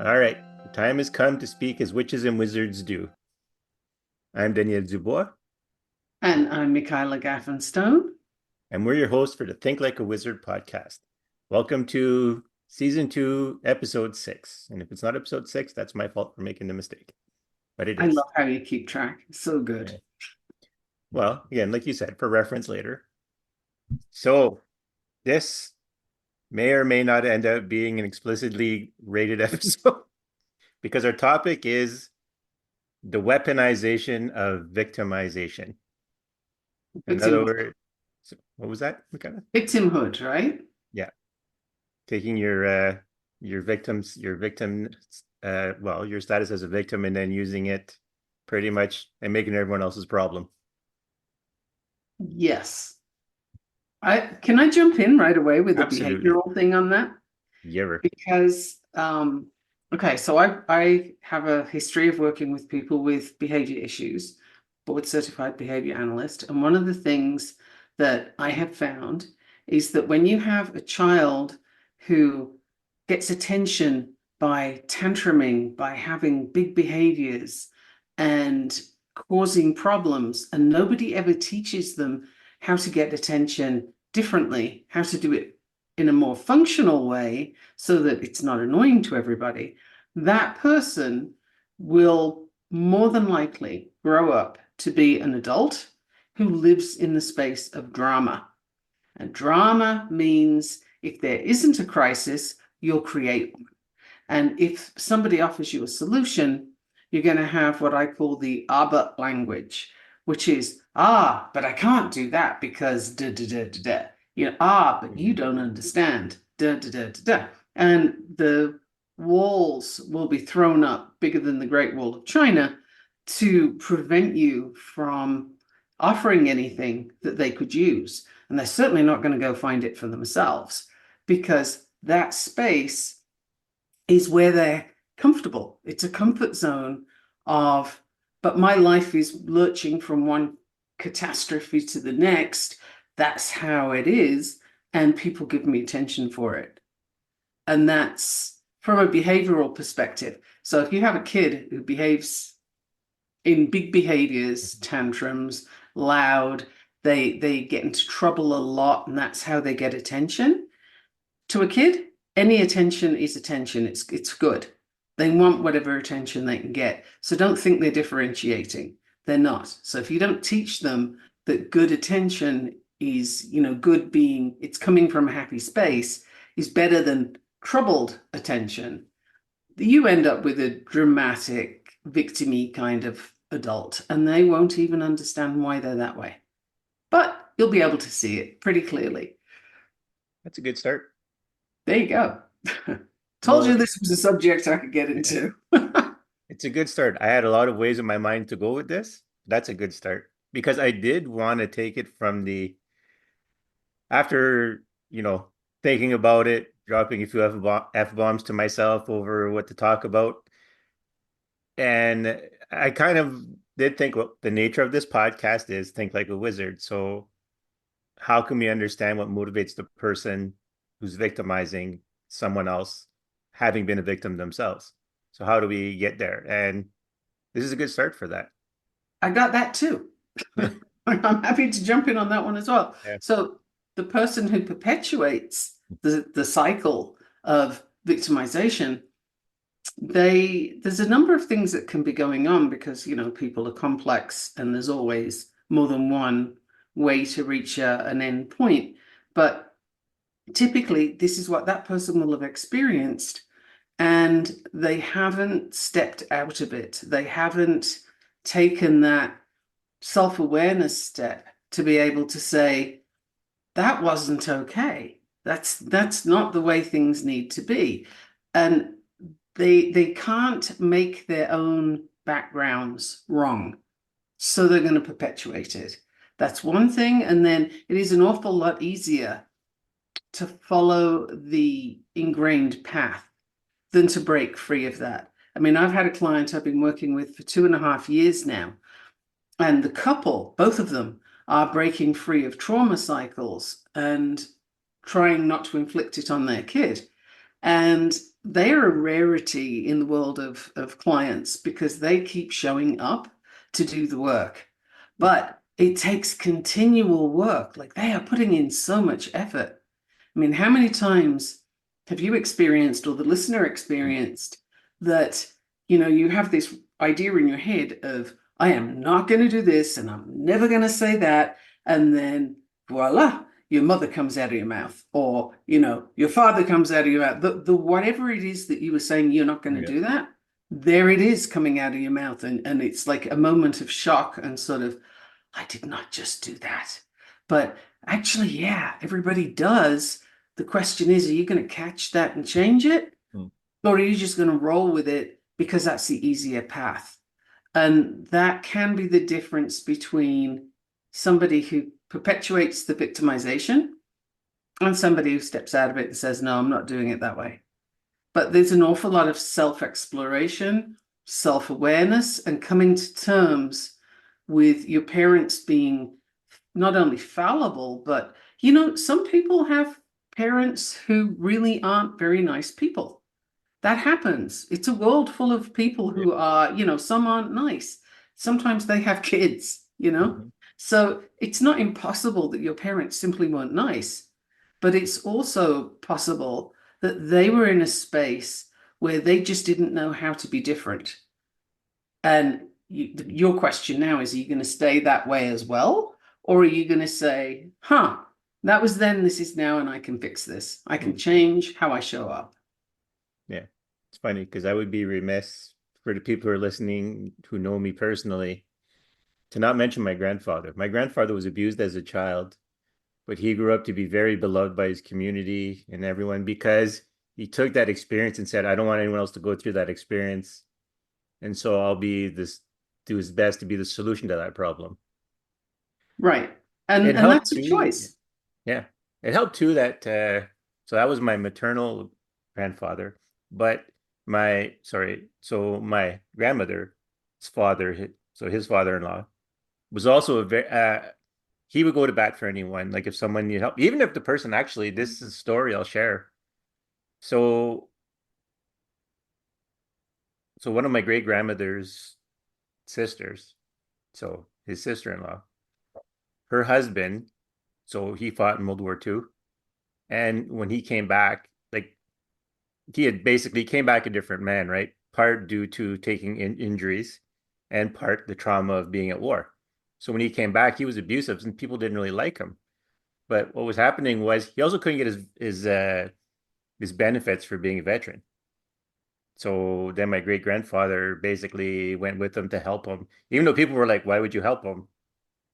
All right, the time has come to speak as witches and wizards do. I'm Daniel Dubois, And I'm Michaela Gaffinstone. and we're your hosts for the Think Like a Wizard podcast. Welcome to season 2, episode 6. And if it's not episode 6, that's my fault for making the mistake. But it I is. love how you keep track. So good. Yeah. Well, again, like you said, for reference later. So this may or may not end up being an explicitly rated episode because our topic is the weaponization of victimization. In other Victimhood. words, what was that? What kind of? Victimhood, right? Yeah, taking your victim well, your status as a victim and then using it pretty much and making everyone else's problem. Yes. Can I jump in right away with a Absolutely. behavioral thing on that? Yeah. Because okay, so I have a history of working with people with behavior issues, board certified behavior analyst. And one of the things that I have found is that when you have a child who gets attention by tantruming, by having big behaviors and causing problems, and nobody ever teaches them how to get attention differently, how to do it in a more functional way so that it's not annoying to everybody, that person will more than likely grow up to be an adult who lives in the space of drama. And drama means if there isn't a crisis, you'll create one. And if somebody offers you a solution, you're going to have what I call the but language, which is, but I can't do that because da da da da da. But you Mhm. don't understand. Da da da da da. And the walls will be thrown up bigger than the Great Wall of China to prevent you from offering anything that they could use. And they're certainly not going to go find it for themselves because that space is where they're comfortable. It's a comfort zone of, but my life is lurching from one catastrophe to the next. That's how it is. And people give me attention for it. And that's from a behavioral perspective. So if you have a kid who behaves in big behaviors, tantrums, loud, they get into trouble a lot, and that's how they get attention. To a kid, any attention is attention. It's good. They want whatever attention they can get. So don't think they're differentiating. They're not. So if you don't teach them that good attention is, good being, it's coming from a happy space, is better than troubled attention, you end up with a dramatic, victimy kind of adult, and they won't even understand why they're that way. But you'll be able to see it pretty clearly. That's a good start. There you go. Told Well, you this was a subject I could get into. it's a good start. I had a lot of ways in my mind to go with this. That's a good start because I did want to take it from the after, thinking about it, dropping a few F-bombs to myself over what to talk about. And I kind of did think, well, the nature of this podcast is think like a wizard. So how can we understand what motivates the person who's victimizing someone else, having been a victim themselves? So how do we get there? And this is a good start for that. I got that too. I'm happy to jump in on that one as well. Yeah. So the person who perpetuates the cycle of victimization, there's a number of things that can be going on because people are complex and there's always more than one way to reach an end point. But typically, this is what that person will have experienced, and they haven't stepped out of it. They haven't taken that self-awareness step to be able to say, that wasn't okay. That's not the way things need to be. And they can't make their own backgrounds wrong. So they're going to perpetuate it. That's one thing. And then it is an awful lot easier to follow the ingrained path than to break free of that. I mean, I've had a client I've been working with for 2.5 years now, and the couple, both of them, are breaking free of trauma cycles and trying not to inflict it on their kid. And they are a rarity in the world of clients because they keep showing up to do the work. But it takes continual work. Like they are putting in so much effort. I mean, how many times have you experienced or the listener experienced that, you have this idea in your head of, I am not going to do this and I'm never going to say that. And then voila, your mother comes out of your mouth, or your father comes out of your mouth. The whatever it is that you were saying you're not going to Yeah. do that, there it is coming out of your mouth, and it's like a moment of shock and sort of, I did not just do that. But actually, yeah, everybody does. The question is, are you going to catch that and change it? Mm. Or are you just going to roll with it because that's the easier path? And that can be the difference between somebody who perpetuates the victimization and somebody who steps out of it and says, no, I'm not doing it that way. But there's an awful lot of self-exploration, self-awareness, and coming to terms with your parents being not only fallible, but, some people have parents who really aren't very nice people. That happens. It's a world full of people Yeah. who are, some aren't nice. Sometimes they have kids. Mhm. So it's not impossible that your parents simply weren't nice, but it's also possible that they were in a space where they just didn't know how to be different. And your question now is, are you going to stay that way as well? Or are you going to say, that was then, this is now, and I can fix this. I can Mm. change how I show up. Yeah. It's funny because I would be remiss for the people who are listening who know me personally to not mention my grandfather. My grandfather was abused as a child, but he grew up to be very beloved by his community and everyone because he took that experience and said, I don't want anyone else to go through that experience. And so I'll be this, do his best to be the solution to that problem. Right. It And helped that's a too. choice. Yeah. It helped too that so that was my maternal grandfather, but so my grandmother's father, so his father-in-law was also a very he would go to bat for anyone. Like if someone needed help, even if the person actually, this is a story I'll share. So so one of my great grandmother's sisters, so his sister-in-law, her husband, so he fought in World War II. And when he came back, like he had basically came back a different man, right? Part due to taking injuries and part the trauma of being at war. So when he came back, he was abusive and people didn't really like him. But what was happening was he also couldn't get his benefits for being a veteran. So then my great grandfather basically went with him to help him, even though people were like, "Why would you help him?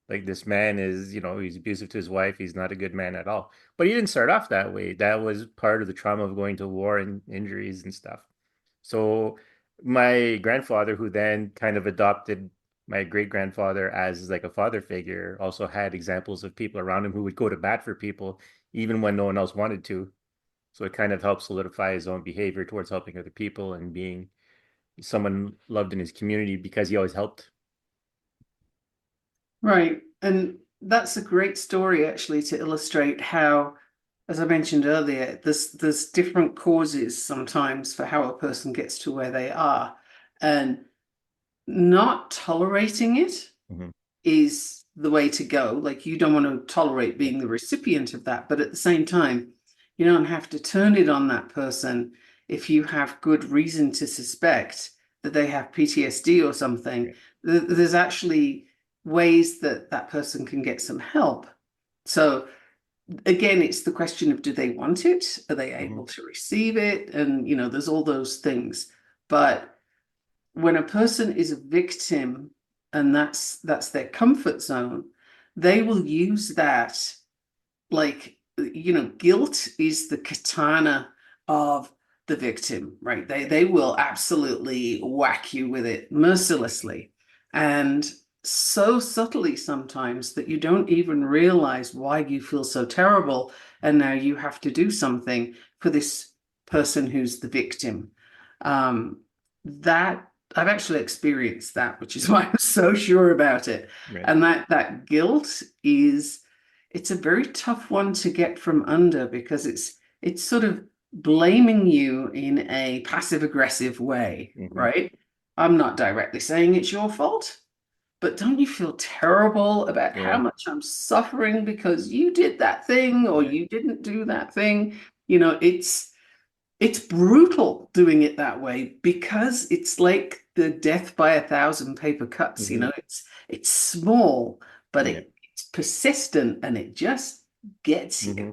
Like this man is, he's abusive to his wife. He's not a good man at all." But he didn't start off that way. That was part of the trauma of going to war and injuries and stuff. So my grandfather, who then kind of adopted my great grandfather as like a father figure, also had examples of people around him who would go to bat for people even when no one else wanted to. So it kind of helped solidify his own behavior towards helping other people and being someone loved in his community because he always helped. Right. And that's a great story actually to illustrate how, as I mentioned earlier, there's different causes sometimes for how a person gets to where they are. And not tolerating it Mhm. is the way to go. Like you don't want to tolerate Yeah. being the recipient of that, but at the same time, you don't have to turn it on that person if you have good reason to suspect that they have PTSD or something. Yeah. There's actually ways that that person can get some help. So again, it's the question of, do they want it? Are they Mhm. able to receive it? And there's all those things. But when a person is a victim and that's their comfort zone, they will use that like, guilt is the katana of the victim, right? They will absolutely whack you with it mercilessly. And so subtly sometimes that you don't even realize why you feel so terrible. And now you have to do something for this person who's the victim. That I've actually experienced that, which is why I'm so sure about it. Right. And that guilt is it's a very tough one to get from under because it's sort of blaming you in a passive aggressive way, Hmm. right? I'm not directly saying it's your fault, but don't you feel terrible about how Yeah. much I'm suffering because you did that thing or Yeah. you didn't do that thing? You know, it's brutal doing it that way because it's like the death by 1,000 paper cuts, Hmm. it's small, but Yeah. it's persistent and it just gets you. Hmm.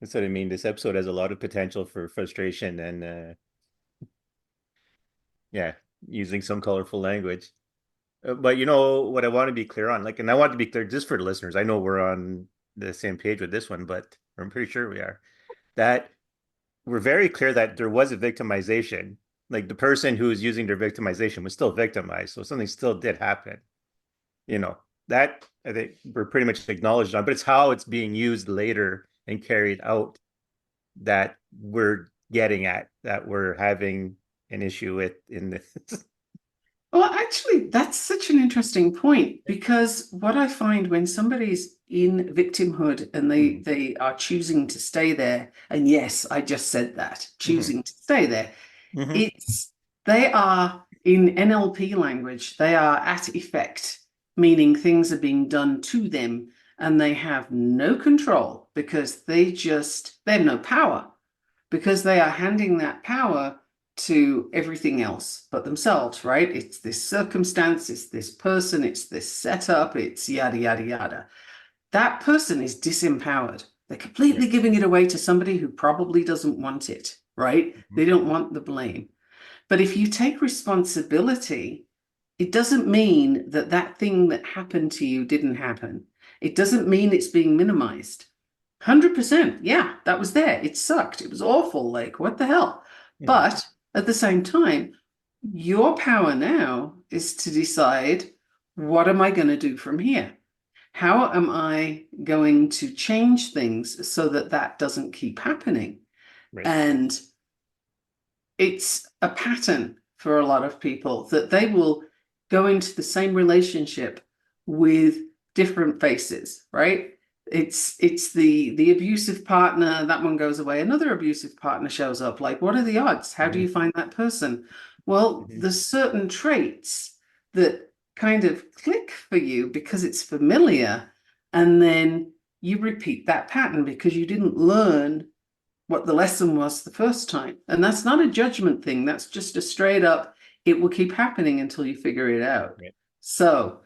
That's what I mean. This episode has a lot of potential for frustration and yeah, using some colorful language. But you know what I want to be clear on, like, and I want to be clear just for the listeners. I know we're on the same page with this one, but I'm pretty sure we are. That we're very clear that there was a victimization. Like the person who was using their victimization was still victimized, so something still did happen. You know, that I think we're pretty much acknowledged on, but it's how it's being used later and carried out that we're getting at, that we're having an issue with in this. Well, actually, that's such an interesting point because what I find when somebody's in victimhood and they Mhm. they are choosing to stay there, and yes, I just said that, Mhm. choosing to stay there, Mhm. it's they are in NLP language, they are at effect, meaning things are being done to them and they have no control because they have no power because they are handing that power to everything else but themselves, right? It's this circumstance, it's this person, it's this setup, it's yada, yada, yada. That person is disempowered. They're Right. completely giving it away to somebody who probably doesn't want it, right? Mhm. They don't want the blame. But if you take responsibility, it doesn't mean that that thing that happened to you didn't happen. It doesn't mean it's being minimized. 100%. Yeah, that was there. It sucked. It was awful. Like, what the hell? Mhm. But at the same time, your power now is to decide what am I going to do from here? How am I going to change things so that that doesn't keep happening? Right. And it's a pattern for a lot of people that they will go into the same relationship with different faces, right? It's the abusive partner, that one goes away, another abusive partner shows up. Like, what are the odds? How do Mhm. you find that person? Well, Mhm. there's certain traits that kind of click for you because it's familiar, and then you repeat that pattern because you didn't learn what the lesson was the first time. And that's not a judgment thing. That's just a straight up, it will keep happening until you figure it out. Right. So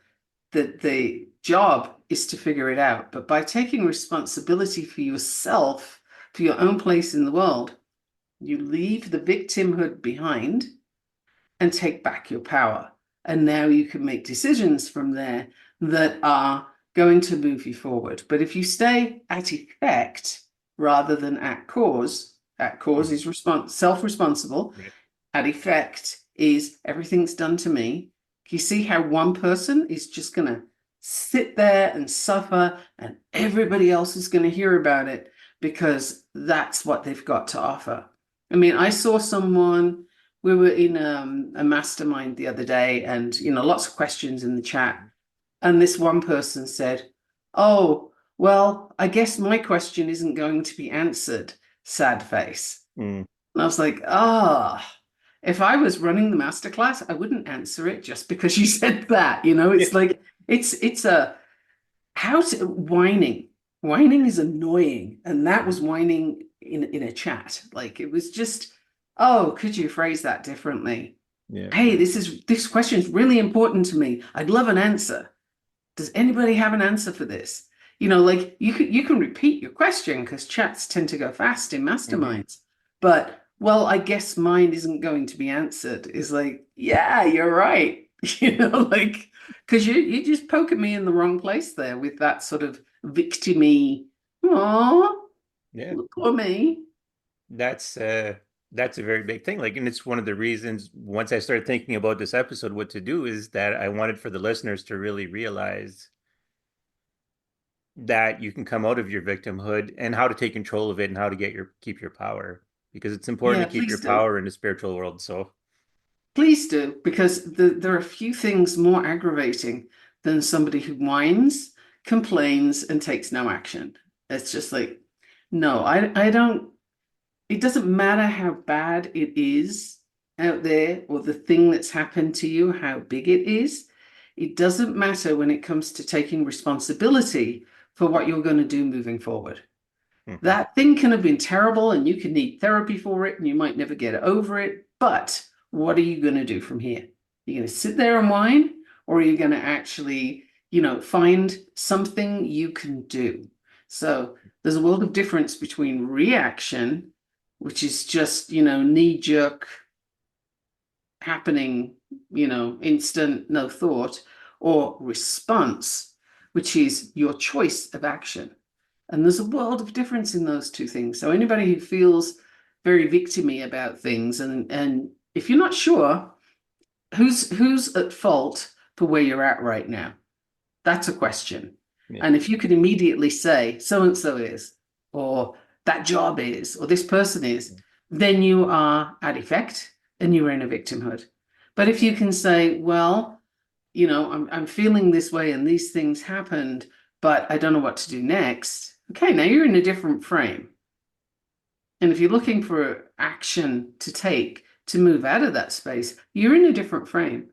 the job is to figure it out. But by taking responsibility for yourself, for your own place in the world, you leave the victimhood behind and take back your power. And now you can make decisions from there that are going to move you forward. But if you stay at effect rather than at cause Mhm. is self-responsible, Right. at effect is everything's done to me. You see how one person is just going to sit there and suffer, and everybody else is going to hear about it because that's what they've got to offer. I mean, I saw someone, we were in a mastermind the other day, and lots of questions in the chat. And this one person said, "Oh, well, I guess my question isn't going to be answered." Sad face. Mm. And I was like, if I was running the masterclass, I wouldn't answer it just because you said that. Yeah. It's like it's a how to whining. Whining is annoying, and that Mhm. was whining in a chat. Like it was just, oh, could you phrase that differently? Yeah. Hey, this question is really important to me. I'd love an answer. Does anybody have an answer for this? Like you can repeat your question because chats tend to go fast in Mhm. masterminds. But well, I guess mine isn't going to be answered. Is like, yeah, you're right. Like because you just poking me in the wrong place there with that sort of victimy. Oh, Yeah. look at me. That's that's a very big thing. Like, and it's one of the reasons once I started thinking about this episode, what to do is that I wanted for the listeners to really realize that you can come out of your victimhood and how to take control of it and how to keep your power because it's important Yeah, to keep your please do. power in the spiritual world. So, Please do, because there are few things more aggravating than somebody who whines, complains, and takes no action. It's just like, no, I don't, it doesn't matter how bad it is out there or the thing that's happened to you, how big it is. It doesn't matter when it comes to taking responsibility for what you're going to do moving forward. mhm. That thing can have been terrible and you can need therapy for it and you might never get over it. But what are you going to do from here? You're going to sit there and whine, or are you going to actually, find something you can do? So there's a world of difference between reaction, which is just, knee jerk happening, instant, no thought, or response, which is your choice of action. And there's a world of difference in those two things. So anybody who feels very victimy about things, and if you're not sure who's at fault for where you're at right now, that's a question. Yeah. And if you could immediately say so and so is, or that job is, or this person is, then you are at effect and you're in a victimhood. But if you can say, well, I'm feeling this way and these things happened, but I don't know what to do next. Okay, now you're in a different frame. And if you're looking for action to take to move out of that space, you're in a different frame.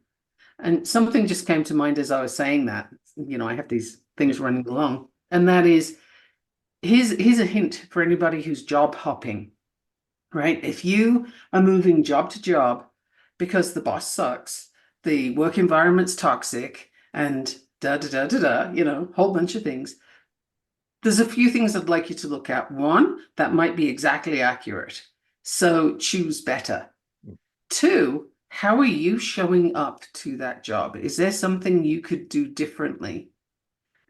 And something just came to mind as I was saying that. I have these Yeah. things running along, and that is here's a hint for anybody who's job hopping, right? If you are moving job to job because the boss sucks, the work environment's toxic, and da da da da da, whole bunch of things. There's a few things I'd like you to look at. One, that might be exactly accurate. So choose better. Two, how are you showing up to that job? Is there something you could do differently?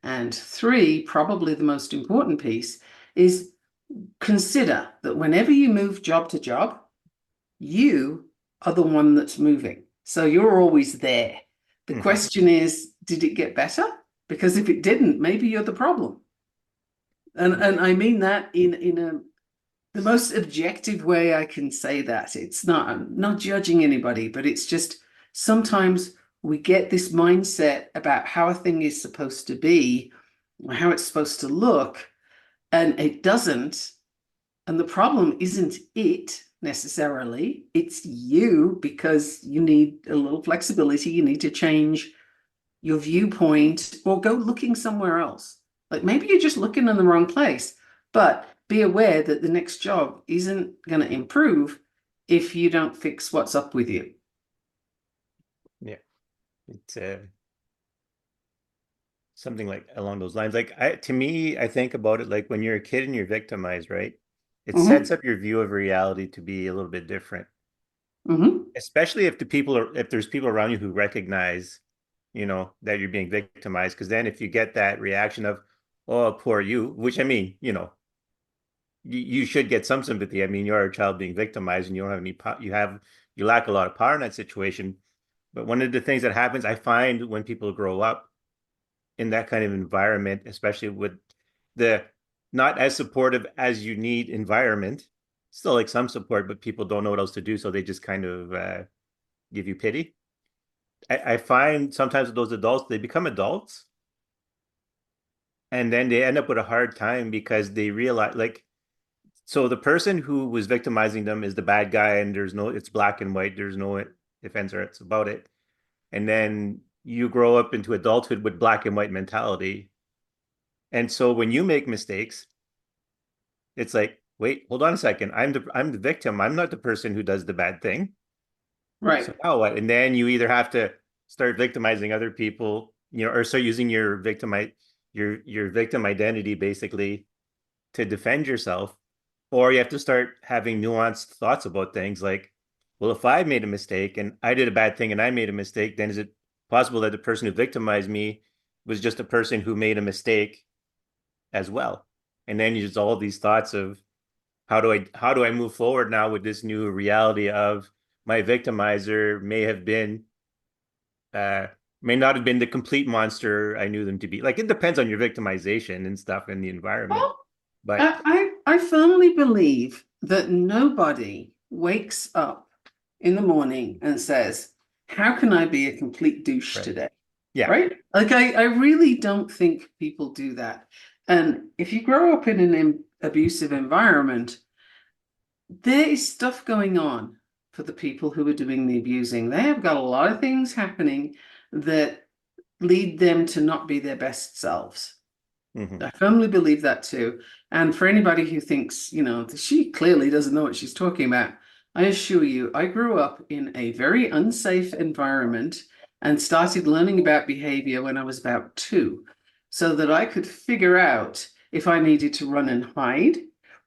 And three, probably the most important piece, is consider that whenever you move job to job, you are the one that's moving. So you're always there. The Mhm. question is, did it get better? Because if it didn't, maybe you're the problem. And I mean that in the most objective way I can say that. It's not, I'm not judging anybody, but it's just sometimes we get this mindset about how a thing is supposed to be, how it's supposed to look, and it doesn't. And the problem isn't it necessarily, it's you because you need a little flexibility. You need to change your viewpoint or go looking somewhere else. Like maybe you're just looking in the wrong place, but be aware that the next job isn't going to improve if you don't fix what's up with you. Yeah. It's something like along those lines. Like to me, I think about it like when you're a kid and you're victimized, right? It sets Mm-hmm. up your view of reality to be a little bit different, Mm-hmm. especially if there's people around you who recognize, that you're being victimized. Because then if you get that reaction of, oh, poor you, which I mean, you should get some sympathy. I mean, you're a child being victimized and you don't have any you lack a lot of power in that situation. But one of the things that happens, I find when people grow up in that kind of environment, especially with the not as supportive as you need environment, still like some support, but people don't know what else to do, so they just kind of give you pity. I find sometimes with those adults, they become adults and then they end up with a hard time because they realize like so the person who was victimizing them is the bad guy and it's black and white, there's no ifs, ands, or it's about it. And then you grow up into adulthood with black and white mentality. And so when you make mistakes, it's like, wait, hold on a second. I'm the victim. I'm not the person who does the bad thing. So Right. now what? And then you either have to start victimizing other people, or start using your victim identity basically to defend yourself, or you have to start having nuanced thoughts about things like, well, if I made a mistake and I did a bad thing and I made a mistake, then is it possible that the person who victimized me was just a person who made a mistake as well. And then there's all these thoughts of how do I move forward now with this new reality of my victimizer uh may not have been the complete monster I knew them to be. Like it depends on your victimization and stuff in the environment. Well, But I firmly believe that nobody wakes up in the morning and says, "How can I be a complete douche right. today?" Yeah. Right? Like I really don't think people do that. And if you grow up in an abusive environment, there is stuff going on for the people who are doing the abusing. They have got a lot of things happening that lead them to not be their best selves. Hmm. I firmly believe that too. And for anybody who thinks, she clearly doesn't know what she's talking about, I assure you, I grew up in a very unsafe environment and started learning about behavior when I was about 2, so that I could figure out if I needed to run and hide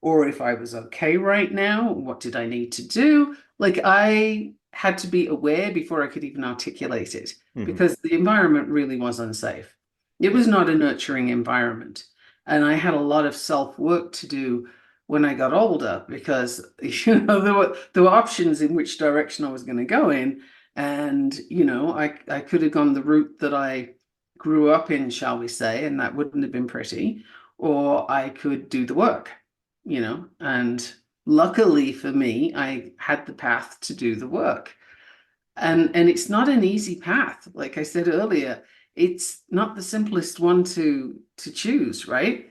or if I was okay right now. What did I need to do? Like I had to be aware before I could even articulate it Hmm. because the environment really was unsafe. It Yeah. was not a nurturing environment. And I had a lot of self-work to do when I got older because there were options in which direction I was going to go in. And, I could have gone the route that I grew up in, shall we say, and that wouldn't have been pretty, or I could do the work, and luckily for me, I had the path to do the work. And it's not an easy path. Like I said earlier, it's not the simplest one to choose, right?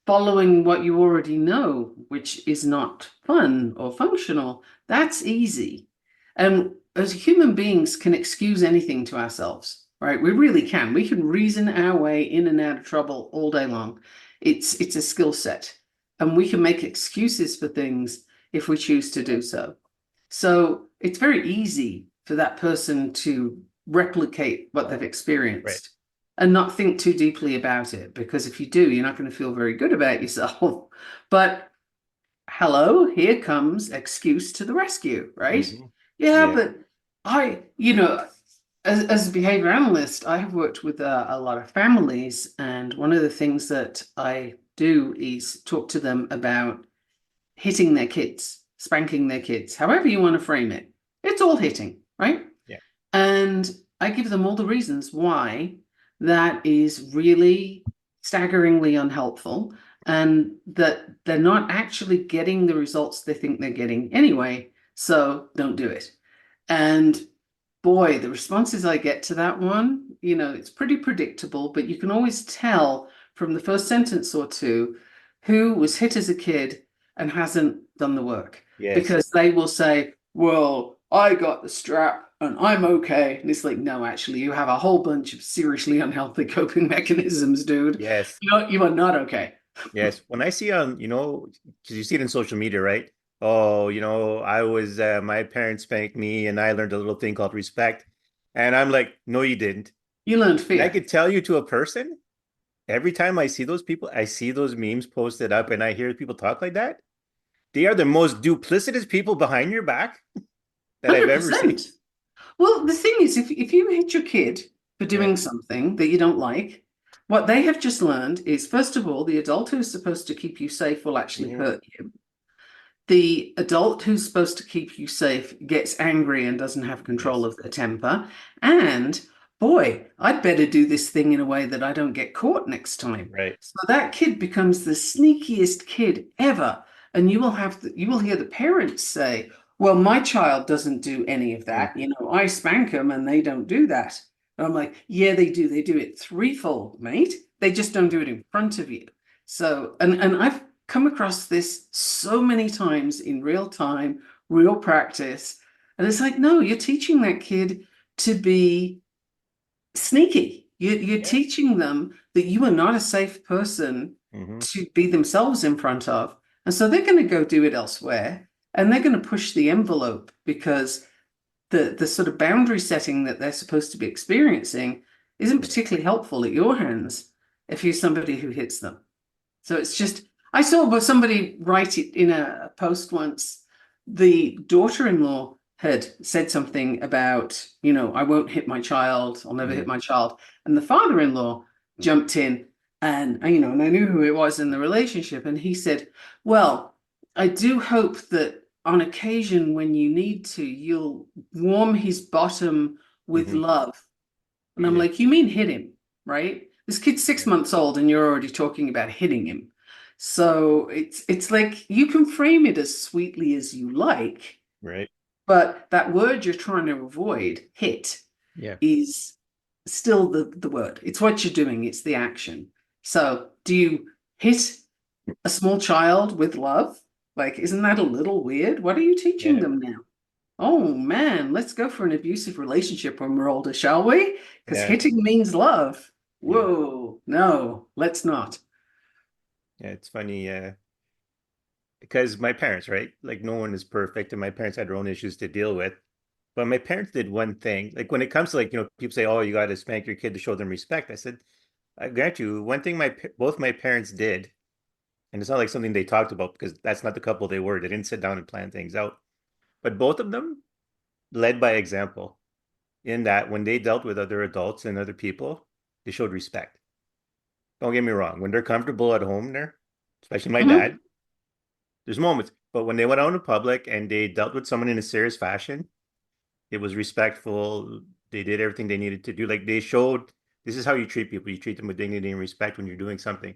Following what you already know, which is not fun or functional, that's easy. And as human beings can excuse anything to ourselves, right? We really can. We can reason our way in and out of trouble all day long. It's a skill set. And we can make excuses for things if we choose to do so. So it's very easy for that person to replicate what they've Right. experienced and not think too deeply about it. Because if you do, you're not going to feel very good about yourself. But hello, here comes excuse to the rescue, right? Hmm. Yeah, Yeah. but as a behavior analyst, I have worked with a lot of families. And one of the things that I do is talk to them about hitting their kids, spanking their kids, however you want to frame it. It's all hitting, right? Yeah. And I give them all the reasons why that is really staggeringly unhelpful and that they're not actually getting the results they think they're getting anyway. So don't do it. And boy, the responses I get to that one, it's pretty predictable, but you can always tell from the first sentence or two who was hit as a kid and hasn't done the work Yes. because they will say, "Well, I got the strap and I'm okay." And it's like, no, actually, you have a whole bunch of seriously unhealthy coping mechanisms, dude. Yes. You are not okay. Yes. When I see because you see it in social media, right? Oh, my parents spanked me and I learned a little thing called respect. And I'm like, no, you didn't. You learned And I fear. could tell you to a person, every time I see those people, I see those memes posted up and I hear people talk like that. They are the most duplicitous people behind your back that I've ever seen. 100%. Well, the thing is, if you hit your kid for Yeah. doing something that you don't like, what they have just learned is, first of all, the adult who's supposed to keep you safe will actually Hmm. hurt you. The adult who's supposed to keep you safe gets angry and doesn't have control Yes. of their temper. And boy, I'd better do this thing in a way that I don't get caught next time. Right. So that kid becomes the sneakiest kid ever. And you will hear the parents say, "Well, my child doesn't do any of Mm. that. I spank them and they don't do that." And I'm like, "Yeah, they do. They do it threefold, mate. They just don't do it in front of you." So, and I've come across this so many times in real time, real practice. And it's like, no, you're teaching that kid to be sneaky. You're Yes. teaching them that you are not a safe person Hmm. to be themselves in front of. And so they're going to go do it elsewhere and they're going to push the envelope because the sort of boundary setting that they're supposed to be experiencing isn't Yeah. particularly helpful at your hands if you're somebody who hits them. So it's just, I saw somebody write it in a post once. The daughter-in-law had said something about, I won't hit my child, I'll never Mm. hit my child. And the father-in-law jumped in And I knew who it was in the relationship, and he said, "Well, I do hope that on occasion when you need to, you'll warm his bottom with Hmm. love." And I'm Yeah. like, "You mean hit him, right? This kid's six Yeah. months old, and you're already talking about hitting him." So it's like you can frame it as sweetly as you like, Right. but that word you're trying to avoid, hit, Yeah. is still the word. It's what you're doing, it's the action. So, do you hit a small child with love? Like, isn't that a little weird? What are you teaching Yeah. them now? Oh man, let's go for an abusive relationship when we're older, shall we? Because Yeah. hitting means love. Yeah. Whoa, no, let's not. Yeah. It's funny, because my parents, right? Like no one is perfect, and my parents had their own issues to deal with. But my parents did one thing. Like when it comes to like, people say, "Oh, you got to spank your kid to show them respect." I said, I grant you, one thing both my parents did, and it's not like something they talked about because that's not the couple they were. They didn't sit down and plan things out. But both of them led by example in that when they dealt with other adults and other people, they showed respect. Don't get me wrong. When they're comfortable at home there, especially my Mhm. dad, there's moments. But when they went out in public and they dealt with someone in a serious fashion, it was respectful. They did everything they needed to do. Like they showed this is how you treat people. You treat them with dignity and respect when you're doing something.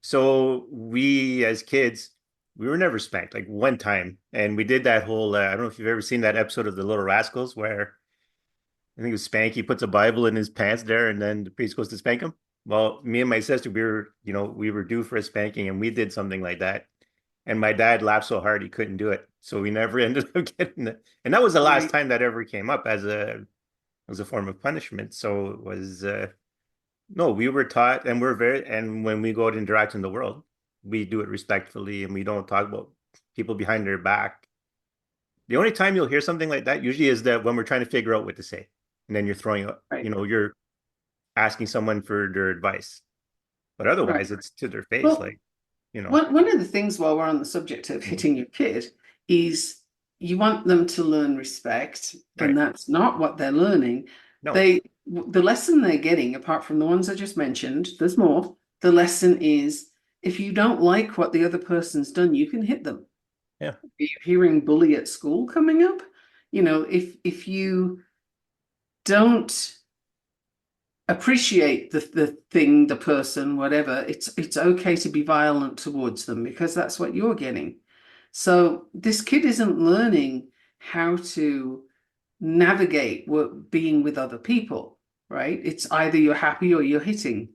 So we as kids, we were never spanked. Like one time, and we did that whole. I don't know if you've ever seen that episode of The Little Rascals where I think it was Spanky puts a Bible in his pants there, and then the priest goes to spank him. Well, me and my sister, we were due for a spanking, and we did something like that. And my dad laughed so hard he couldn't do it, so we never ended up getting it. And that was the last Right, time that ever came up as a form of punishment. So it was no, we were taught, and and when we go out and interact in the world, we do it respectfully, and we don't talk about people behind their back. The only time you'll hear something like that usually is that when we're trying to figure out what to say, and then you're throwing up, right, you're asking someone for their advice. But right. otherwise, it's to their face, Well, like, you know. one of the things while we're on the subject of Mhm. hitting your kid is you want them to learn respect, and Right. that's not what they're learning. No. The lesson they're getting, apart from the ones I just mentioned, there's more. The lesson is if you don't like what the other person's done, you can hit them. Yeah. Are you hearing bully at school coming up? If you don't appreciate the thing, the person, whatever, it's okay to be violent towards them because that's what you're getting. So this kid isn't learning how to navigate being with other people, right? It's either you're happy or you're hitting.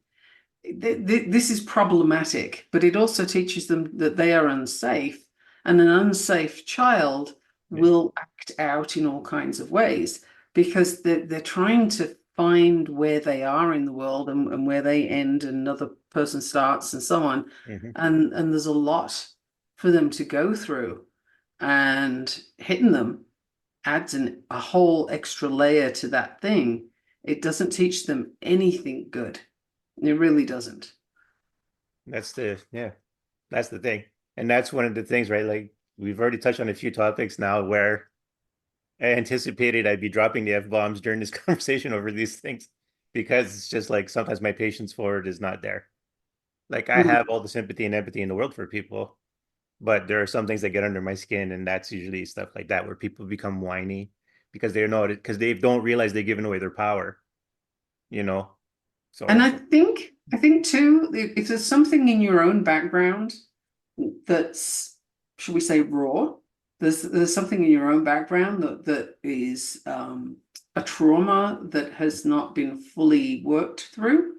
This is problematic, but it also teaches them that they are unsafe, and an unsafe child Yeah. will act out in all kinds of ways because they're trying to find where they are in the world and where they end and another person starts and so on. Hmm. And there's a lot for them to go through, and hitting them adds a whole extra layer to that thing. It doesn't teach them anything good. It really doesn't. Yeah, that's the thing. And that's one of the things, right? Like we've already touched on a few topics now where I anticipated I'd be dropping the F-bombs during this conversation over these things because it's just like sometimes my patience for it is not there. Like I Mm. have all the sympathy and empathy in the world for people, but there are some things that get under my skin, and that's usually stuff like that where people become whiny because because they don't realize they're giving away their power, you know? And So I think too, if there's something in your own background that's, should we say, raw, there's something in your own background that is a trauma that has not been fully worked through,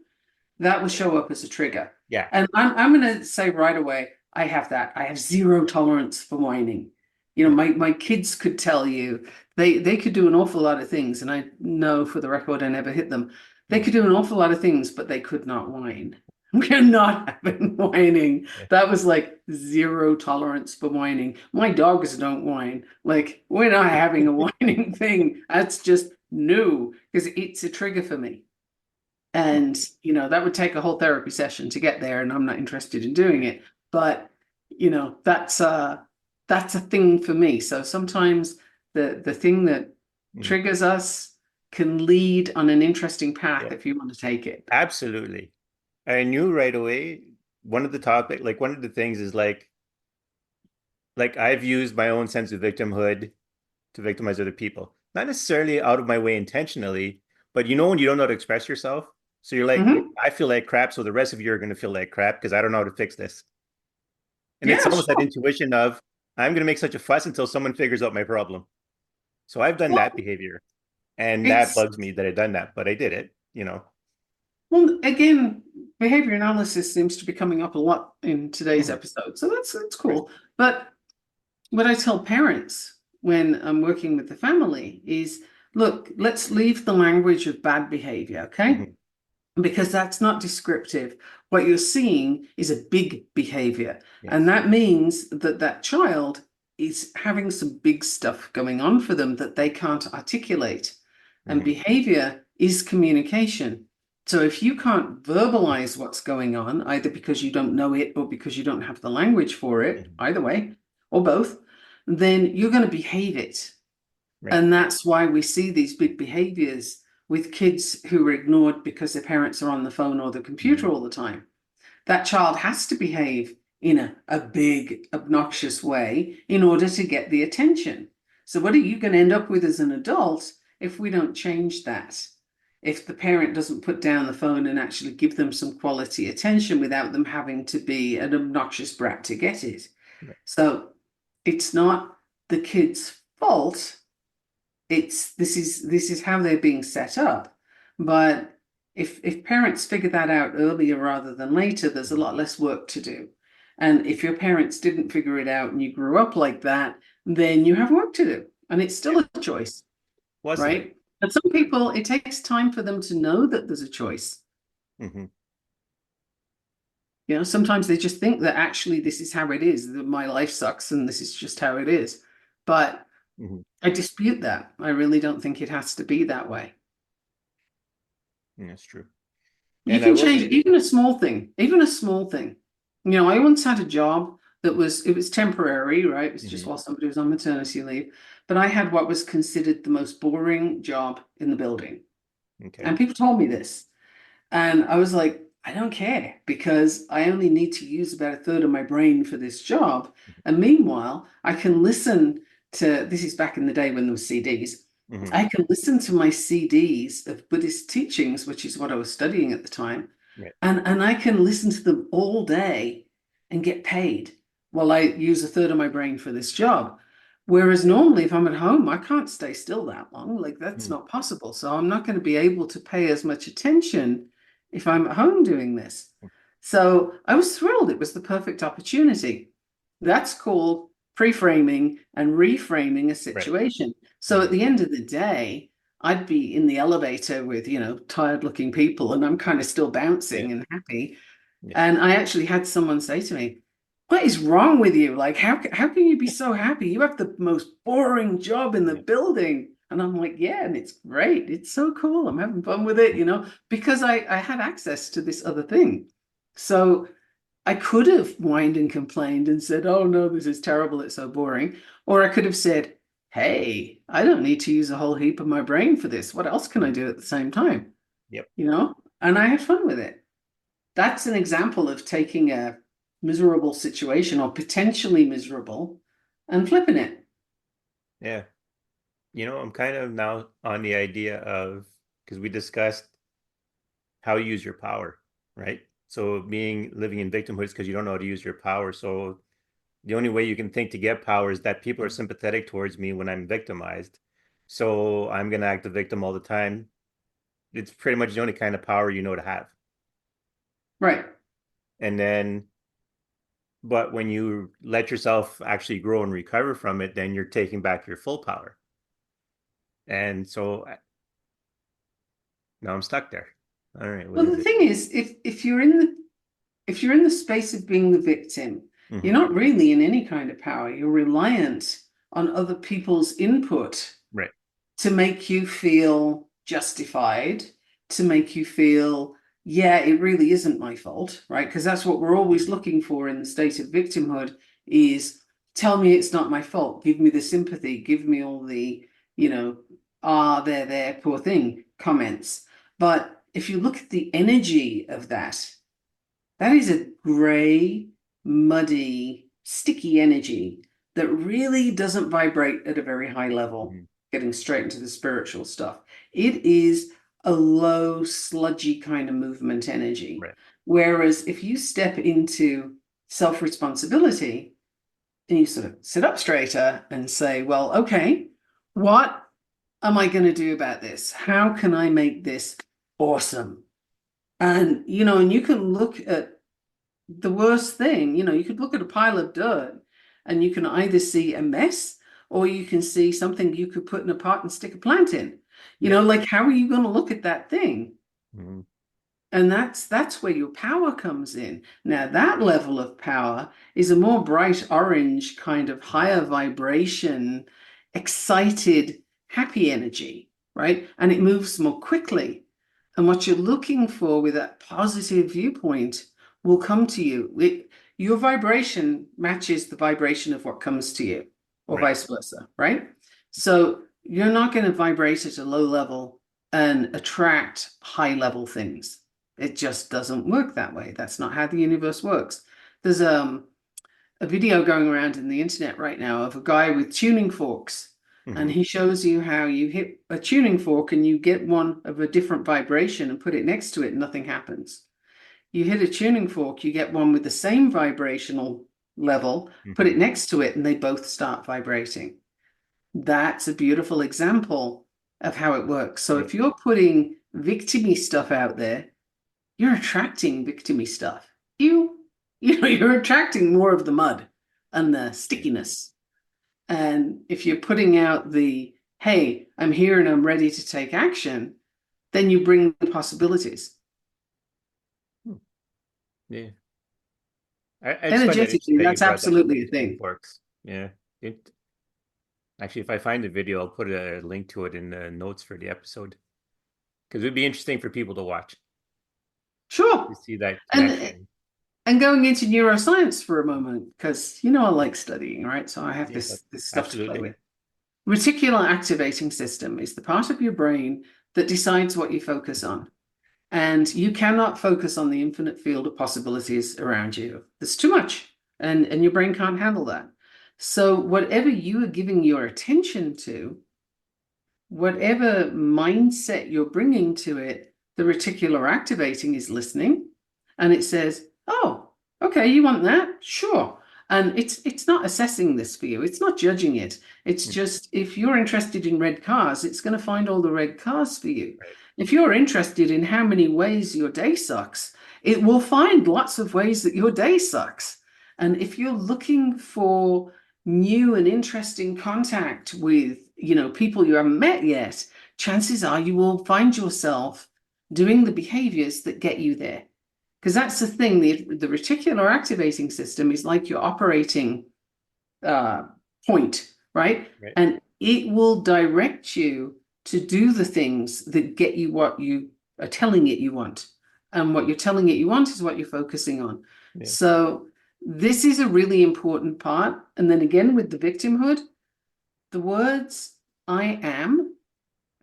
that will show up as a trigger. yeah. And I'm going to say right away, I have that. I have zero tolerance for whining. My kids could tell you they could do an awful lot of things, and I know for the record I never hit them. They Mm. could do an awful lot of things, but they could not whine. We're not having whining. Yeah. That was like zero tolerance for whining. My dogs don't whine. Like, we're not having a whining thing. That's just new because it's a trigger for me. And, that would take a whole therapy session to get there, and I'm not interested in doing it. But, that's a thing for me. So sometimes the thing that Mm. triggers us can lead on an interesting path Yeah. if you want to take it. Absolutely. I knew right away one of the things is like I've used my own sense of victimhood to victimize other people. Not necessarily out of my way intentionally, but you know when you don't know how to express yourself. So you're like, Hmm. I feel like crap, so the rest of you are going to feel like crap because I don't know how to fix this. And it's Yeah, almost that sure. intuition of I'm going to make such a fuss until someone figures out my problem. So I've done that Well, behavior, and that it's bugs me that I've done that, but I did it, you know. well again, behavior analysis seems to be coming up a lot in today's Mhm. episode, so that's Right. cool. But what I tell parents when I'm working with the family is, look, let's leave the language of bad behavior, okay? Hmm. Because that's not descriptive. What you're seeing is a big behavior. And Yes. that means that that child is having some big stuff going on for them that they can't articulate. And Hmm. behavior is communication. So if you can't verbalize what's going on, either because you don't know it or because you don't have the language for it, Hmm. either way, or both, then you're going to behave it. Right. And that's why we see these big behaviors with kids who are ignored because their parents are on the phone or the computer Hmm. all the time. That child has to behave in a big, obnoxious way in order to get the attention. So, what are you going to end up with as an adult if we don't change that? If the parent doesn't put down the phone and actually give them some quality attention without them having to be an obnoxious brat to get it. Right. So, it's not the kid's fault, it's this is how they're being set up. But if parents figure that out earlier rather than later, there's a lot less work to do. And if your parents didn't figure it out and you grew up like that, then you have work to do. And it's Yeah. still a choice, Wasn't it? right? But some people, it takes time for them to know that there's a choice. Hmm. You know, sometimes they just think that actually this is how it is, that my life sucks and this is just how it is. But Hmm. I dispute that. I really don't think it has to be that way. That's true. You And I can will change say, even a small thing, even a small thing. You know, I once had a job that was temporary, right? It was just hmm, while somebody was on maternity leave. But I had what was considered the most boring job in the building. okay. And people told me this. And I was like, I don't care because I only need to use about a third of my brain for this job. And meanwhile, I can listen to this is back in the day when there were CDs. Hmm. I can listen to my CDs of Buddhist teachings, which is what I was studying at the time, Right. and I can listen to them all day and get paid while I use a third of my brain for this job. Whereas Yeah. normally, if I'm at home, I can't stay still that long. Like that's Hmm. not possible. So I'm not going to be able to pay as much attention if I'm at home doing this. So I was thrilled. It was the perfect opportunity. That's called pre-framing and reframing a Right. situation. So at Hmm. the end of the day, I'd be in the elevator with, tired looking people and I'm kind of still Yeah. bouncing and happy. Yeah. And I actually had someone say to me, what is wrong with you? Like, how can you be so happy? You have the most boring job in the Yeah. building. And I'm like, yeah, and it's great. It's so cool. I'm having fun with it, because I had access to this other thing. So I could have whined and complained and said, oh no, this is terrible. It's so boring. Or I could have said, hey, I don't need to use a whole heap of my brain for this. What else can I Hmm. do at the same time? Yep. And I had fun with it. That's an example of taking a miserable situation or potentially miserable and flipping it. Yeah. I'm kind of now on the idea of because we discussed how you use your power, right? So being living in victimhood is because you don't know how to use your power. So the only way you can think to get power is that people are sympathetic towards me when I'm victimized. So I'm gonna act the victim all the time. It's pretty much the only kind of power you know to have. Right. And then, but when you let yourself actually grow and recover from it, then you're taking back your full power. And so now I'm stuck there. All right, what Well, is the it? thing is, if you're in the space of being the victim, you're Hmm. not really in any kind of power. You're reliant on other people's input Right. to make you feel justified, to make you feel, yeah, it really isn't my fault, right? Because that's what we're always looking for in the state of victimhood is tell me it's not my fault. Give me the sympathy. Give me all the, you know, there, poor thing comments. But if you look at the energy of that, That is a gray, muddy, sticky energy that really doesn't vibrate at a very high level, Mhm. getting straight into the spiritual stuff. It is a low, sludgy kind of movement energy. Right. Whereas if you step into self-responsibility and you sort of sit up straighter and say, well, okay, what am I going to do about this? How can I make this awesome? And, and you can look at the worst thing, you could look at a pile of dirt and you can either see a mess or you can see something you could put in a pot and stick a plant in. Yeah. Like how are you going to look at that thing? Mhm. And that's where your power comes in. Now, that level of power is a more bright orange kind of higher vibration, excited, happy energy, right? And it moves more quickly. And what you're looking for with that positive viewpoint will come to you. Your vibration matches the vibration of what comes to you, or Right. vice versa, right? So you're not going to vibrate at a low level and attract high level things. It just doesn't work that way. That's not how the universe works. There's a video going around in the internet right now of a guy with tuning forks, and Mhm. he shows you how you hit a tuning fork and you get one of a different vibration and put it next to it, and nothing happens. You hit a tuning fork, you get one with the same vibrational level, put Mhm. it next to it, and they both start vibrating. That's a beautiful example of how it works. So Yeah. if you're putting victimy stuff out there, you're attracting victimy stuff. You're attracting more of the mud and the Yeah. stickiness. And if you're putting out the, hey, I'm here and I'm ready to take action, then you bring the possibilities. Hmm. Yeah. I just find that interesting Energetically, that you that's brought that up with absolutely the a tuning thing. forks. Yeah. Actually, if I find the video, I'll put a link to it in the notes for the episode because it would be interesting for people to watch to Sure. see that And connection. and going into neuroscience for a moment, because I like studying, right? So I have Yeah, this stuff to play absolutely. with. Reticular activating system is the part of your brain that decides what you focus Mhm. on. And you cannot focus on the infinite field of possibilities around you. There's too much, and your brain can't handle that. So, whatever you are giving your attention to, whatever mindset you're bringing to it, the reticular activating is listening and it says, oh, okay, you want that? Sure. And it's not assessing this for you. It's not judging it. It's Mm. just if you're interested in red cars, it's going to find all the red cars for you. Right. If you're interested in how many ways your day sucks, it will find lots of ways that your day sucks. And if you're looking for new and interesting contact with, people you haven't met yet, chances are you will find yourself doing the behaviors that get you there. Because that's the thing, the reticular activating system is like your operating uh, point, right? Right. And it will direct you to do the things that get you what you are telling it you want. And what you're telling it you want is what you're focusing on. Yeah. So this is a really important part. And then again, with the victimhood, the words I am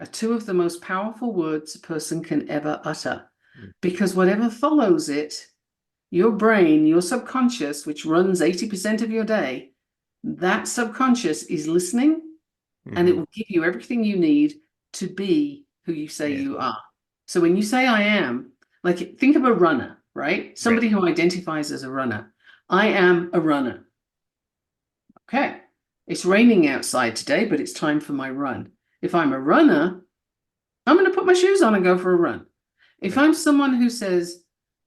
are two of the most powerful words a person can ever utter. Mm. Because whatever follows it, your brain, your subconscious, which runs 80% of your day, that subconscious is listening and it Mhm. will give you everything you need to be who you say Yeah. you are. So when you say I am, like think of a runner, right? Right. Somebody who identifies as a runner. I am a runner. Okay. It's raining outside today, but it's time for my run. If I'm a runner, I'm going to put my shoes on and go for a run. If Right. I'm someone who says,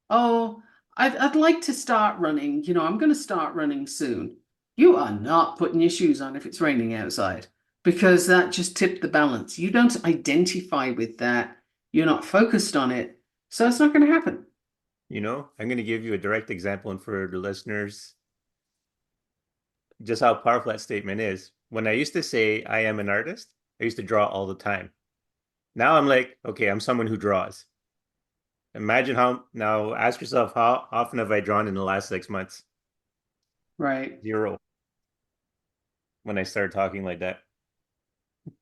oh, I'd like to start running, I'm going to start running soon, you are not putting your shoes on if it's raining outside because that just tipped the balance. You don't identify with that. You're not focused on it. So it's not going to happen. I'm going to give you a direct example, and for the listeners, just how powerful that statement is. When I used to say I am an artist, I used to draw all the time. Now I'm like, okay, I'm someone who draws. Imagine now ask yourself, how often have I drawn in the last 6 months? Right. Zero when I started talking like that.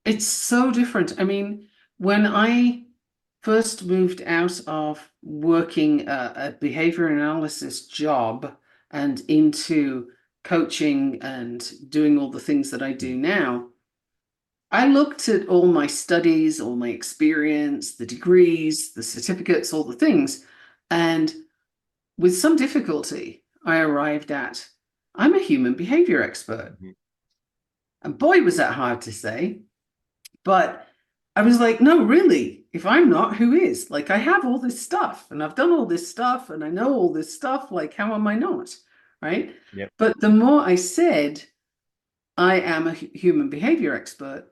It's so different. I mean, when I first moved out of working a behavior analysis job and into coaching and doing all the things that I do now, I looked at all my studies, all my experience, the degrees, the certificates, all the things, and with some difficulty, I arrived at I'm a human behavior expert. Mhm. And boy, was that hard to say. But I was like, no, really, if I'm not, who is? Like, I have all this stuff and I've done all this stuff and I know all this stuff. Like, how am I not? Right. Yep. But the more I said, I am a human behavior expert,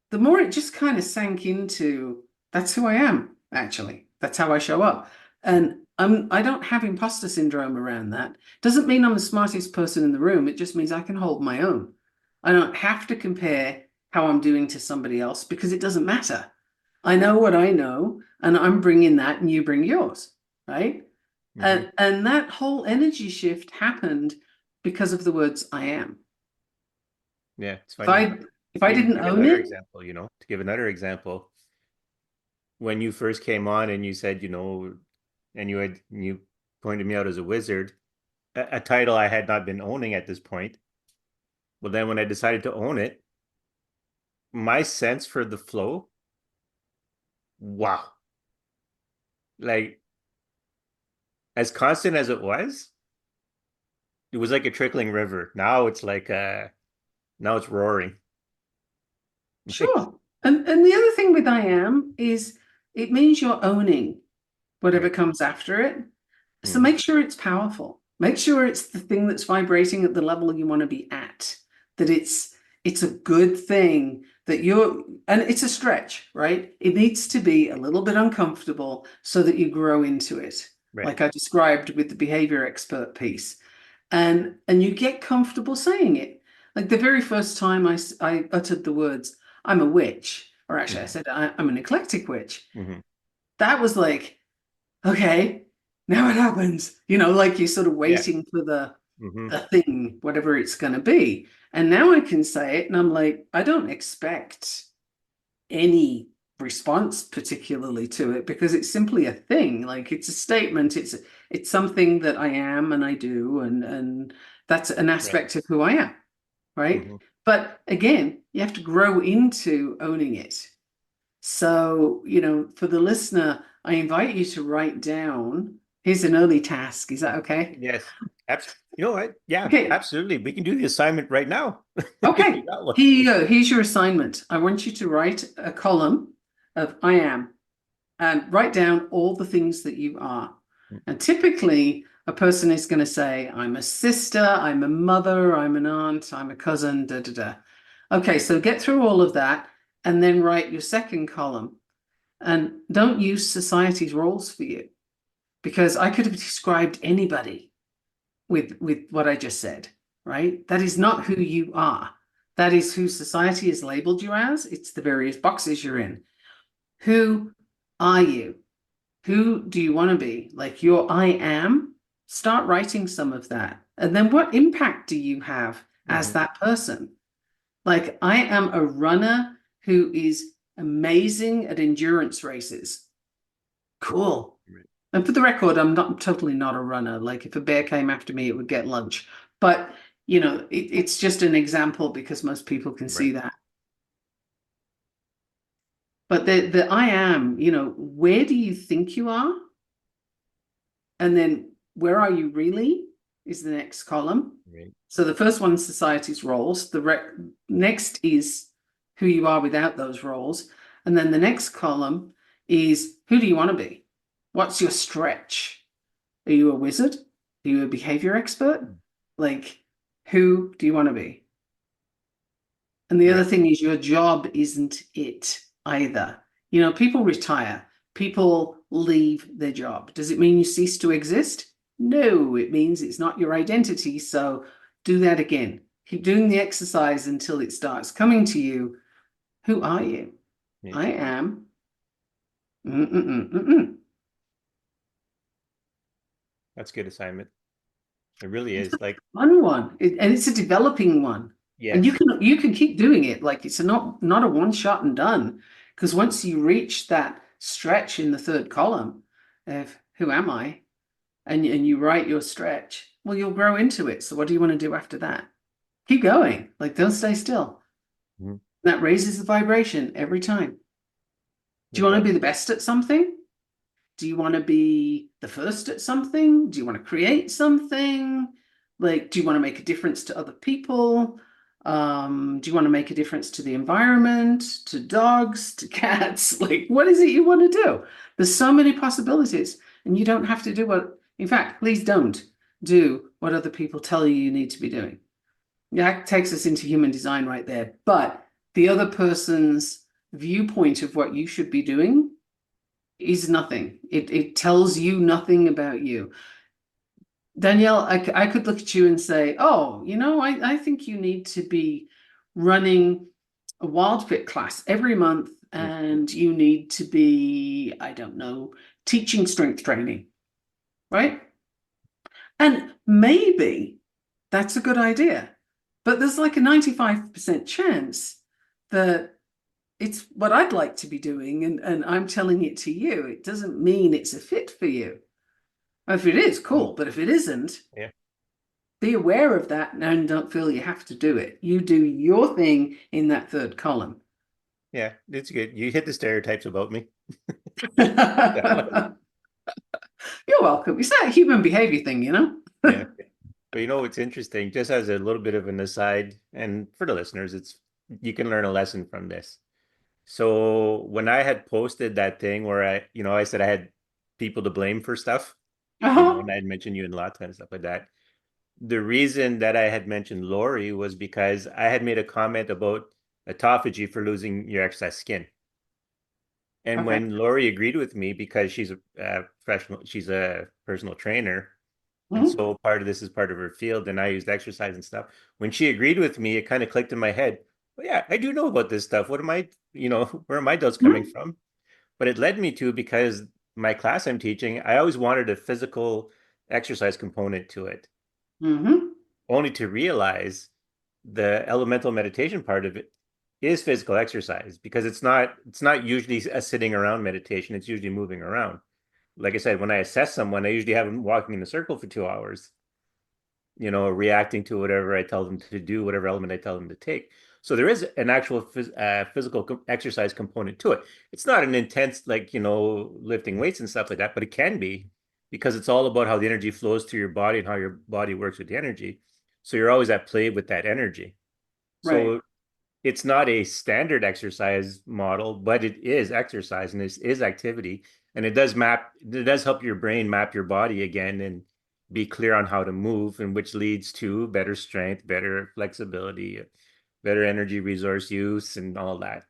the more it just kind of sank into that's who I am, actually. That's how I show up. And I don't have imposter syndrome around that. Doesn't mean I'm the smartest person in the room. It just means I can hold my own. I don't have to compare how I'm doing to somebody else because it doesn't matter. I know what I know, and I'm bringing that, and you bring yours, right? Hmm. And that whole energy shift happened because of the words I am. Yeah, it's If funny. I Even to didn't give own another it, example, to give another example, when you first came on and you said, and you pointed me out as a wizard, a title I had not been owning at this point. Well, then when I decided to own it, my sense for the flow, wow. Like as constant as it was like a trickling river. Now it's roaring. Like, sure. And the other thing with I am is it means you're owning whatever right. comes after it. So Hmm. make sure it's powerful. Make sure it's the thing that's vibrating at the level you want to be at. That it's a good thing that you're and it's a stretch, right? It needs to be a little bit uncomfortable so that you grow into it, Right. like I described with the behavior expert piece. And you get comfortable saying it. Like the very first time I uttered the words, I'm a witch, or actually I Hmm. said I'm an eclectic witch. Hmm. That was like, okay, now it happens. Like you're sort of Yeah. waiting for Hmm. the thing, whatever it's going to be. And now I can say it, and I'm like, I don't expect any response particularly to it because it's simply a thing. Like it's a statement. It's something that I am and I do, and that's an Right. aspect of who I am, right? Hmm. But again, you have to grow into owning it. So, for the listener, I invite you to write down. Here's an early task. Is that okay? Yes. Abs You know what? Yeah, Okay. absolutely. We can do the assignment right now. If you Okay. got one. Here you go. Here's your assignment. I want you to write a column of I am and write down all the things that you are. And typically, a person is going to say, I'm a sister, I'm a mother, I'm an aunt, I'm a cousin, da da da. Okay, so get through all of that and then write your second column. And don't use society's roles for you because I could have described anybody with what I just said, right? That is not who you are. That is who society has labeled you as. It's the various boxes you're in. Who are you? Who do you want to be? Like your I am, start writing some of that. And then what impact do you have as Hmm. that person? Like I am a runner who is amazing at endurance races. Cool. Right. And for the record, I'm not totally not a runner. Like if a bear came after me, it would get lunch. But it's just an example because most people can see Right. that. But the I am, where do you think you are? And then where are you really is the next column. Right. So the first one's society's roles. Next is who you are without those roles. And then the next column is who do you want to be? What's your stretch? Are you a wizard? Are you a behavior expert? Like, who do you want to be? And the other Right. thing is, your job isn't it either. People retire, people leave their job. Does it mean you cease to exist? No, it means it's not your identity. So do that again. Keep doing the exercise until it starts coming to you. Who are you? Right. I am. Mm-mm-mm-mm-mm. That's a good assignment. It really is. Like, Fun one, and it's a developing one, and you yes. can you can keep doing it. Like it's not a one shot and done, because once you reach that stretch in the third column of who am I? And you write your stretch, well, you'll grow into it. So what do you want to do after that? Keep going. Like, don't stay still. Mhm. That raises the vibration every time. Do you It want to does. be the best at something? Do you want to be the first at something? Do you want to create something? Like, do you want to make a difference to other people? Do you want to make a difference to the environment, to dogs, to cats? Like, what is it you want to do? There's so many possibilities, and you don't have to do what, in fact, please don't do what other people tell you you need to be doing. That takes us into human design right there. But the other person's viewpoint of what you should be doing is nothing. It tells you nothing about you. Danielle, I could look at you and say, oh, I think you need to be running a wild fit class every month Mm. and you need to be, I don't know, teaching strength training, right? And maybe that's a good idea. But there's like a 95% chance that it's what I'd like to be doing and I'm telling it to you. It doesn't mean it's a fit for you. If it is, Mm. cool. But if it isn't, Yeah. be aware of that and don't feel you have to do it. You do your thing in that third column. Yeah, it's good. You hit the stereotypes about me. That one. You're welcome. It's that human behavior thing, you know? Yeah. But you know what's interesting, just as a little bit of an aside, and for the listeners, it's you can learn a lesson from this. So when I had posted that thing where I said I had people to blame for stuff, Uh-huh. and I had mentioned you and Lata and stuff like that. The reason that I had mentioned Lori was because I had made a comment about autophagy for losing your excess skin. And Okay. when Lori agreed with me because she's a professional, she's a personal trainer, and Mhm. so part of this is part of her field, and I used exercise and stuff. When she agreed with me, it kind of clicked in my head. Well, yeah, I do know about this stuff. What am I, where are my doubts coming Mhm. from? But it led me to because my class I'm teaching, I always wanted a physical exercise component to it, Mhm. only to realize the elemental meditation part of it is physical exercise because it's not usually a sitting around meditation. It's usually moving around. Like I said, when I assess someone, I usually have them walking in a circle for 2 hours, reacting to whatever I tell them to do, whatever element I tell them to take. So there is an actual physical exercise component to it. It's not an intense, like, lifting weights and stuff like that, but it can be because it's all about how the energy flows through your body and how your body works with the energy. So you're always at play with that energy. Right. So it's not a standard exercise model, but it is exercise and it is activity. And it does help your brain map your body again and be clear on how to move, and which leads to better strength, better flexibility, better energy resource use, and all that.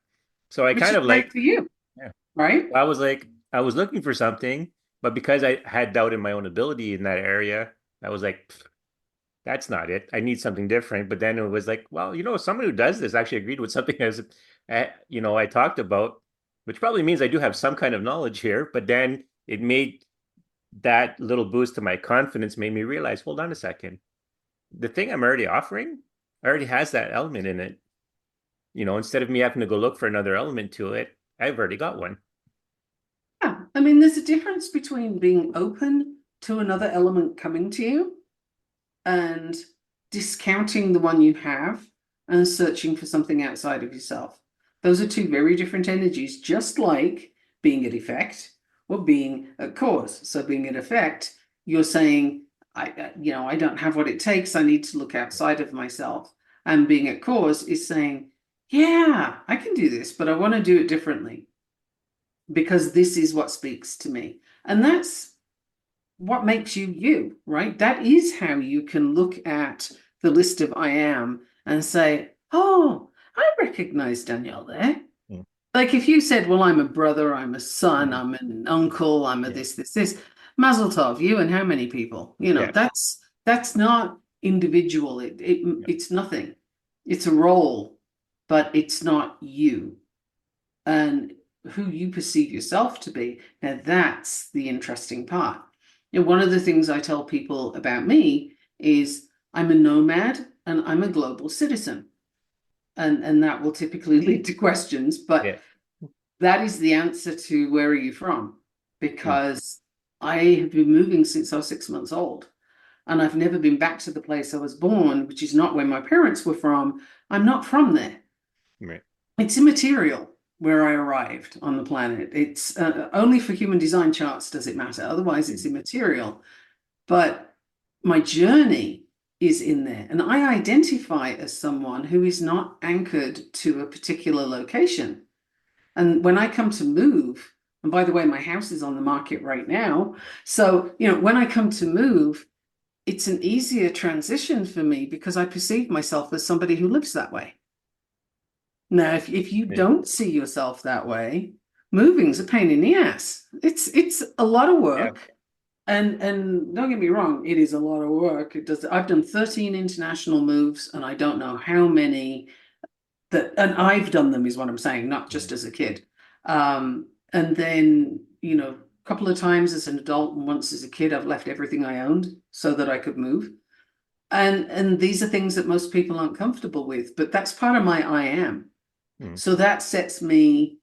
So I Which kind is of great like, for you, yeah, right? I was looking for something, but because I had doubt in my own ability in that area, I was like, that's not it. I need something different. But then it was like, well, someone who does this actually agreed with something I talked about, which probably means I do have some kind of knowledge here. But then it made that little boost to my confidence made me realize, hold on a second. The thing I'm already offering already has that element in it. Instead of me having to go look for another element to it, I've already got one. Yeah. I mean, there's a difference between being open to another element coming to you and discounting the one you have and searching for something outside of yourself. Those are two very different energies, just like being at effect or being at cause. So being at effect, you're saying, I don't have what it takes. I need to look outside of myself. And being at cause is saying, yeah, I can do this, but I want to do it differently because this is what speaks to me. And that's what makes you you, right? That is how you can look at the list of I am and say, oh, I recognize Danielle there. Mm. Like if you said, well, I'm a brother, I'm a son, Mhm. I'm an uncle, I'm a Yeah. this, Mazel tov, you and how many people? Yeah. That's not individual. Yeah. It's nothing. It's a role, but it's not you. And who you perceive yourself to be. Now, that's the interesting part. One of the things I tell people about me is I'm a nomad and I'm a global citizen. And that will typically lead to questions, but Yeah. that is the answer to where are you from? Mm. Because I have been moving since I was 6 months old, and I've never been back to the place I was born, which is not where my parents were from. I'm not from there. Right. It's immaterial where I arrived on the planet. It's only for human design charts does it matter. Otherwise, it's Mm. immaterial. But my journey is in there, and I identify as someone who is not anchored to a particular location. And when I come to move, and by the way, my house is on the market right now. So, when I come to move, it's an easier transition for me because I perceive myself as somebody who lives that way. Now, if you Yeah. don't see yourself that way, moving's a pain in the ass. It's a lot of Yeah. work. And don't get me wrong, it is a lot of work. It does. I've done 13 international moves, and I don't know how many and I've done them is what I'm saying, not Mm. just as a kid. And then, a couple of times as an adult and once as a kid, I've left everything I owned so that I could move. And these are things that most people aren't comfortable with, but that's part of my I am. Mm. So that sets me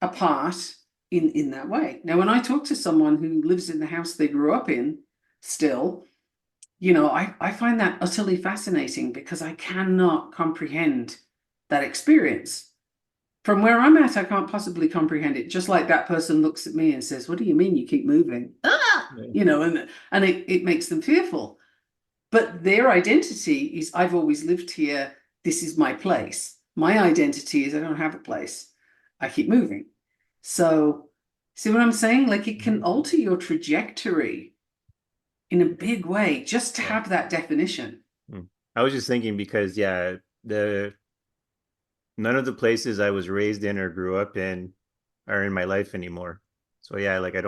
apart in that way. Now, when I talk to someone who lives in the house they grew up in still, I find that utterly fascinating because I cannot comprehend that experience. From where I'm at, I can't possibly comprehend it. Just like that person looks at me and says, "What do you mean you keep moving?" Ah, Yeah. and it makes them fearful. But their identity is, I've always lived here. This is my place. My identity is, I don't have a place. I keep moving. So, see what I'm saying? Like it can Mhm. alter your trajectory in a big way just to Yeah. have that definition. Mm. I was just thinking because yeah, the none of the places I was raised in or grew up in are in my life anymore. So yeah, like I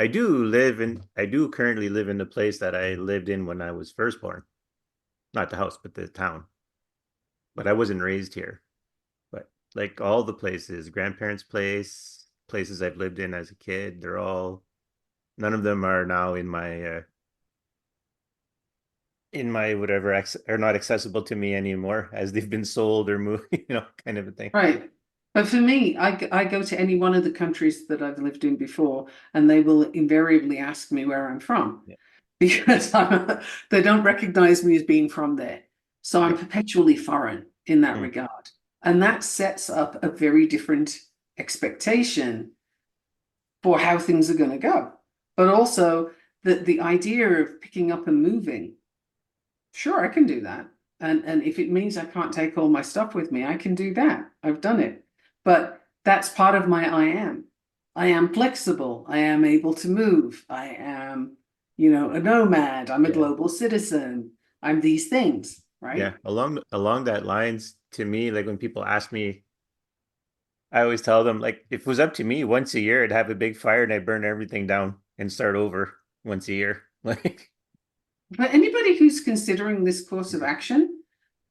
do currently live in the place that I lived in when I was first born. Not the house, but the town. But I wasn't raised here. But like all the places, grandparents' place, places I've lived in as a kid, none of them are now in my whatever are not accessible to me anymore as they've been sold or moved, kind of a thing. Right. But for me, I go to any one of the countries that I've lived in before, and they will invariably ask me where I'm from Yeah. because they don't recognize me as being from there. So I'm Yep. perpetually foreign in that Mm. regard. And that sets up a very different expectation for how things are going to go. But also the idea of picking up and moving, sure, I can do that. And if it means I can't take all my stuff with me, I can do that. I've done it. But that's part of my I am. I am flexible. I am able to move. I am, a nomad. I'm a Yeah. global citizen. I'm these things, Yeah. right? Along that lines, to me, like when people ask me, I always tell them like if it was up to me, once a year I'd have a big fire and I'd burn everything down and start over once a year. Like, But anybody who's considering this course of yeah. action,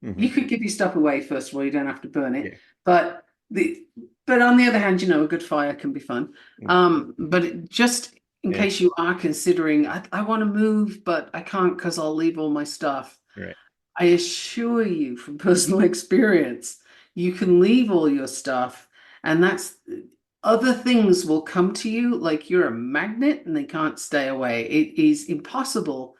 Hmm. you could give your stuff away first of all. You don't have to burn it. Yeah. But the but on the other hand, a good fire can be fun. Mm. Just in Yeah. case you are considering, I want to move, but I can't because I'll leave all my stuff. Right. I assure you from personal experience, you can leave all your stuff, and that's other things will come to you like you're a magnet and they can't stay away. It is impossible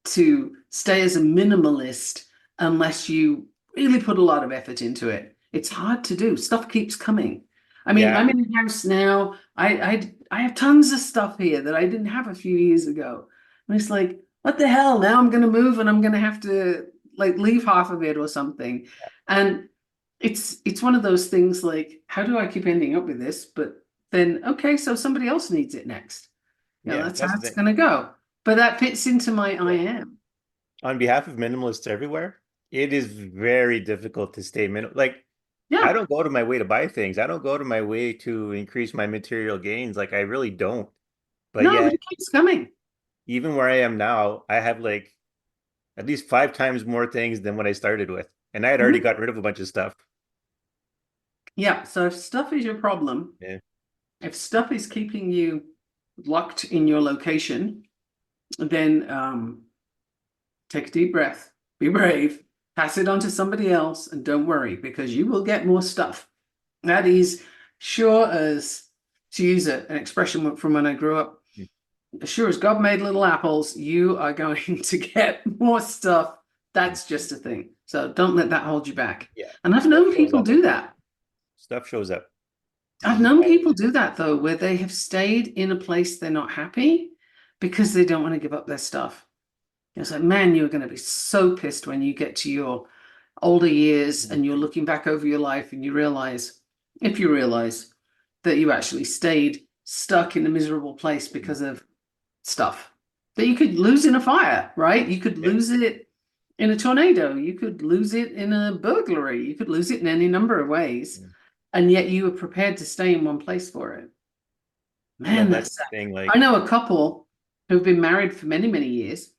to stay as a minimalist unless you really put a lot of effort into it. It's hard to do. Stuff keeps coming. I mean, Yeah. I'm in a house now. I have tons of stuff here that I didn't have a few years ago. And it's like, what the hell? Now I'm going to move and I'm going to have to like leave half of it or something. And it's one of those things like, how do I keep ending up with this? But then, okay, so somebody else needs it next. Yeah. That's That's how the it's thing. going to go. But that fits into my I Yeah. am. On behalf of minimalists everywhere, it is very difficult to stay Like, I Yeah. don't go to my way to buy things. I don't go to my way to increase my material gains. Like, I really don't. But No, but yet, it keeps coming. even where I am now, I have like at least 5 times more things than what I started with. And I had already Mhm. got rid of a bunch of stuff. Yeah. So if stuff is your problem, Yeah. if stuff is keeping you locked in your location, then take a deep breath, be brave, pass it on to somebody else, and don't worry because you will get more stuff. That is sure as, to use an expression from when I grew up. as sure as God made little apples, you are going to get more stuff. Mm. That's just a thing. So don't let that hold you back. Yeah. And I've Stuff known shows people up do eventually. that. Stuff shows up. You I've just known gotta people do that though, where they have stayed in a place they're not happy because they don't want to give up their stuff. It's like, man, you're going to be so pissed when you get to your older years Mhm. and you're looking back over your life and you realize, if you realize that you actually stayed stuck in a miserable place Mhm. because of stuff that you could lose in a fire, right? You could Yeah. lose it in a tornado. You could lose it in a burglary. You could lose it in any number of ways. Mm. And yet you were prepared to stay in one place for it. Well, Man, that's that's the sad. thing. I Like, know a couple who've been married for many, many years.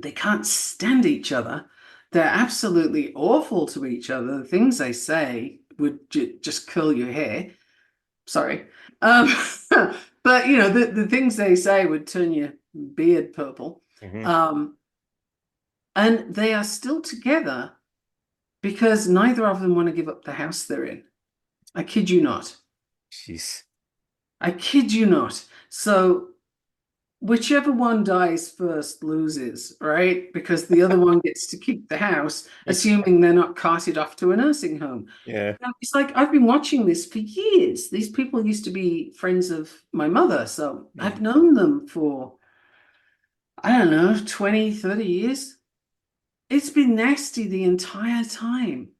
They can't stand each other. They're absolutely awful to each other. The things they say would just curl your hair. Sorry. Um, but you know, the things they say would turn your beard purple. mhm. Um, and they are still together because neither of them want to give up the house they're in. I kid you not. Jeez. I kid you not. So whichever one dies first loses, right? Because the other one gets to keep the house, assuming they're not carted off to a nursing home. Yeah. Now, it's like I've been watching this for years. These people used to be friends of my mother, so I've Mhm. known them for, I don't know, 20, 30 years. It's been nasty the entire time,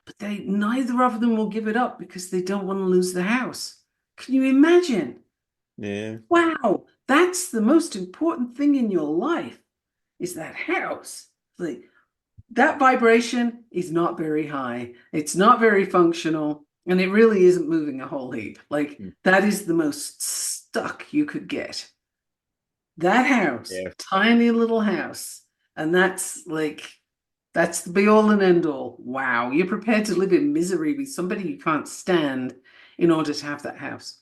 but they neither of them will give it up because they don't want to lose the house. Can you imagine? Yeah. Wow, that's the most important thing in your life is that house. Like that vibration is not very high. It's not very functional, and it really isn't moving a whole heap. Like Mm. that is the most stuck you could get. That house, Yeah. tiny little house, and that's the be all and end all. Wow, you're prepared to live in misery with somebody you can't stand in order to have that house.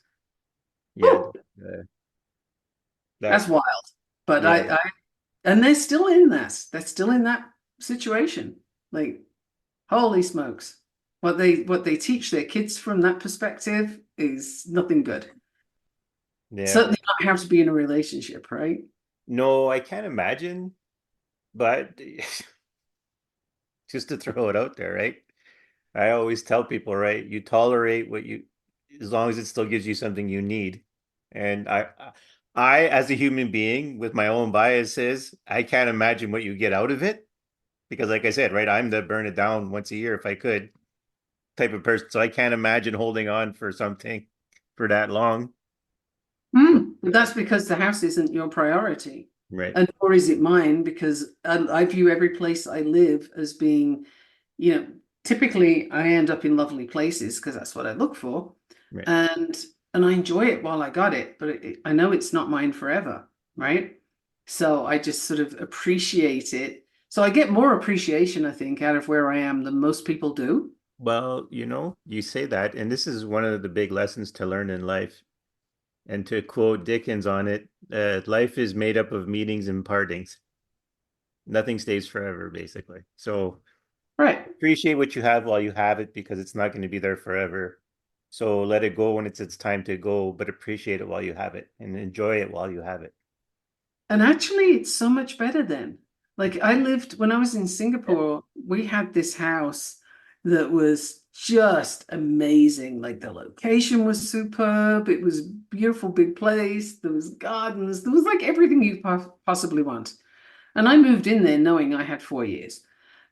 Yeah. Whew, Uh, that's that. wild. But Yeah. I and they're still in that. They're still in that situation. Like holy smokes. What they teach their kids from that perspective is nothing good. Yeah. Certainly not how to be in a relationship, right? No, I can't imagine, but just to throw it out there, right? I always tell people, right? You tolerate what you, as long as it still gives you something you need. And as a human being with my own biases, I can't imagine what you get out of it. Because, like I said, right, I'm the burn it down once a year if I could type of person. So I can't imagine holding on for something for that long. But But that's because the house isn't your priority. right, And nor is it mine because I view every place I live as being, you know, typically I end up in lovely places because that's what I look for. right. And and I enjoy it while I got it, but I know it's not mine forever, right? So I just sort of appreciate it. So I get more appreciation, I think, out of where I am than most people do. Well, you say that, and this is one of the big lessons to learn in life. And to quote Dickens on it, life is made up of meetings and partings. Nothing stays forever, basically. So Right. appreciate what you have while you have it because it's not going to be there forever. So let it go when it's time to go, but appreciate it while you have it and enjoy it while you have it. And actually, it's so much better then. Like I lived when I was in Yeah. Singapore, we had this house that was just amazing. Like the location was superb. It was a beautiful big place. There was gardens. There was like everything you possibly want. And I moved in there knowing I had 4 years.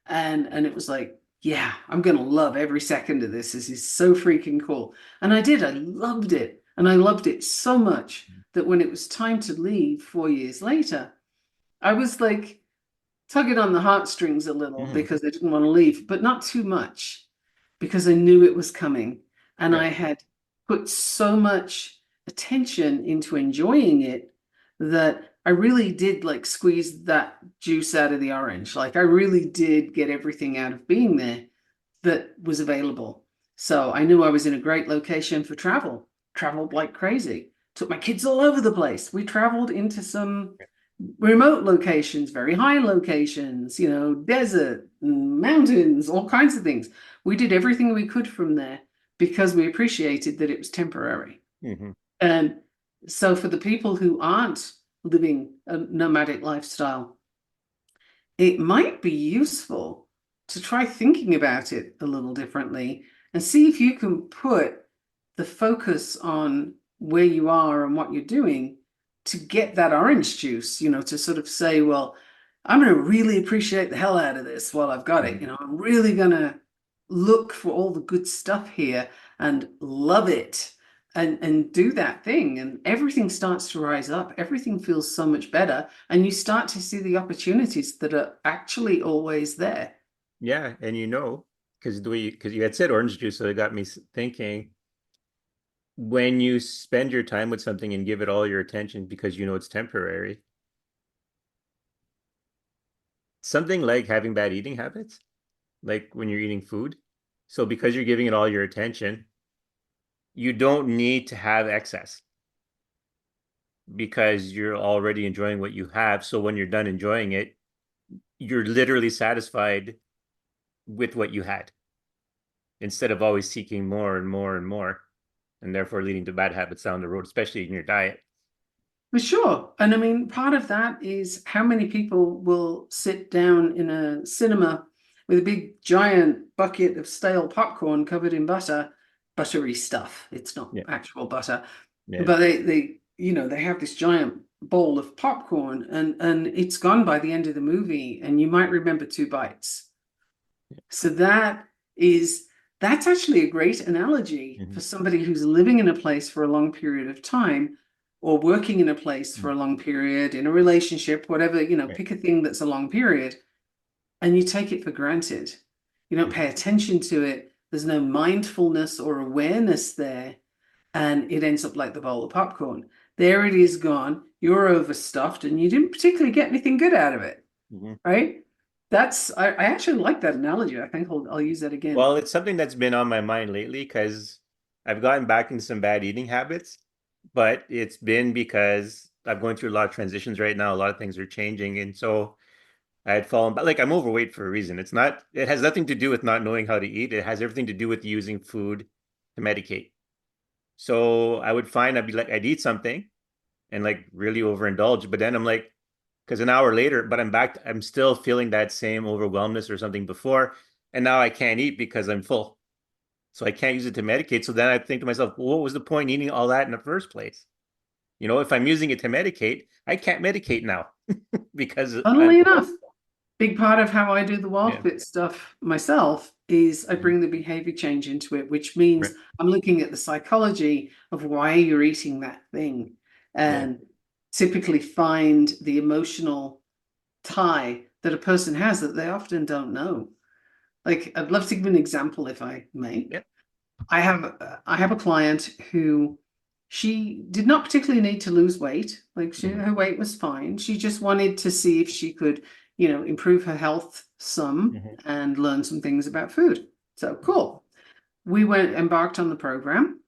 And it was like, yeah, I'm gonna love every second of this. This is so freaking cool. And I did. I loved it. And I loved it so much that when it was time to leave 4 years later, I was like tugging on the heartstrings a little Mhm. because I didn't want to leave, but not too much because I knew it was coming. And Right. I had put so much attention into enjoying it that I really did like squeeze that juice out of the orange. Like I really did get everything out of being there that was available. So I knew I was in a great location for travel, traveled like crazy, took my kids all over the place. We traveled into some remote locations, very high locations, desert, mountains, all kinds of things. We did everything we could from there because we appreciated that it was temporary. Hmm. And so for the people who aren't living a nomadic lifestyle, it might be useful to try thinking about it a little differently and see if you can put the focus on where you are and what you're doing to get that orange juice, to sort of say, well, I'm going to really appreciate the hell out of this while I've got it. Mhm. I'm really going to look for all the good stuff here and love it and do that thing. And everything starts to rise up. Everything feels so much better. And you start to see the opportunities that are actually always there. Yeah, and because because you had said orange juice, so it got me thinking. When you spend your time with something and give it all your attention because you know it's temporary, something like having bad eating habits, like when you're eating food. So because you're giving it all your attention, you don't need to have excess because you're already enjoying what you have. So when you're done enjoying it, you're literally satisfied with what you had instead of always seeking more and more and more, and therefore leading to bad habits down the road, especially in your diet. For sure. And I mean, part of that is how many people will sit down in a cinema with a big giant bucket of stale popcorn covered in butter, buttery stuff. It's not Yeah, actual butter, yeah. but they have this giant bowl of popcorn and it's gone by the end of the movie and you might remember two bites. So that's actually a great analogy Hmm. for somebody who's living in a place for a long period of time or working in a place for a long period, in a relationship, whatever, Right. pick a thing that's a long period, and you take it for granted. You don't pay attention to it. There's no mindfulness or awareness there, and it ends up like the bowl of popcorn. There it is gone. You're overstuffed, and you didn't particularly get anything good out of it, Hmm. right? I actually like that analogy. I think I'll use that again. Well, it's something that's been on my mind lately because I've gotten back into some bad eating habits, but it's been because I'm going through a lot of transitions right now. A lot of things are changing. And so I had fallen back. Like I'm overweight for a reason. It has nothing to do with not knowing how to eat. It has everything to do with using food to medicate. So I would find I'd be like, I'd eat something and like really overindulge, but then I'm like, because an hour later, but I'm back, I'm still feeling that same overwhelmness or something before. And now I can't eat because I'm full. So I can't use it to medicate. So then I think to myself, well, what was the point eating all that in the first place? If I'm using it to medicate, I can't medicate now because I'm Funnily enough, full. big part of how I do the Yeah. wild fit stuff myself is I Mhm. bring the behavior change into it, which means Right. I'm looking at the psychology of why you're eating that thing Yeah. and typically find the emotional tie that a person has that they often don't know. Like, I'd love to give an example if I may. Yeah. I have a client who she did not particularly need to lose weight. Like Hmm. her weight was fine. She just wanted to see if she could, improve her health some Hmm. and learn some things about food. So cool. We went embarked on the program,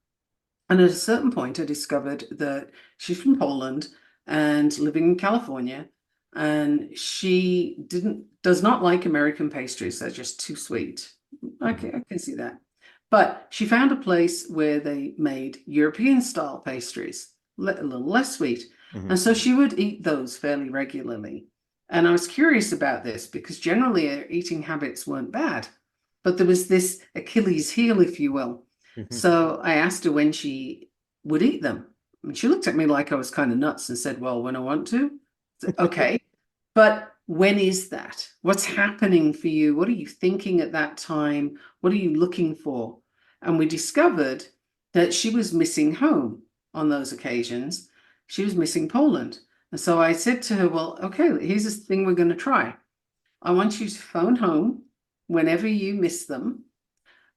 and at a certain point, I discovered that she's from Poland and living in California, and she didn't does not like American pastries. They're just too sweet. Hmm. I can see that. But she found a place where they made European style pastries, a little less sweet. Hmm. And so she would eat those fairly regularly. And I was curious about this because generally her eating habits weren't bad, but there was this Achilles heel, if you will. Hmm. So I asked her when she would eat them. And she looked at me like I was kind of nuts and said, well, when I want to. Okay. But when is that? What's happening for you? What are you thinking at that time? What are you looking for? And we discovered that she was missing home on those occasions. She was missing Poland. And so I said to her, well, okay, here's this thing we're going to try. I want you to phone home whenever you miss them,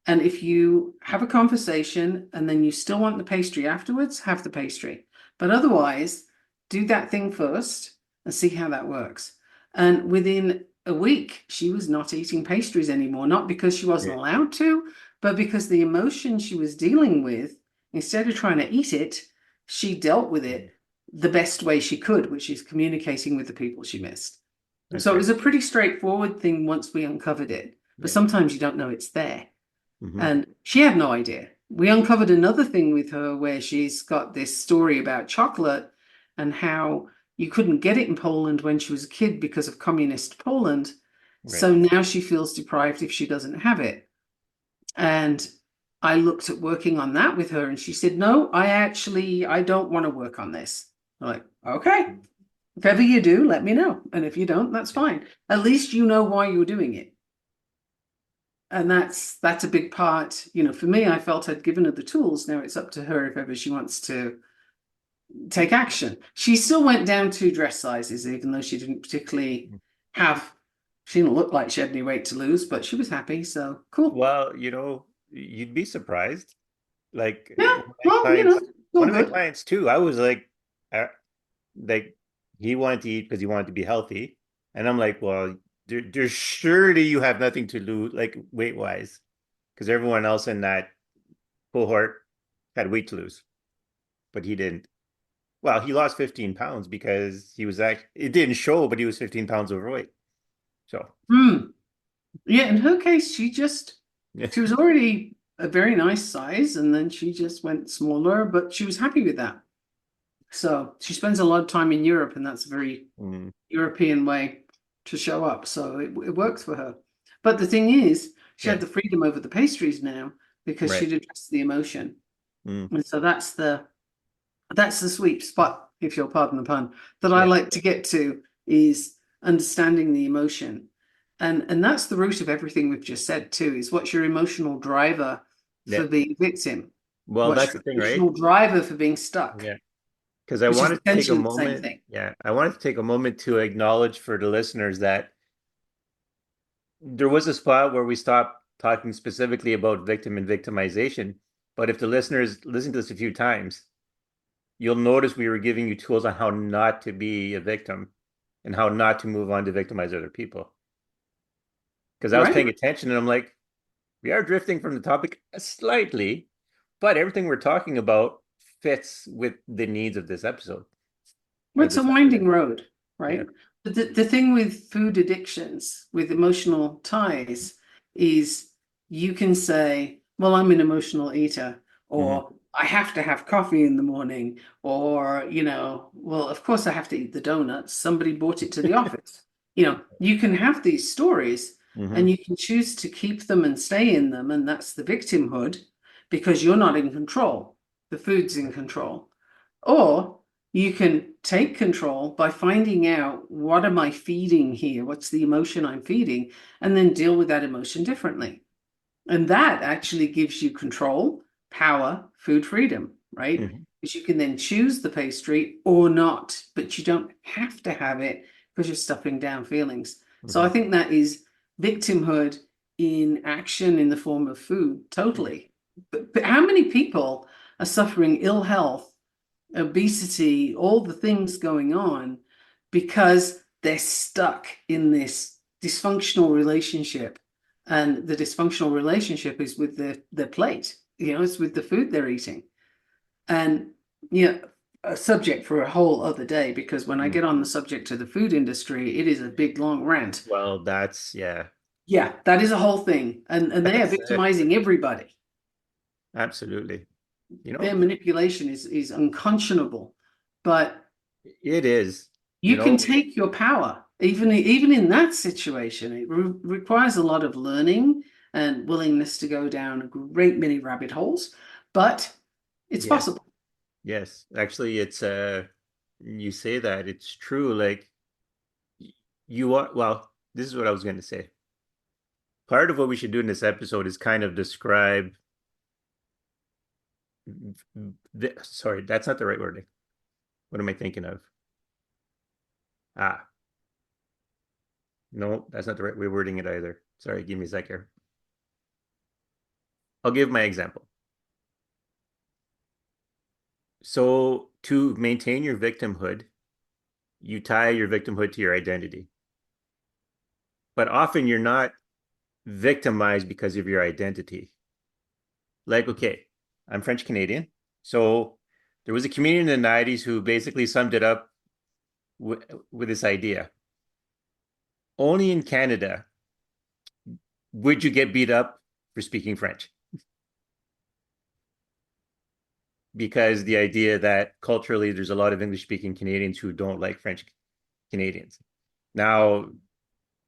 and if you have a conversation and then you still want the pastry afterwards, have the pastry. But otherwise, do that thing first and see how that works. And within a week, she was not eating pastries anymore, not because she wasn't Yeah. allowed to, but because the emotion she was dealing with, instead of trying to eat it, she dealt with Mhm. it the best way she could, which is communicating with the people she missed. So it Okay. was a pretty straightforward thing once we uncovered it, but Yeah. sometimes you don't know it's there. Hmm. And she had no idea. We uncovered another thing with her where she's got this story about chocolate and how you couldn't get it in Poland when she was a kid because of communist Poland. Right. So now she feels deprived if she doesn't have it. And I looked at working on that with her, and she said, "No, I don't want to work on this." I'm like, okay, if ever you do, let me know. And if you don't, that's Yeah. fine. At least you know why you're doing it. And that's a big part. For me, I felt I'd given her the tools. Now it's up to her if ever she wants to take action. She still went down 2 dress sizes, even though she didn't particularly have, she didn't look like she had any weight to lose, but she was happy. So cool. Well, you'd be surprised. Like Yeah, well, it's one all of my good. clients too, I was uh, like he wanted to eat because he wanted to be healthy. And I'm like, well, there's surely you have nothing to lose, like weight wise, because everyone else in that cohort had weight to lose, but he didn't. Well, he lost 15 pounds because it didn't show, but he was 15 pounds overweight. So, Hmm. Yeah, in her case, yeah. she was already a very nice size, and then she just went smaller, but she was happy with that. So she spends a lot of time in Europe, and that's a very Mm, European way to show up. So it works for her. But the thing is, she had yeah, the freedom over the pastries now because right. she'd addressed the emotion. Mm, And so that's the sweet spot, if you'll pardon the pun, that I yeah, like to get to is understanding the emotion. And that's the root of everything we've just said too, is what's your emotional driver yeah. for being a victim? Well, What's that's the your thing, right? emotional driver for being stuck? Yeah. Because I Which is wanted to take a essentially the same moment. thing. Yeah, I wanted to take a moment to acknowledge for the listeners that there was a spot where we stopped talking specifically about victim and victimization. But if the listeners listen to this a few times, you'll notice we were giving you tools on how not to be a victim and how not to move on to victimize other people. Because I was Right? paying attention and I'm like, we are drifting from the topic slightly, but everything we're talking about fits with the needs of this episode Well, or it's a this episode. winding road, Yeah. right? But the thing with food addictions, with emotional ties, is you can say, well, I'm an emotional eater, Hmm. or I have to have coffee in the morning, or, well, of course I have to eat the donuts. Somebody brought it to the office. You can have these stories Hmm. and you can choose to keep them and stay in them, and that's the victimhood because you're not in control. The food's in control. Or you can take control by finding out what am I feeding here? What's the emotion I'm feeding? And then deal with that emotion differently. And that actually gives you control, power, food freedom, right? Hmm. Because you can then choose the pastry or not, but you don't have to have it because you're stuffing down feelings. So I Hmm. think that is victimhood in action in the form of food, totally. But how many people are suffering ill health, obesity, all the things going on because they're stuck in this dysfunctional relationship. And the dysfunctional relationship is with their plate, it's with the food they're eating. And, a subject for a whole other day, because when I Hmm. get on the subject of the food industry, it is a big, long rant. Well, yeah, Yeah, that is a whole thing. And they are that's victimizing everybody. absolutely. You Their know, manipulation is unconscionable. But it is, you you can know, take your power even in that situation. It requires a lot of learning and willingness to go down a great many rabbit holes, but it's yes, possible. yes. Actually, you say that it's true. Like you are, well, this is what I was going to say. Part of what we should do in this episode is kind of describe sorry, that's not the right wording. What am I thinking of? Ah, no, that's not the right way of wording it either. Sorry, give me a sec here. I'll give my example. So to maintain your victimhood, you tie your victimhood to your identity. But often you're not victimized because of your identity. Like, okay, I'm French Canadian. So there was a comedian in the 90s who basically summed it up with this idea. Only in Canada would you get beat up for speaking French. because the idea that culturally there's a lot of English speaking Canadians who don't like French Canadians. Now,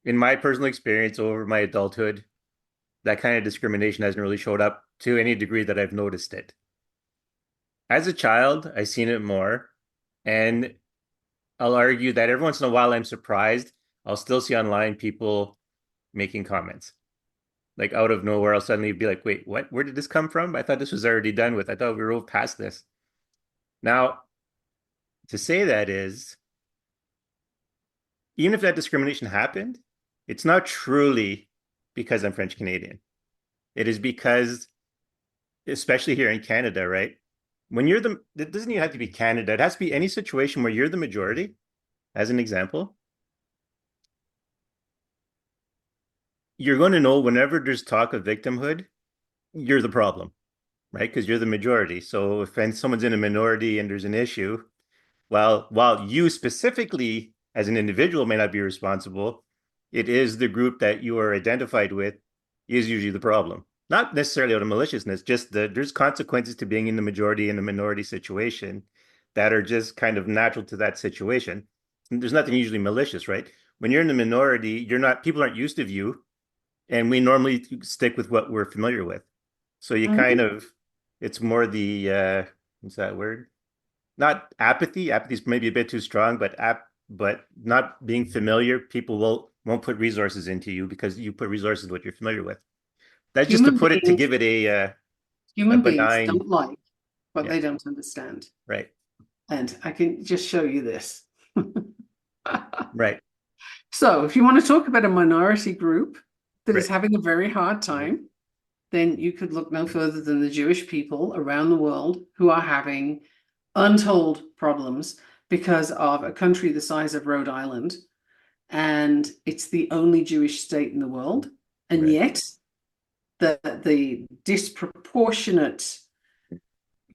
in my personal experience over my adulthood, that kind of discrimination hasn't really showed up to any degree that I've noticed it. As a child, I've seen it more, and I'll argue that every once in a while I'm surprised. I'll still see online people making comments. Like out of nowhere, I'll suddenly be like, wait, what? Where did this come from? I thought this was already done with. I thought we were past this. Now, to say that is, even if that discrimination happened, it's not truly because I'm French Canadian. It is because, especially here in Canada, right? When you're it doesn't even have to be Canada. It has to be any situation where you're the majority, as an example. You're going to know whenever there's talk of victimhood, you're the problem, right? Because you're the majority. So if someone's in a minority and there's an issue, while you specifically as an individual may not be responsible, it is the group that you are identified with is usually the problem. Not necessarily out of maliciousness, just that there's consequences to being in the majority in a minority situation that are just kind of natural to that situation. There's nothing usually malicious, right? When you're in the minority, you're not people aren't used to you, and we normally stick with what we're familiar with. So you kind Mhm. of it's more the what's that word? Not apathy. Apathy is maybe a bit too strong, but not being familiar, people won't put resources into you because you put resources in what you're familiar with. That's just to Human put it to beings, give it a human beings benign, don't like what yeah, they don't understand. right, And I can just show you this. right, So, if you want to talk about a minority group that is right, having a very hard mhm, time, then you could look no further than the Jewish people around the world who are having untold problems because of a country the size of Rhode Island. And it's the only Jewish state in the world. And right, yet, the disproportionate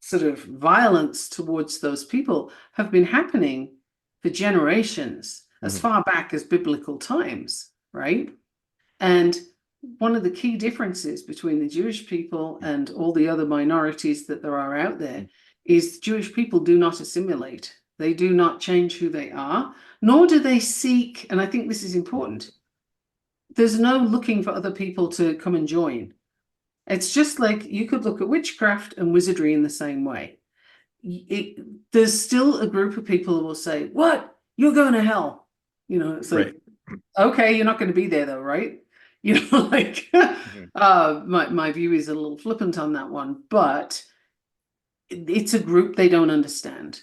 sort of violence towards those people have been happening for generations, as mhm, far back as biblical times, right? And one of the key differences between the Jewish people and all the other minorities that there are out there is Jewish people do not assimilate. They do not change who they are, nor do they seek, and I think this is important, there's no looking for other people to come and join. It's just like you could look at witchcraft and wizardry in the same way. It, there's still a group of people who will say, "What? You're going to hell." It's right, like, okay, you're not going to be there though, right? Like mhm, my view is a little flippant on that one, but it's a group they don't understand.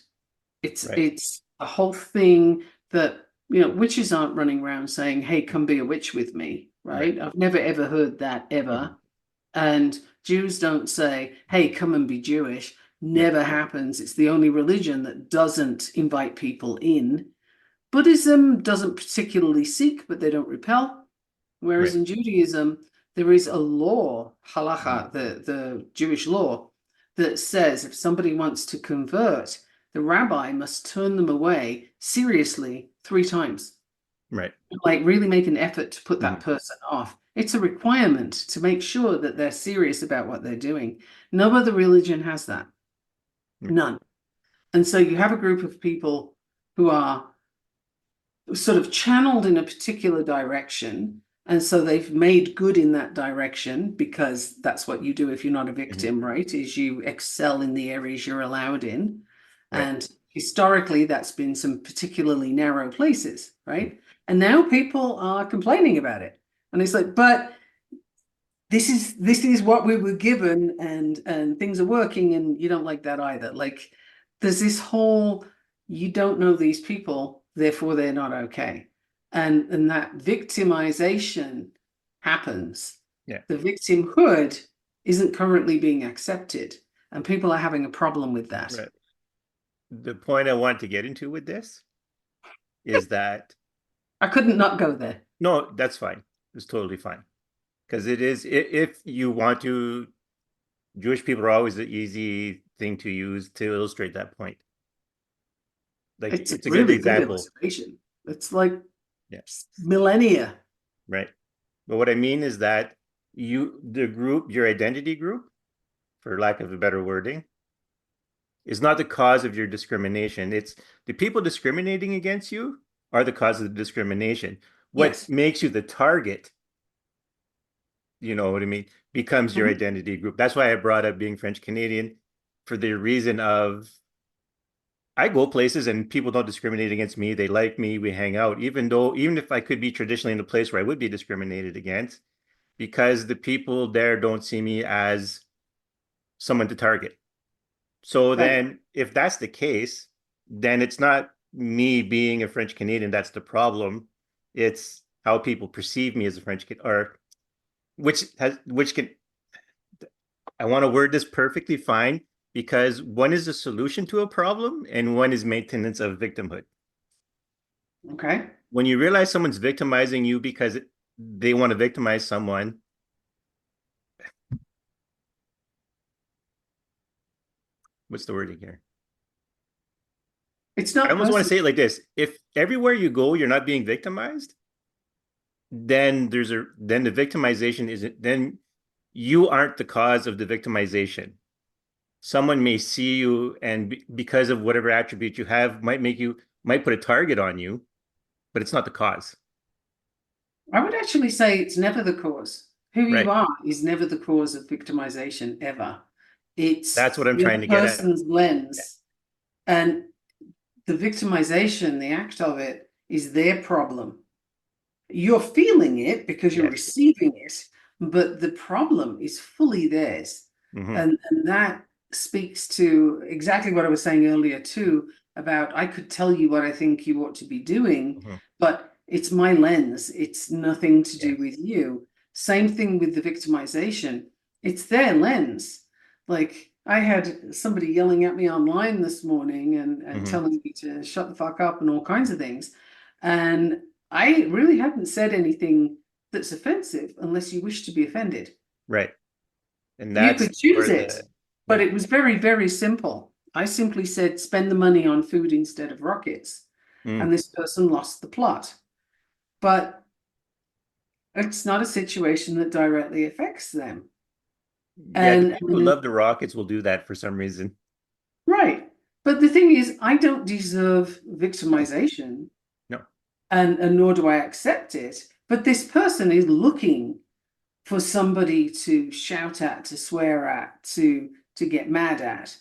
It's right, it's a whole thing that witches aren't running around saying, "Hey, come be a witch with me," right, right? I've never ever heard that mhm, ever. And Jews don't say, "Hey, come and be Jewish." right, Never happens. It's the only religion that doesn't invite people in. Buddhism doesn't particularly seek, but they don't repel. Whereas right, in Judaism, there is a law, mhm, halacha, the Jewish law, that says if somebody wants to convert, the rabbi must turn them away seriously 3 times. right, Like really make an effort to put that mhm, person off. It's a requirement to make sure that they're serious about what they're doing. No other religion has that. right, None. And so you have a group of people who are sort of channeled in a particular direction. And so they've made good in that direction because that's what you do if you're not a mhm, victim, right? Is you excel in the areas you're allowed in. right, And historically, that's been some particularly narrow places, mhm, right? And now people are complaining about it. And it's like, but this is what we were given and things are working and you don't like that either. Like there's this whole you don't know these people, therefore they're not okay. And that victimization happens. yeah, The victimhood isn't currently being accepted, and people are having a problem with that. right. The point I want to get into with this is that I couldn't not go there. no, that's fine. It's totally fine because it is if you want to Jewish people are always the easy thing to use to illustrate that point. Like It's a it's a good really good example. illustration. It's like Yeah, millennia. right. But what I mean is that the group, your identity group, for lack of a better wording, is not the cause of your discrimination. It's the people discriminating against you are the cause of the discrimination. What Yes. makes you the target, you know what I mean, becomes your Mhm. identity group. That's why I brought up being French Canadian for the reason of I go places and people don't discriminate against me. They like me. We hang out, even if I could be traditionally in a place where I would be discriminated against, because the people there don't see me as someone to target. So Right. then, if that's the case, then it's not me being a French Canadian that's the problem. It's how people perceive me as a French kid, or which can I want to word this perfectly fine because one is a solution to a problem and one is maintenance of victimhood. Okay. When you realize someone's victimizing you because they want to victimize someone, what's the wording here? It's I not almost want to personal. say it like this. If everywhere you go, you're not being victimized, then the victimization isn't then you aren't the cause of the victimization. Someone may see you and because of whatever attribute you have might put a target on you, but it's not the cause. I would actually say it's never the cause. Who you Right. are is never the cause of victimization ever. That's It's what I'm the trying other to get at. person's lens, and the victimization, the act of it, is their problem. You're feeling it because you're Yes. receiving it, but the problem is fully theirs. Hmm. And that speaks to exactly what I was saying earlier, too, about I could tell you what I think you ought to be doing, Hmm. but it's my lens. It's nothing to do Yes. with you. Same thing with the victimization. It's their lens. Like I had somebody yelling at me online this morning and Hmm. telling me to shut the fuck up and all kinds of things. And I really haven't said anything that's offensive unless you wish to be offended. Right. And You that's could choose where it, the but yeah. it was very, very simple. I simply said, spend the money on food instead of rockets. Mm. And this person lost the plot. But it's not a situation that directly affects them. Yeah, the And, people who and love the Rockets will do that for some reason. right. But the thing is, I don't deserve victimization, No. and nor do I accept it. But this person is looking for somebody to shout at, to swear at, to get mad at.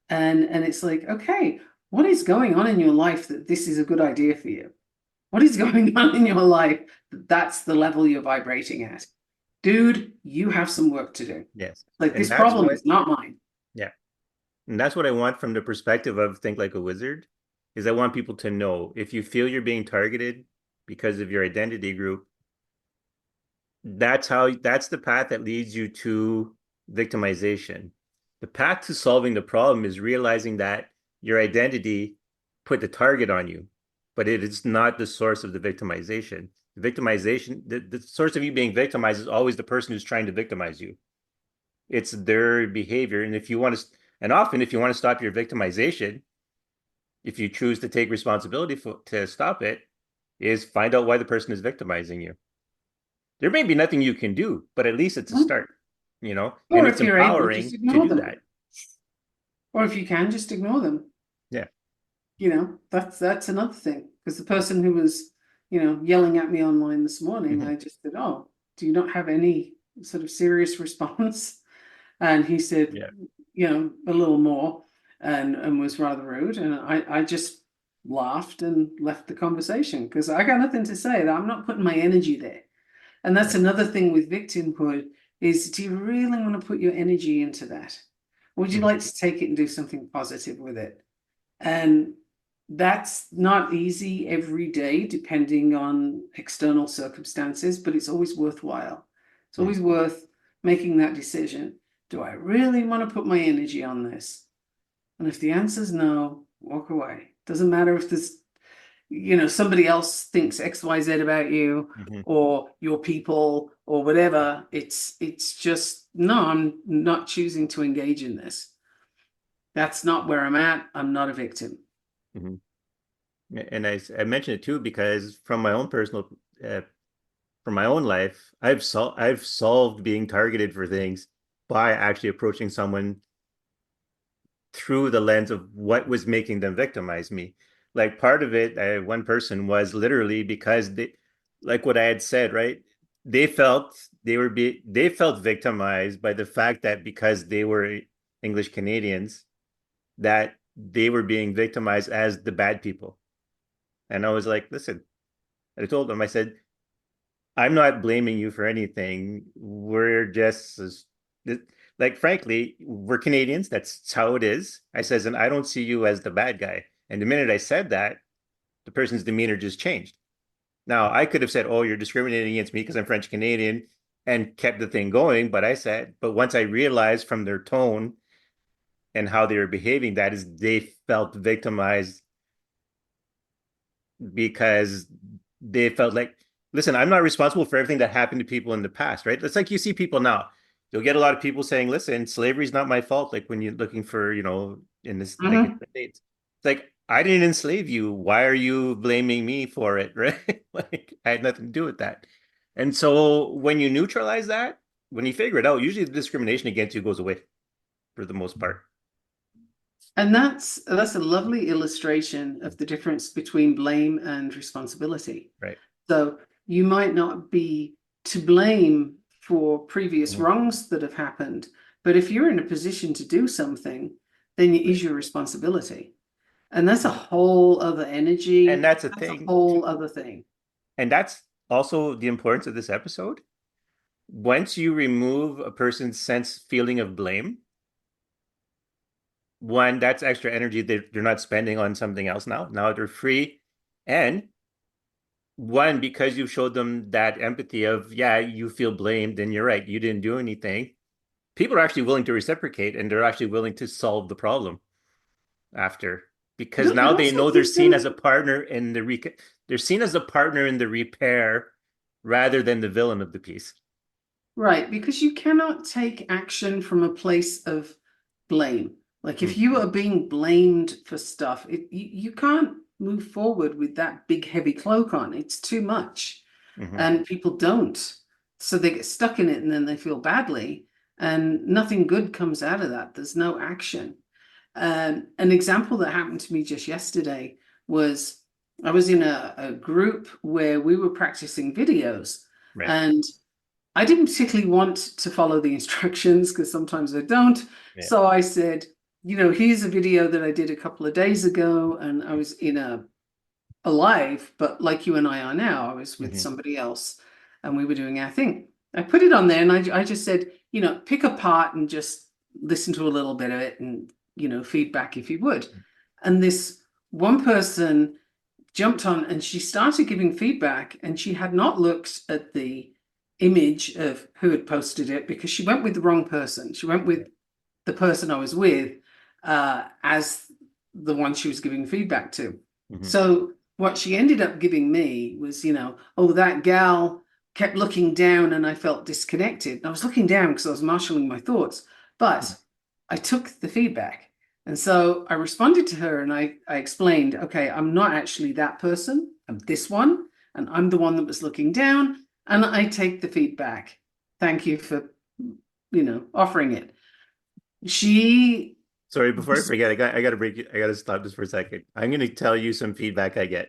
And it's like, okay, what is going on in your life that this is a good idea for you? What is going on in your life that that's the level you're vibrating at? Dude, you have some work to do. Yes. Like And this that's problem what is not mine. yeah. And that's what I want from the perspective of Think Like a Wizard, is I want people to know if you feel you're being targeted because of your identity group, that's the path that leads you to victimization. The path to solving the problem is realizing that your identity put the target on you, but it is not the source of the victimization. The source of you being victimized is always the person who's trying to victimize you. It's their behavior. And often if you want to stop your victimization, if you choose to take responsibility to stop it, is find out why the person is victimizing you. There may be nothing you can do, but at least it's a start, and Or it's if you're able, just empowering to ignore do them. that. Or if you can, just ignore them. Yeah. That's another thing. Because the person who was, yelling at me online this morning, Hmm. I just said, "Oh, do you not have any sort of serious response?" And he said, Yeah. a little more, and was rather rude. And I just laughed and left the conversation because I got nothing to say. I'm not putting my energy there. And that's Right. another thing with victimhood is, do you really want to put your energy into that? Or would you Hmm. like to take it and do something positive with it? And that's not easy every day, depending on external circumstances, but it's always worthwhile. It's Hmm. always worth making that decision. Do I really want to put my energy on this? And if the answer is no, walk away. Doesn't matter if there's, somebody else thinks XYZ about you Hmm. or your people or whatever. It's just, no, I'm not choosing to engage in this. That's not where I'm at. I'm not a victim. Hmm. And I mentioned it too because uh, from my own life, I've solved being targeted for things by actually approaching someone through the lens of what was making them victimize me. Like part of it, one person was literally because they, like what I had said, right? They felt they felt victimized by the fact that because they were English Canadians, that they were being victimized as the bad people. And I was like, listen, I told them, I said, I'm not blaming you for anything. We're just like, frankly, we're Canadians. That's how it is. I says, and I don't see you as the bad guy. And the minute I said that, the person's demeanor just changed. Now, I could have said, oh, you're discriminating against me because I'm French Canadian and kept the thing going. But I said, but once I realized from their tone and how they were behaving, that is, they felt victimized because they felt like, listen, I'm not responsible for everything that happened to people in the past, right? It's like you see people now. You'll get a lot of people saying, listen, slavery is not my fault. Like when you're looking for, in this, like in Mhm. the States, it's like, I didn't enslave you. Why are you blaming me for it, right? Like I had nothing to do with that. And so when you neutralize that, when you figure it out, usually the discrimination against you goes away for the most part, And that's a lovely illustration of the difference between blame and responsibility. right? So you might not be to blame for previous Mhm. wrongs that have happened, but if you're in a position to do something, then it Right. is your responsibility. And that's a whole other And energy. that's a That's a thing. whole other thing. And that's also the importance of this episode. Once you remove a person's sense feeling of blame, one, that's extra energy that they're not spending on something else now. Now they're free. And one, because you showed them that empathy of, yeah, you feel blamed and you're right, you didn't do anything. People are actually willing to reciprocate and they're actually willing to solve the problem after because It now they also know they're gives seen them as a partner in the they're seen as a partner in the repair rather than the villain of the piece. right, because you cannot take action from a place of blame. Like if you are being blamed for stuff, you can't move forward with that big heavy cloak on. It's too much. Mm-hmm. And people don't. So they get stuck in it and then they feel badly, and nothing good comes out of that. There's no action. An example that happened to me just yesterday was I was in a group where we were practicing videos, Right. and I didn't particularly want to follow the instructions because sometimes I don't. Yeah. So I said, here's a video that I did a couple of days ago, and I was in a live, but like you and I are now, I was with Mm-hmm. somebody else and we were doing our thing. I put it on there and I just said, pick a part and just listen to a little bit of it and, feedback if you would. And this one person jumped on and she started giving feedback, and she had not looked at the image of who had posted it because she went with the wrong person. She went with the person I was with as the one she was giving feedback to. Mm-hmm. So what she ended up giving me was, oh, that gal kept looking down and I felt disconnected. And I was looking down because I was marshaling my thoughts, but I took the feedback. And so I responded to her and I explained, okay, I'm not actually that person. I'm this one. And I'm the one that was looking down. And I take the feedback. Thank you for, offering it. She Sorry, before I forget, I got to break you. I got to stop this for a second. I'm going to tell you some feedback I get.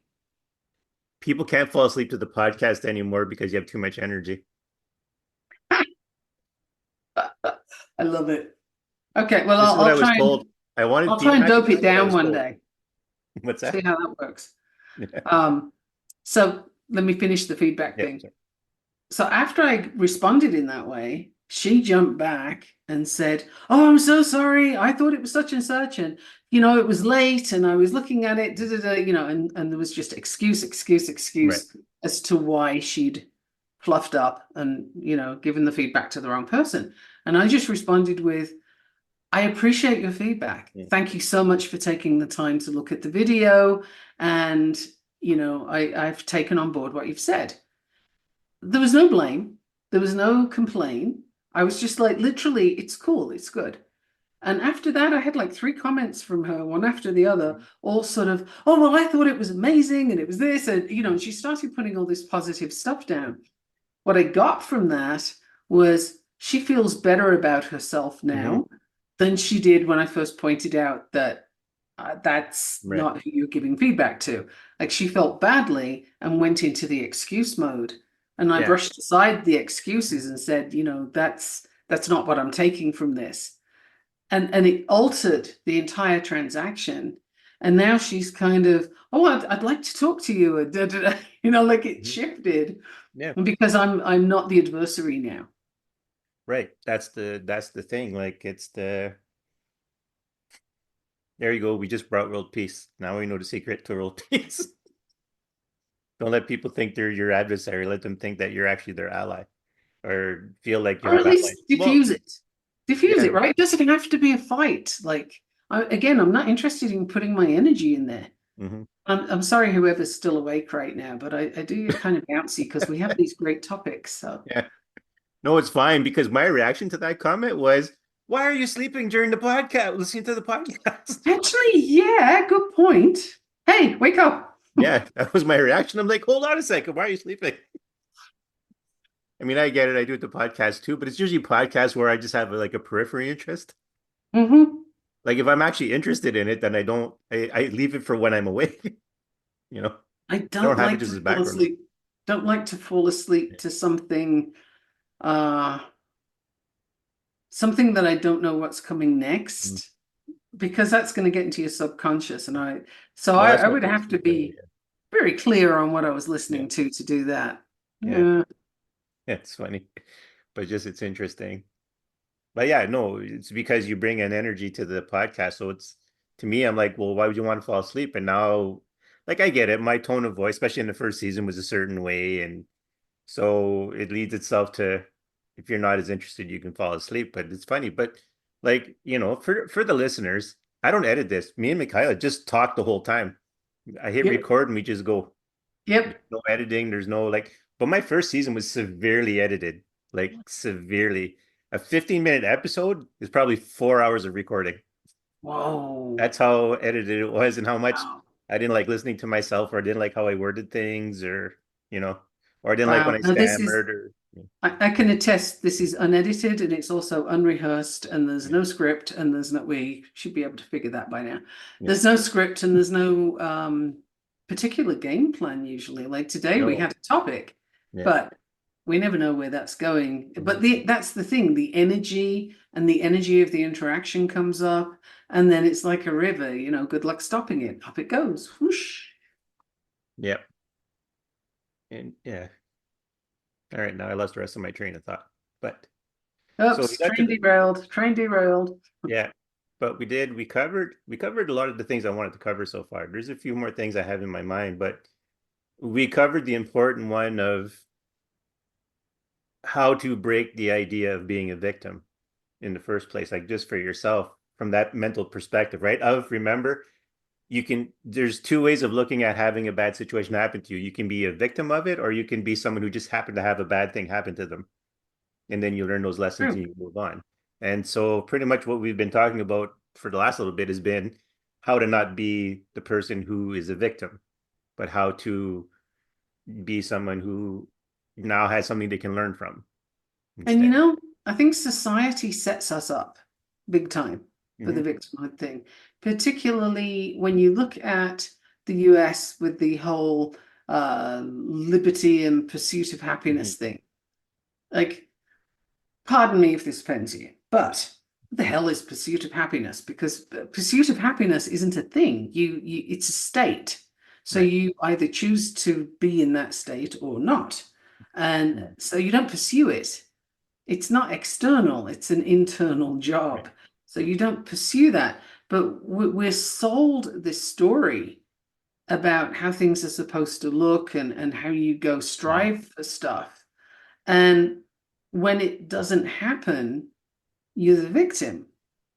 People can't fall asleep to the podcast anymore because you have too much energy. I love it. Okay, well, This is what I I'll was try and told. I wanted I'll try and feedback, dope but this it is what I down was one told. day. What's See that? how that works. Yeah. So let me finish the feedback Yeah. thing. Sorry. So after I responded in that way, she jumped back and said, "Oh, I'm so sorry. I thought it was such and such, and it was late, and I was looking at it, da, da, da, and there was just excuse, excuse, Right. excuse as to why she'd fluffed up and given the feedback to the wrong person." And I just responded with, "I appreciate your feedback. Yeah. Thank you so much for taking the time to look at the video, and I've taken on board what you've said." There was no blame. There was no complaint. I was just like, literally, it's cool. It's good. And after that, I had like three comments from her, one after the other, all sort of, "Oh, well, I thought it was amazing. And it was this." And she started putting all this positive stuff down. What I got from that was she feels better about herself Mm-hmm. now. than she did when I first pointed out that that's Right. not who you're giving feedback to. Like she felt badly and went into the excuse mode. And I Yeah. brushed aside the excuses and said, that's not what I'm taking from this. And it altered the entire transaction. And now she's kind of, oh, I'd like to talk to you. Da, da, da. Like it Mhm. shifted Yeah. because I'm not the adversary now. Right. That's the thing. Like it's there you go. We just brought world peace. Now we know the secret to world peace. Don't let people think they're your adversary. Let them think that you're actually their ally or feel like Or you're at allies. least Well, diffuse it. Diffuse yeah. it, right? It doesn't have to be a fight. Like, again, I'm not interested in putting my energy in there. Hmm. I'm sorry whoever's still awake right now, but I do get kind of bouncy because we have these great topics. So Yeah. No, it's fine because my reaction to that comment was, why are you sleeping during the podcast, listening to the podcast? actually, yeah, good point. Hey, wake up. Yeah, that was my reaction. I'm like, hold on a second. Why are you sleeping? I mean, I get it. I do it the podcast too, but it's usually podcasts where I just have like a periphery interest. Hmm. Like if I'm actually interested in it, then I leave it for when I'm awake. You know, I I don't don't have it like just to as fall background noise. asleep. Don't like to fall asleep to uh something that I don't know what's coming Mm. next because that's going to get into your subconscious. And so Well, I, that's I what would makes have to sleep better. be very clear on what I was Yeah. listening to do that. Yeah. Yeah. Yeah. It's funny, but just it's interesting. But yeah, no, it's because you bring an energy to the podcast. So it's to me, I'm like, well, why would you want to fall asleep? And now, like, I get it. My tone of voice, especially in the first season, was a certain way, and so it leads itself to if you're not as interested, you can fall asleep. But it's funny. But like, for the listeners, I don't edit this. Me and Michaela just talk the whole time. I hit Yep. record and we just go. There's Yep. no editing. There's no like, but my first season was severely edited, like severely. A 15-minute episode is probably 4 hours of recording. Whoa. That's how edited it was and how much Wow. I didn't like listening to myself or I didn't like how I worded things you know, or I didn't like when Wow. I Now this is stammered or, I can attest this is unedited and it's also unrehearsed and there's yeah, no script and there's no we should be able to figure that by now. yeah, There's no script and there's no particular game plan usually. Like today we no, had a topic, yeah, but we never know where that's going. mhm, But that's the thing, the energy and the energy of the interaction comes up and then it's like a river, good luck stopping it. Up it goes. Whoosh. yeah, and yeah. All right, now I lost the rest of my train of thought. But so we Oops, got to train derailed, train derailed. yeah, but we covered a lot of the things I wanted to cover so far. There's a few more things I have in my mind, but we covered the important one of how to break the idea of being a victim in the first place, like just for yourself from that mental perspective, right? Remember, there's two ways of looking at having a bad situation happen to you. You can be a victim of it, or you can be someone who just happened to have a bad thing happen to them. And then you learn those lessons and True. you move on. And so pretty much what we've been talking about for the last little bit has been how to not be the person who is a victim, but how to be someone who now has something they can learn from And instead. I think society sets us up big time for the Hmm. victimhood thing, particularly when you look at the US with the whole liberty and pursuit of Hmm. happiness thing. Like, pardon me if this offends you, but what the hell is pursuit of happiness? Because pursuit of happiness isn't a thing. It's a state. So Right. you either choose to be in that state or not. And Mhm. so you don't pursue it. It's not external, it's an internal Right. job. So you don't pursue that. But we're sold this story about how things are supposed to look and how you go Hmm. strive for stuff. And when it doesn't happen, you're the victim,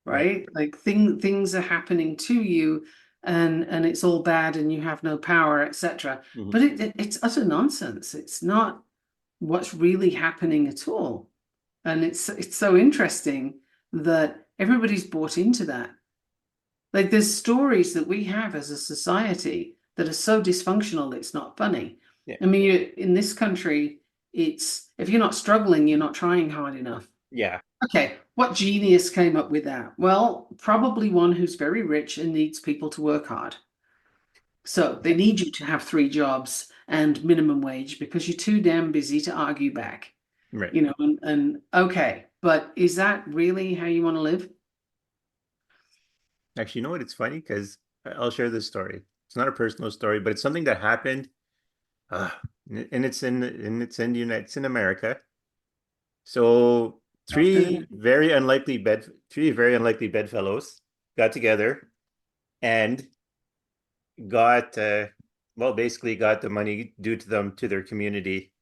Right. right? Like things are happening to you and it's all bad and you have no power, etc. Hmm. But it's utter nonsense. It's not what's really happening at all. And it's so interesting that everybody's bought into that. Like there's stories that we have as a society that are so dysfunctional it's not funny. Yeah. I mean, in this country, it's if you're not struggling, you're not trying hard enough. Yeah, Okay, what genius came up with that? Well, probably one who's very rich and needs people to work hard. So they need you to have three jobs and minimum wage because you're too damn busy to argue back. right. And okay, but is that really how you want to live? Actually, you know what? It's funny because I'll share this story. It's not a personal story, but it's something that happened. Uh, and it's in America. So Often. three very unlikely bedfellows got together and got basically got the money due to them to their community.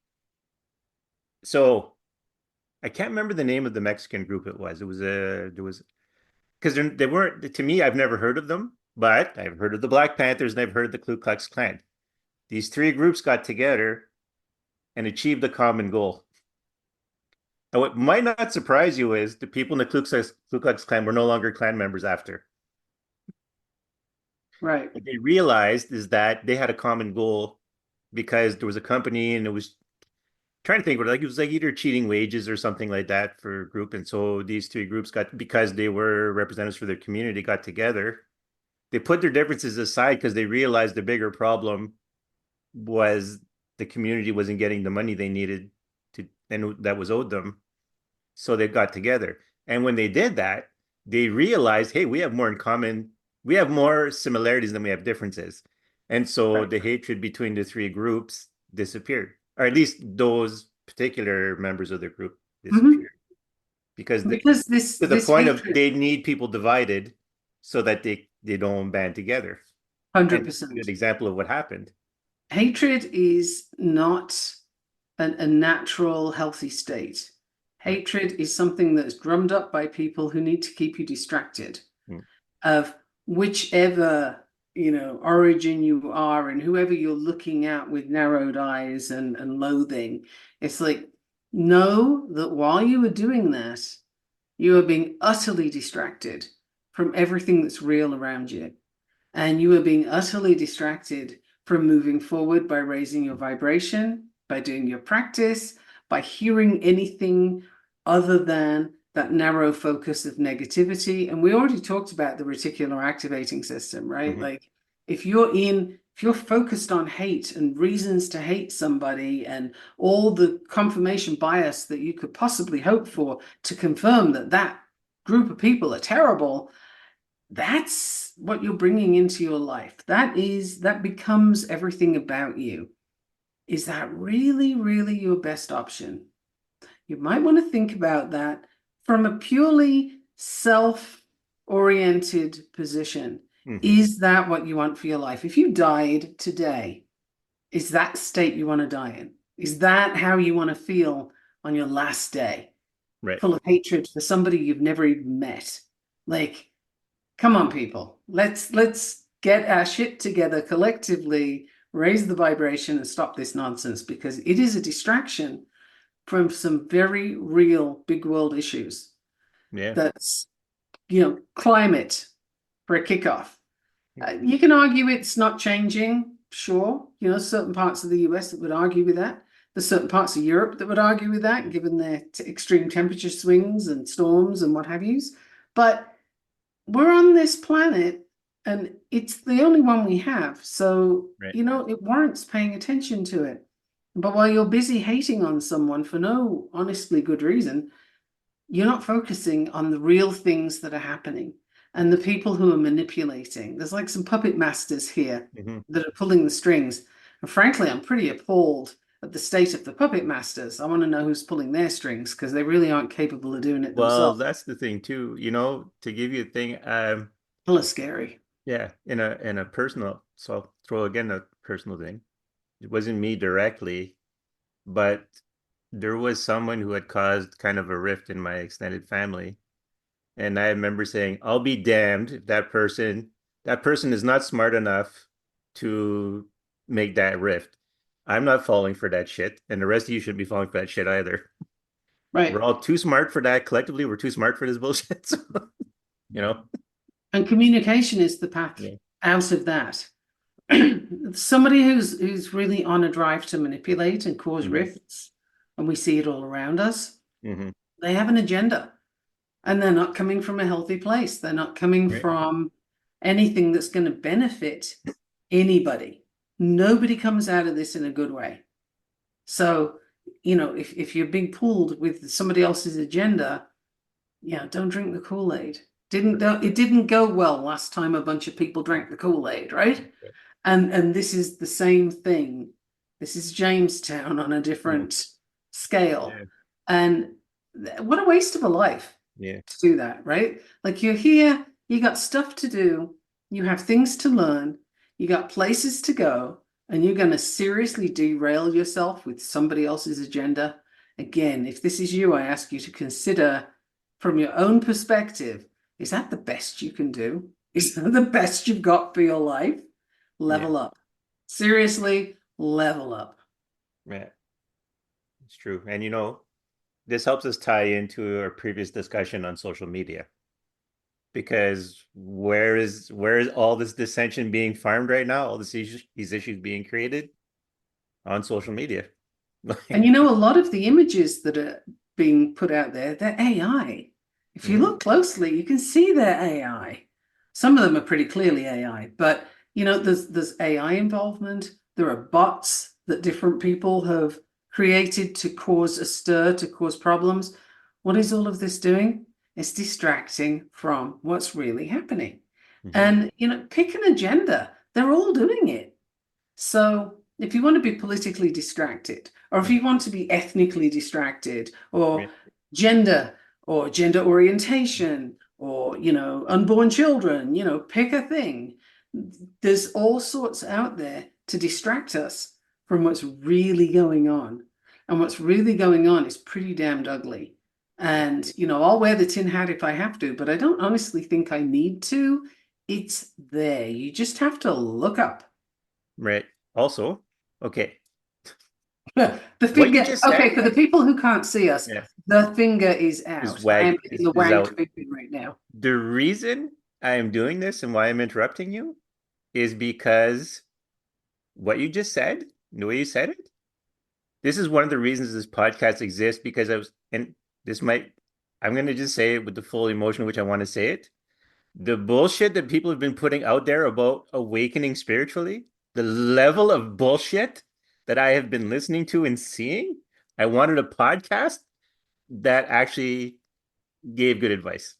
So I can't remember the name of the Mexican group it was. It was a there was because they weren't to me, I've never heard of them, but I've heard of the Black Panthers and I've heard of the Ku Klux Klan. These three groups got together and achieved a common goal. And what might not surprise you is the people in the Ku Klux Klan were no longer Klan members after. Right. What they realized is that they had a common goal because there was a company and it was trying to think what it was like either cheating wages or something like that for a group. And so these three groups got because they were representatives for their community got together. They put their differences aside because they realized the bigger problem was the community wasn't getting the money they needed to and that was owed them. So they got together. And when they did that, they realized, hey, we have more in common. We have more similarities than we have differences. And so Right. the hatred between the three groups disappeared, or at least those particular members of the group Mhm. disappeared because Because this to the this point of hatred, they need people divided so that they don't band together. And it's a good 100%. example of what happened. Hatred is not a natural, healthy state. Right. Hatred is something that's drummed up by people who need to keep you distracted Mm. of whichever, origin you are and whoever you're looking at with narrowed eyes and loathing. It's like, know that while you are doing that, you are being utterly distracted from everything that's real around you. And you are being utterly distracted from moving forward by raising your vibration, by doing your practice, by hearing anything other than that narrow focus of negativity. And we already talked about the reticular activating system, right? Mhm. Like if you're focused on hate and reasons to hate somebody and all the confirmation bias that you could possibly hope for to confirm that that group of people are terrible, that's what you're bringing into your life. That becomes everything about you. Is that really, really your best option? You might want to think about that from a purely self-oriented position. Mhm. Is that what you want for your life? If you died today, is that state you want to die in? Is that how you want to feel on your last day? Right. Full of hatred for somebody you've never even met? Like, come on, people. Let's get our shit together collectively, raise the vibration, and stop this nonsense because it is a distraction from some very real big world issues. Yeah. That's, climate for a kickoff. You can argue it's not changing, sure. Certain parts of the US that would argue with that. There's certain parts of Europe that would argue with that, given their extreme temperature swings and storms and what have yous. But we're on this planet and it's the only one we have. So, Right. it warrants paying attention to it. But while you're busy hating on someone for no honestly good reason, you're not focusing on the real things that are happening and the people who are manipulating. There's like some puppet masters here Mhm. that are pulling the strings. And frankly, I'm pretty appalled at the state of the puppet masters. I want to know who's pulling their strings because they really aren't capable of doing it Well, themselves. that's the thing too, to give you a thing, Hella scary. yeah, in a personal, so I'll throw again a personal thing. It wasn't me directly, but there was someone who had caused kind of a rift in my extended family. And I remember saying, I'll be damned if that person is not smart enough to make that rift. I'm not falling for that shit, and the rest of you shouldn't be falling for that shit either. We're Right. all too smart for that collectively. We're too smart for this bullshit. So, you know? And communication is the path Yeah. out of that. Somebody who's really on a drive to manipulate and cause Hmm. rifts, and we see it all around us. Hmm. They have an agenda, and they're not coming from a healthy place. They're not coming Right. from anything that's going to benefit anybody. Nobody comes out of this in a good way. So, if you're being pulled with somebody else's agenda, yeah, don't drink the Kool-Aid. It didn't go well last time a bunch of people drank the Kool-Aid, right? And this is the same thing. This is Jamestown on a Yeah. different scale. Yeah. And what a waste of a life Yeah. to do that, right? Like you're here, you got stuff to do, you have things to learn, you got places to go, and you're going to seriously derail yourself with somebody else's agenda. Again, if this is you, I ask you to consider from your own perspective, is that the best you can do? Is that the best you've got for your life? Yeah. Level up. Seriously, level up. Yeah. It's true. And this helps us tie into our previous discussion on social media. Because where is all this dissension being farmed right now? All these issues being created on social media. And a lot of the images that are being put out there, they're AI. If you Mhm. look closely, you can see they're AI. Some of them are pretty clearly AI, but there's AI involvement. There are bots that different people have created to cause a stir, to cause problems. What is all of this doing? It's distracting from what's really happening. Mhm. And pick an agenda. They're all doing it. So if you want to be politically distracted, or if Mhm. you want to be ethnically distracted, or Right. gender, or gender orientation, or unborn children, pick a thing. There's all sorts out there to distract us from what's really going on. And what's really going on is pretty damned ugly. Right. And I'll wear the tin hat if I have to, but I don't honestly think I need to. It's there. You just have to look up. Right. Also, okay, The what you finger, just okay, said, for the people who can't see us, yeah, the finger is is out. I am wag getting the is wagged out. finger right now. The reason I am doing this and why I'm interrupting you is because what you just said, the way you said it, this is one of the reasons this podcast exists because and this might, I'm going to just say it with the full emotion which I want to say it. The bullshit that people have been putting out there about awakening spiritually, the level of bullshit that I have been listening to and seeing, I wanted a podcast that actually gave good advice.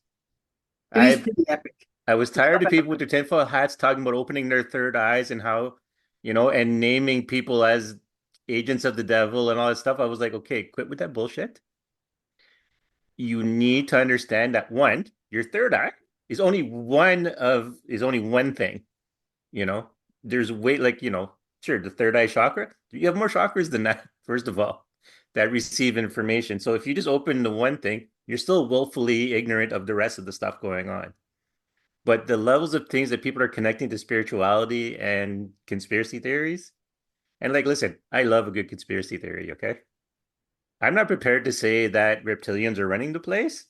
It is I pretty epic. I was tired of people with their tinfoil hats talking about opening their third eyes and how, and naming people as agents of the devil and all that stuff. I was like, okay, quit with that bullshit. You need to understand that one, your third eye is only one thing, you know. There's way like, sure, the third eye chakra, you have more chakras than that, first of all, that receive information. So if you just open the one thing, you're still willfully ignorant of the rest of the stuff going on. But the levels of things that people are connecting to spirituality and conspiracy theories, and like, listen, I love a good conspiracy theory, okay? I'm not prepared to say that reptilians are running the place,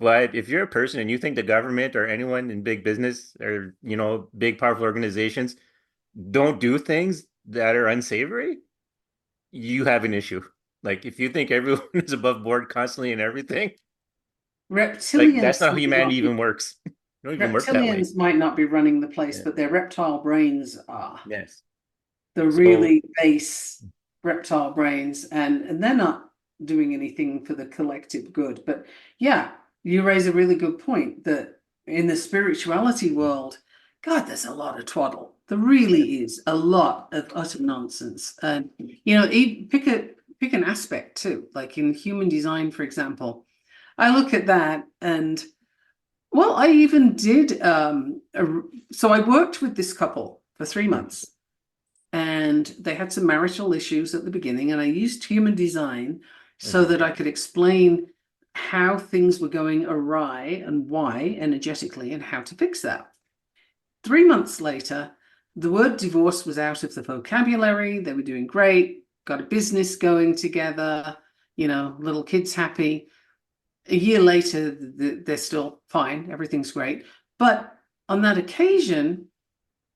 but if you're a person and you think the government or anyone in big business or, big powerful organizations don't do things that are unsavory, you have an issue. Like, if you think everyone is above board constantly and everything, like, that's Reptilians not how might humanity not even be works. They don't even work that way. reptilians might not be running the place, Yeah. but their reptile brains are. Yes. The So, really base reptile brains, and they're not doing anything for the collective good. But yeah, you raise a really good point that in the spirituality world, God, there's a lot of twaddle. There yeah. really is a lot of utter nonsense. And pick an aspect too, like in human design, for example. I look at that and well, I even did so I worked with this couple for 3 months and they had some marital issues at the beginning, and I used human design so Mhm. that I could explain how things were going awry and why energetically and how to fix that. 3 months later, the word divorce was out of the vocabulary. They were doing great, got a business going together, little kids happy. A year later, they're still fine, everything's great. But on that occasion,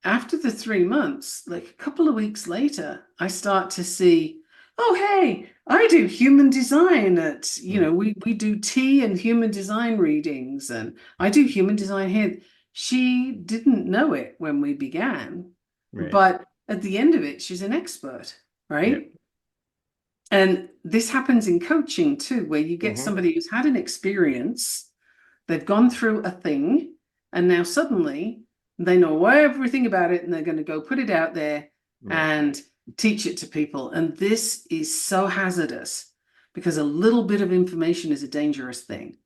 after the 3 months, like a couple of weeks later, I start to see, oh, hey, I do human design at, Mm, we do tea and human design readings, and I do human design here. She didn't know it when we began, right. but at the end of it, she's an expert, Yeah. right? And this happens in coaching too, where you get Hmm. somebody who's had an experience, they've gone through a thing, and now suddenly they know everything about it and they're going to go put it out there Right. and teach it to people. And this is so hazardous because a little bit of information is a dangerous thing.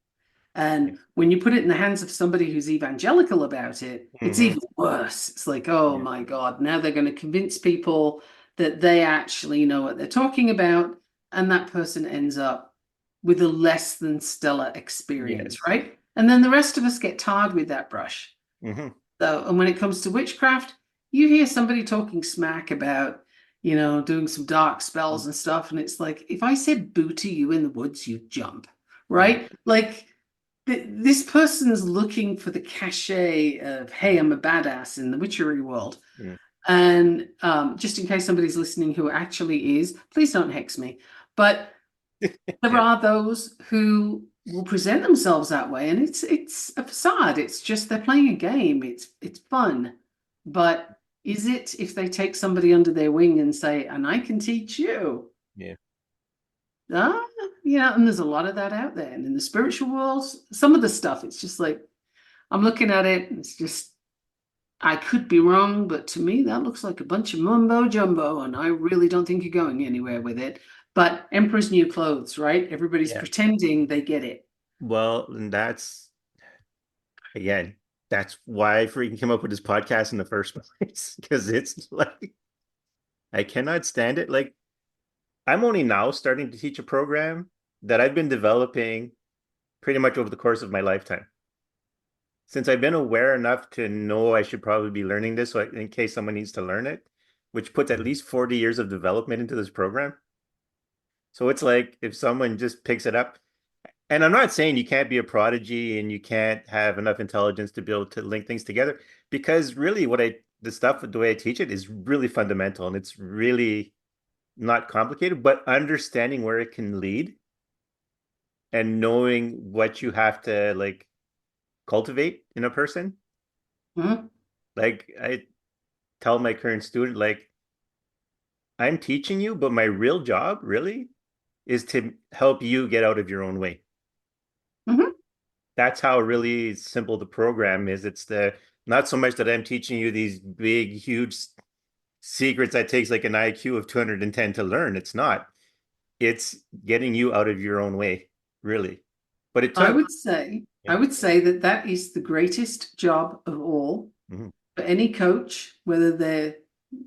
And when you put it in the hands of somebody who's evangelical about it, it's Hmm. even worse. It's like, oh Yeah. my God, now they're going to convince people that they actually know what they're talking about. And that person ends up with a less than stellar experience, Yes. right? And then the rest of us get tarred with that brush. Hmm. So, and when it comes to witchcraft, you hear somebody talking smack about, doing some dark spells and stuff. And it's like, if I said boo to you in the woods, you jump, Yeah. right? Like, this person's looking for the cachet of, hey, I'm a badass in the witchery world. Mm. And just in case somebody's listening who actually is, please don't hex me. But there Yeah. are those who will present themselves that way, and it's a facade. It's just they're playing a game. It's fun. But is it if they take somebody under their wing and say, and I can teach you? Yeah. Ah, and there's a lot of that out there. And in the spiritual world, some of the stuff, it's just like I'm looking at it, and it's just I could be wrong, but to me that looks like a bunch of mumbo jumbo, and I really don't think you're going anywhere with it. But Emperor's New Clothes, right? Everybody's Yeah. pretending they get it. Well, and that's again, that's why I freaking came up with this podcast in the first place. Because it's like I cannot stand it. Like I'm only now starting to teach a program that I've been developing pretty much over the course of my lifetime. Since I've been aware enough to know I should probably be learning this, so in case someone needs to learn it, which puts at least 40 years of development into this program. So it's like if someone just picks it up, and I'm not saying you can't be a prodigy and you can't have enough intelligence to be able to link things together, because really the stuff, the way I teach it is really fundamental and it's really not complicated, but understanding where it can lead and knowing what you have to like cultivate in a person. Hmm? Like I tell my current student, like, I'm teaching you, but my real job really is to help you get out of your own way. Hmm. That's how really simple the program is. It's the not so much that I'm teaching you these big, huge secrets that takes like an IQ of 210 to learn. It's not. It's getting you out of your own way, really. But it I took, would say, I yeah. would say that that is the greatest job of all Mhm. for any coach, whether they're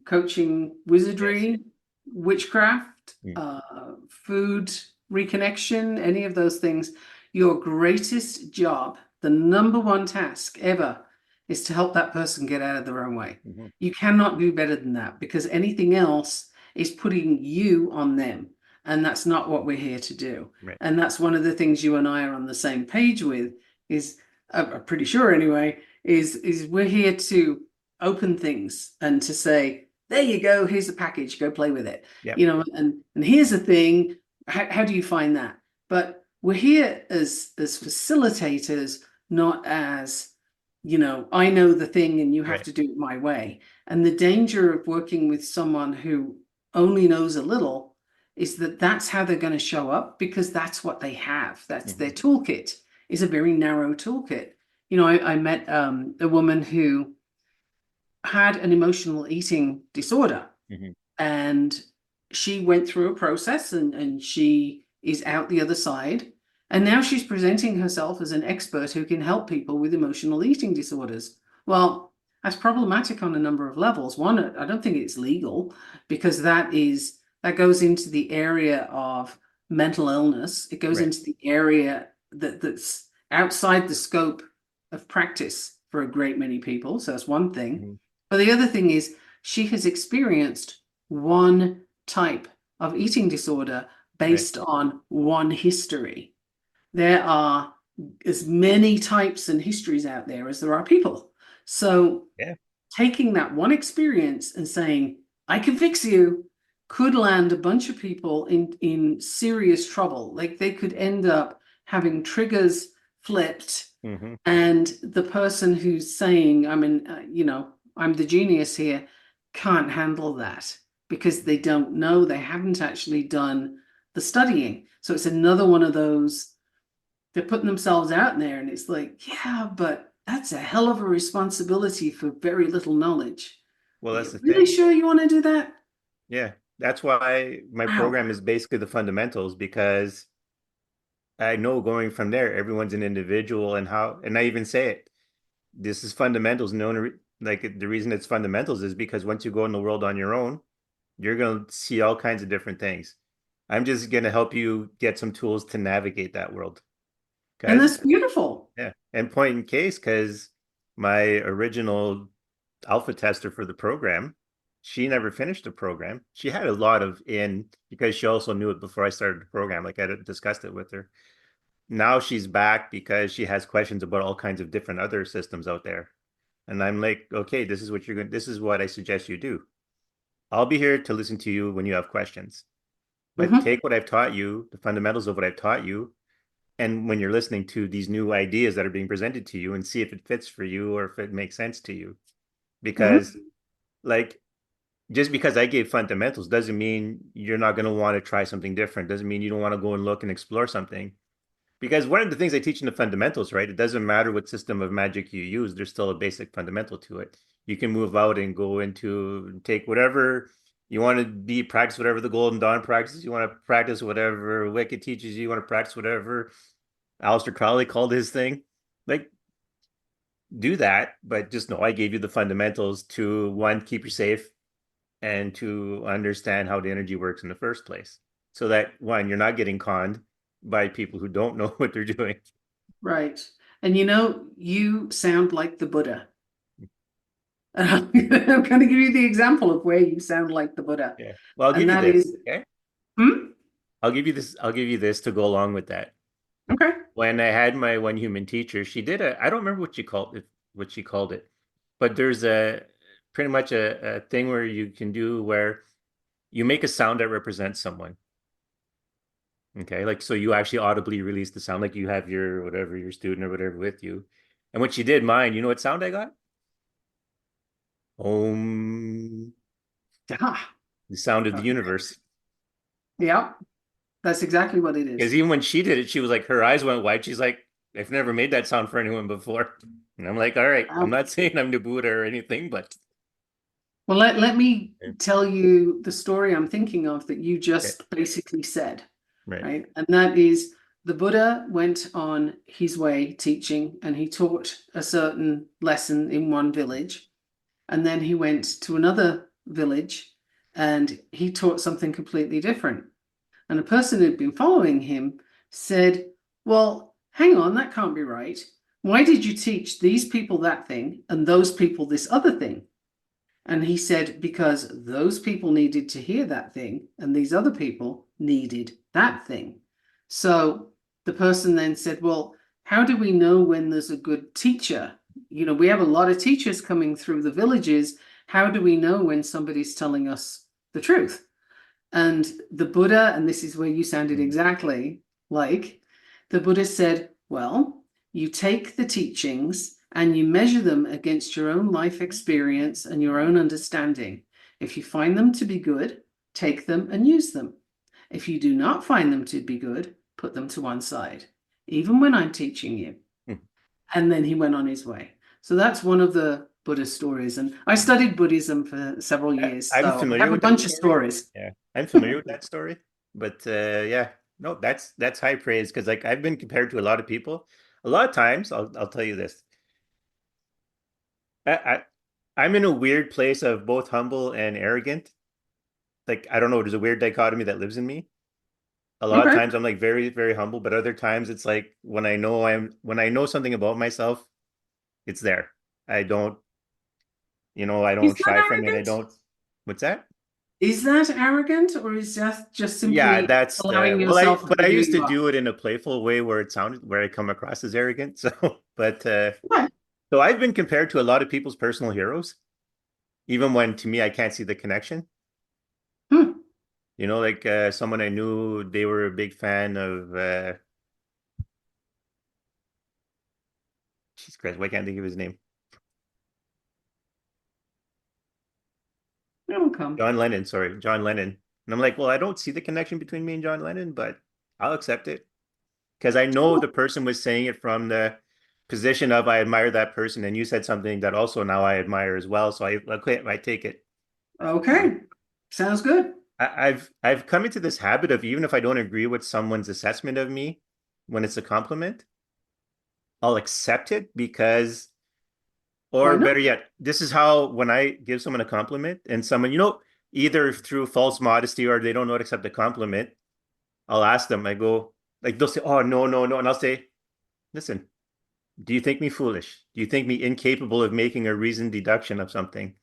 coaching Yes. wizardry, witchcraft, Mm. food reconnection, any of those things. Your greatest job, the number one task ever, is to help that person get out of their own way. Mhm. You cannot do better than that because anything else is putting you on them. And that's not what we're here to do. Right. And that's one of the things you and I are on the same page with, is I'm pretty sure anyway, is we're here to open things and to say, there you go, here's a package, go play with it. Yeah. And here's a thing, how do you find that? But we're here as facilitators, not as, I know the thing and you have Right. to do it my way. And the danger of working with someone who only knows a little is that that's how they're going to show up because that's what they have. That's their Mhm. toolkit, is a very narrow toolkit. I met a woman who had an emotional eating disorder, Mhm. and she went through a process, and she is out the other side. And now she's presenting herself as an expert who can help people with emotional eating disorders. Well, that's problematic on a number of levels. One, I don't think it's legal because that goes into the area of mental illness. It goes Right. into the area that's outside the scope of practice for a great many people. So that's one thing. Mhm. But the other thing is she has experienced one type of eating disorder Right. based on one history. There are as many types and histories out there as there are people. So Yeah. taking that one experience and saying, I can fix you, could land a bunch of people in serious trouble. Like they could end up having triggers flipped, Hmm. and the person who's saying, "I'm in, I'm the genius here," can't handle that because they don't know, they haven't actually done the studying. So it's another one of those, they're putting themselves out there, and it's like, yeah, but that's a hell of a responsibility for very little knowledge. Well, Are that's you the really thing. sure you want to do that? Yeah. That's why my Wow. program is basically the fundamentals because I know going from there, everyone's an individual and I even say it. This is fundamentals. No, like the reason it's fundamentals is because once you go in the world on your own, you're going to see all kinds of different things. I'm just going to help you get some tools to navigate that world. And Because, that's beautiful. yeah, and point in case, because my original alpha tester for the program, she never finished the program. She had a lot of in because she also knew it before I started the program. Like I discussed it with her. Now she's back because she has questions about all kinds of different other systems out there. And I'm like, okay, this is what you're going, this is what I suggest you do. I'll be here to listen to you when you have questions. But Hmm. take what I've taught you, the fundamentals of what I've taught you, and when you're listening to these new ideas that are being presented to you and see if it fits for you or if it makes sense to you. Because, Hmm. like, just because I gave fundamentals doesn't mean you're not going to want to try something different. Doesn't mean you don't want to go and look and explore something. Because one of the things I teach in the fundamentals, right? It doesn't matter what system of magic you use, there's still a basic fundamental to it. You can move out and go into take whatever you want to be, practice whatever the Golden Dawn practices. You want to practice whatever Wicked teaches you. You want to practice whatever Aleister Crowley called his thing. Like, do that, but just know I gave you the fundamentals to one, keep you safe, and to understand how the energy works in the first place. So that one, you're not getting conned by people who don't know what they're doing. Right. And you sound like the Buddha. I'm going to give you the example of where you sound like the Buddha. Yeah. Well, I'll And give you that this. is, Okay. hmm? I'll give you this. I'll give you this to go along with that. Okay. When I had my one human teacher, she did I don't remember what she called it, but there's a pretty much a thing where you can do where you make a sound that represents someone. Okay. Like, so you actually audibly release the sound, like you have your whatever, your student or whatever with you. And when she did mine, you know what sound I got? Om, Ah, the sound of the okay. universe. Yeah, that's exactly what it Because is. even when she did it, she was like, her eyes went wide. She's like, I've never made that sound for anyone before. And I'm like, all right, I'm Um, not saying I'm the Buddha or anything, but well, let me okay, tell you the story I'm thinking of that you okay, just basically said, right. right? And that is the Buddha went on his way teaching, and he taught a certain lesson in one village. And then he went to another village and he taught something completely different. And a person who'd been following him said, "Well, hang on, that can't be right. Why did you teach these people that thing and those people this other thing?" And he said, "Because those people needed to hear that thing, and these other people needed that thing." So the person then said, "Well, how do we know when there's a good teacher? We have a lot of teachers coming through the villages. How do we know when somebody's telling us the truth?" And the Buddha, and this is where you sounded Mhm. exactly like, the Buddha said, "Well, you take the teachings and you measure them against your own life experience and your own understanding. If you find them to be good, take them and use them. If you do not find them to be good, put them to one side, even when I'm teaching you." And then he went on his way. So that's one of the Buddha stories. And I studied Buddhism for several years, I'm so I familiar have a with that bunch of story. stories. Yeah, I'm familiar with that story. But yeah, no, that's high praise because like I've been compared to a lot of people. A lot of times, I'll tell you this. I I'm in a weird place of both humble and arrogant. Like I don't know, there's a weird dichotomy that lives in me. A lot of Okay. times I'm like very, very humble, but other times it's like when I know something about myself, it's there. I don't, I Is don't that shy from it. I arrogant? don't, what's that? Is that arrogant, or is that just Yeah, simply that's the allowing well, I yourself to but be I who used you to are? do it in a playful way where I come across as arrogant. So, but Okay. so I've been compared to a lot of people's personal heroes, even when to me I can't see the connection. Hmm. You know, like someone I knew, they were a big fan of Jesus Christ, why can't I think of his name? It'll come. John Lennon, sorry, John Lennon. And I'm like, well, I don't see the connection between me and John Lennon, but I'll accept it because I know the person was saying it from the position of I admire that person, and you said something that also now I admire as well. So I okay, I take it. Okay, sounds good. I've come into this habit of even if I don't agree with someone's assessment of me when it's a compliment, I'll accept it because, Why or not? better yet, this is how when I give someone a compliment and someone, either through false modesty or they don't know how to accept the compliment, I'll ask them, I go, like they'll say, oh, no, no, no. And I'll say, listen, do you think me foolish? Do you think me incapable of making a reasoned deduction of something?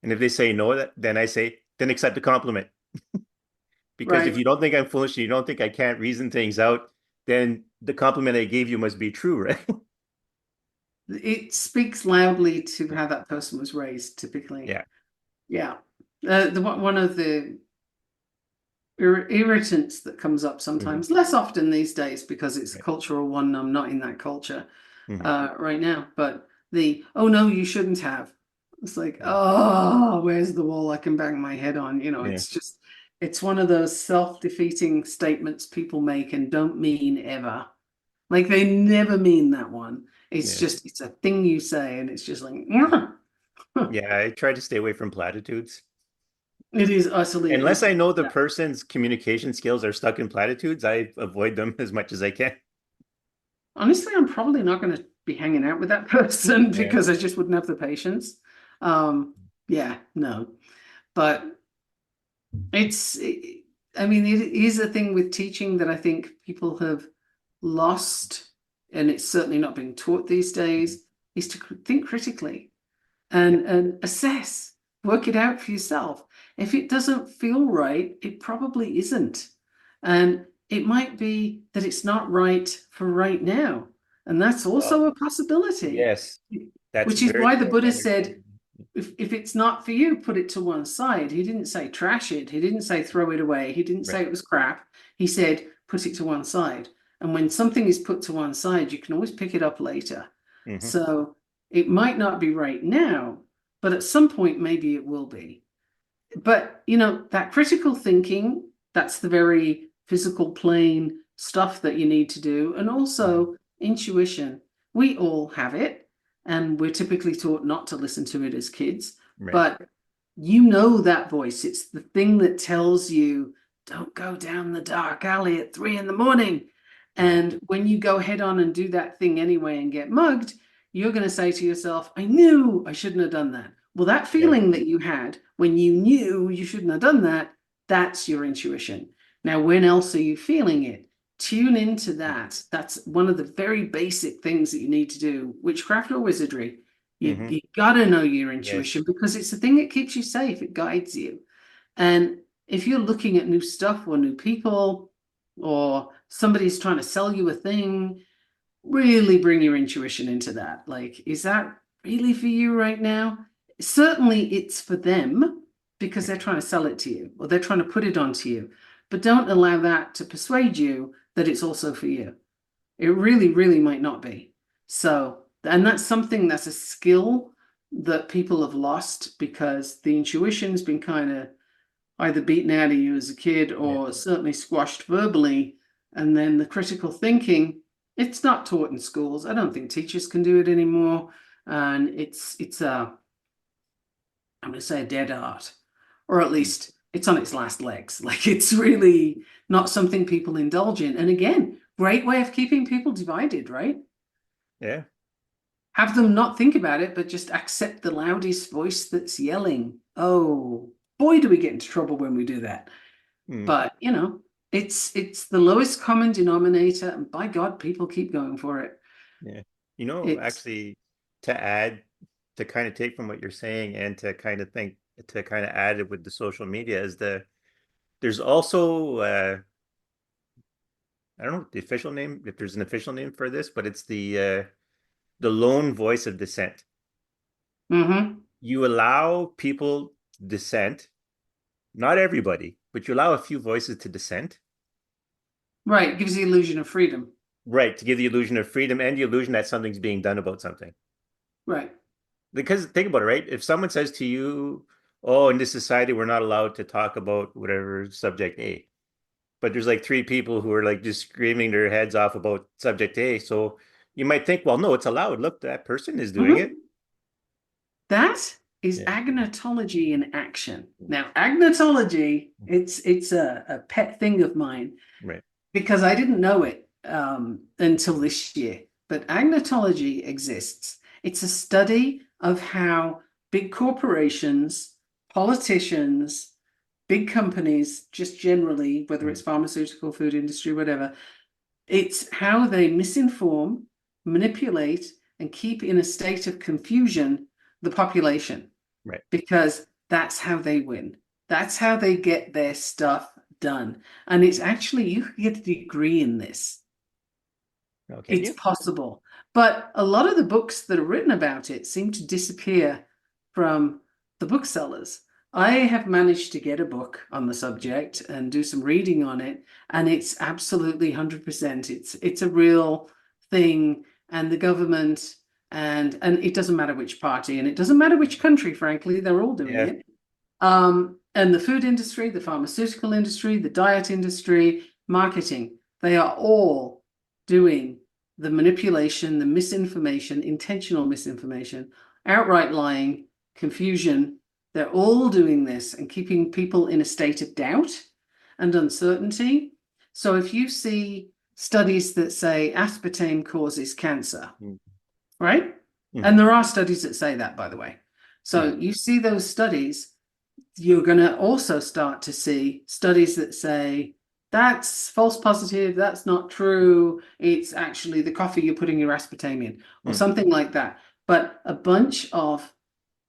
And if they say no, then I say, then accept the compliment. Because if Right. you don't think I'm foolish and you don't think I can't reason things out, then the compliment I gave you must be true, right? It speaks loudly to how that person was raised, typically. Yeah. Yeah. One of the irritants that comes up Hmm. sometimes, less often these days because it's a Right. cultural one. I'm not in that culture Hmm. right now, but oh no, you shouldn't have. It's like, oh, where's the wall I can bang my head on? Yeah. It's one of those self-defeating statements people make and don't mean ever. Like they never mean that one. Yeah. It's a thing you say, and it's just like, Yeah. I try to stay away from platitudes. it is utterly, Unless I know the yeah. person's communication skills are stuck in platitudes, I avoid them as much as I can. Honestly, I'm probably not going to be hanging out with that person Yeah. because I just wouldn't have the patience. Yeah, no. But it's, I mean, it is a thing with teaching that I think people have lost, and it's certainly not being taught these days, is to think critically Yeah. and assess, work it out for yourself. If it doesn't feel right, it probably isn't. And it might be that it's not right for right now. And that's also Well, a possibility, yes, that's which is very why the true. Buddha said, if it's not for you, put it to one side. He didn't say trash it. He didn't say throw it away. He didn't say Right. it was crap. He said put it to one side. And when something is put to one side, you can always pick it up later. Hmm. So it might not be right now, but at some point, maybe it will be. But, that critical thinking, that's the very physical plane stuff that you need to do. And Hmm. also intuition. We all have it, and we're typically taught not to listen to it as kids. Right. But you know that voice. It's the thing that tells you, don't go down the dark alley at 3 in the morning. Yeah. And when you go head on and do that thing anyway and get mugged, you're going to say to yourself, I knew I shouldn't have done that. Well, that Yeah. feeling that you had when you knew you shouldn't have done that, that's your intuition. Now, when else are you feeling it? Tune into that. That's one of the very basic things that you need to do. Witchcraft or wizardry, Hmm. you got to know your Yes. intuition because it's the thing that keeps you safe. It guides you. And if you're looking at new stuff or new people, or somebody's trying to sell you a thing, really bring your intuition into that. Like, is that really for you right now? Certainly it's for them because they're trying to sell it to you or they're trying to put it onto you. But don't allow that to persuade you that it's also for you. It really, really might not be. So, and that's something that's a skill that people have lost because the intuition's been kind of either beaten out of you as a kid Yeah. or certainly squashed verbally. And then the critical thinking, it's not taught in schools. I don't think teachers can do it anymore. And it's I'm going to say a dead art, or at least it's on its last legs. Like it's really not something people indulge in. And again, great way of keeping people divided, right? Yeah. Have them not think about it, but just accept the loudest voice that's yelling. Oh, boy, do we get into trouble when we do that. Mm. But it's the lowest common denominator, and by God, people keep going for it. Yeah. It's Actually, to add, to kind of take from what you're saying and to kind of think, to kind of add it with the social media is there's also, I don't know the official name, if there's an official name for this, but it's the lone voice of dissent. mm-hmm. You allow people dissent, not everybody, but you allow a few voices to dissent. Right. It gives the illusion of freedom. Right, to give the illusion of freedom and the illusion that something's being done about something. Right. Because think about it, right? If someone says to you, "Oh, in this society, we're not allowed to talk about whatever subject A," but there's like three people who are like just screaming their heads off about subject A, so you might think, "Well, no, it's allowed. Look, that person is doing it." Mhm. That is Yeah. agnotology in action. Now, agnotology, it's a pet thing of mine Right. because I didn't know it until this year. But agnotology exists. It's a study of how big corporations, politicians, big companies, just generally, whether Mm. it's pharmaceutical, food industry, whatever, it's how they misinform, manipulate, and keep in a state of confusion the population Right. because that's how they win. That's how they get their stuff done. And it's actually, you can get a degree in this. Oh, can It's you? possible. But a lot of the books that are written about it seem to disappear from the booksellers. I have managed to get a book on the subject and do some reading on it, and it's absolutely 100%. It's a real thing, and the government and it doesn't matter which party, and it doesn't matter which country, frankly, they're all doing Yeah. it. And the food industry, the pharmaceutical industry, the diet industry, marketing, they are all doing the manipulation, the misinformation, intentional misinformation, outright lying, confusion. They're all doing this and keeping people in a state of doubt and uncertainty. So if you see studies that say aspartame causes cancer, right? Mm-hmm. And there are studies that say that, by the way. Yeah. So you see those studies, you're going to also start to see studies that say that's false positive, that's not true, it's actually the coffee you're putting your aspartame in, or Mm. something like that. But a bunch of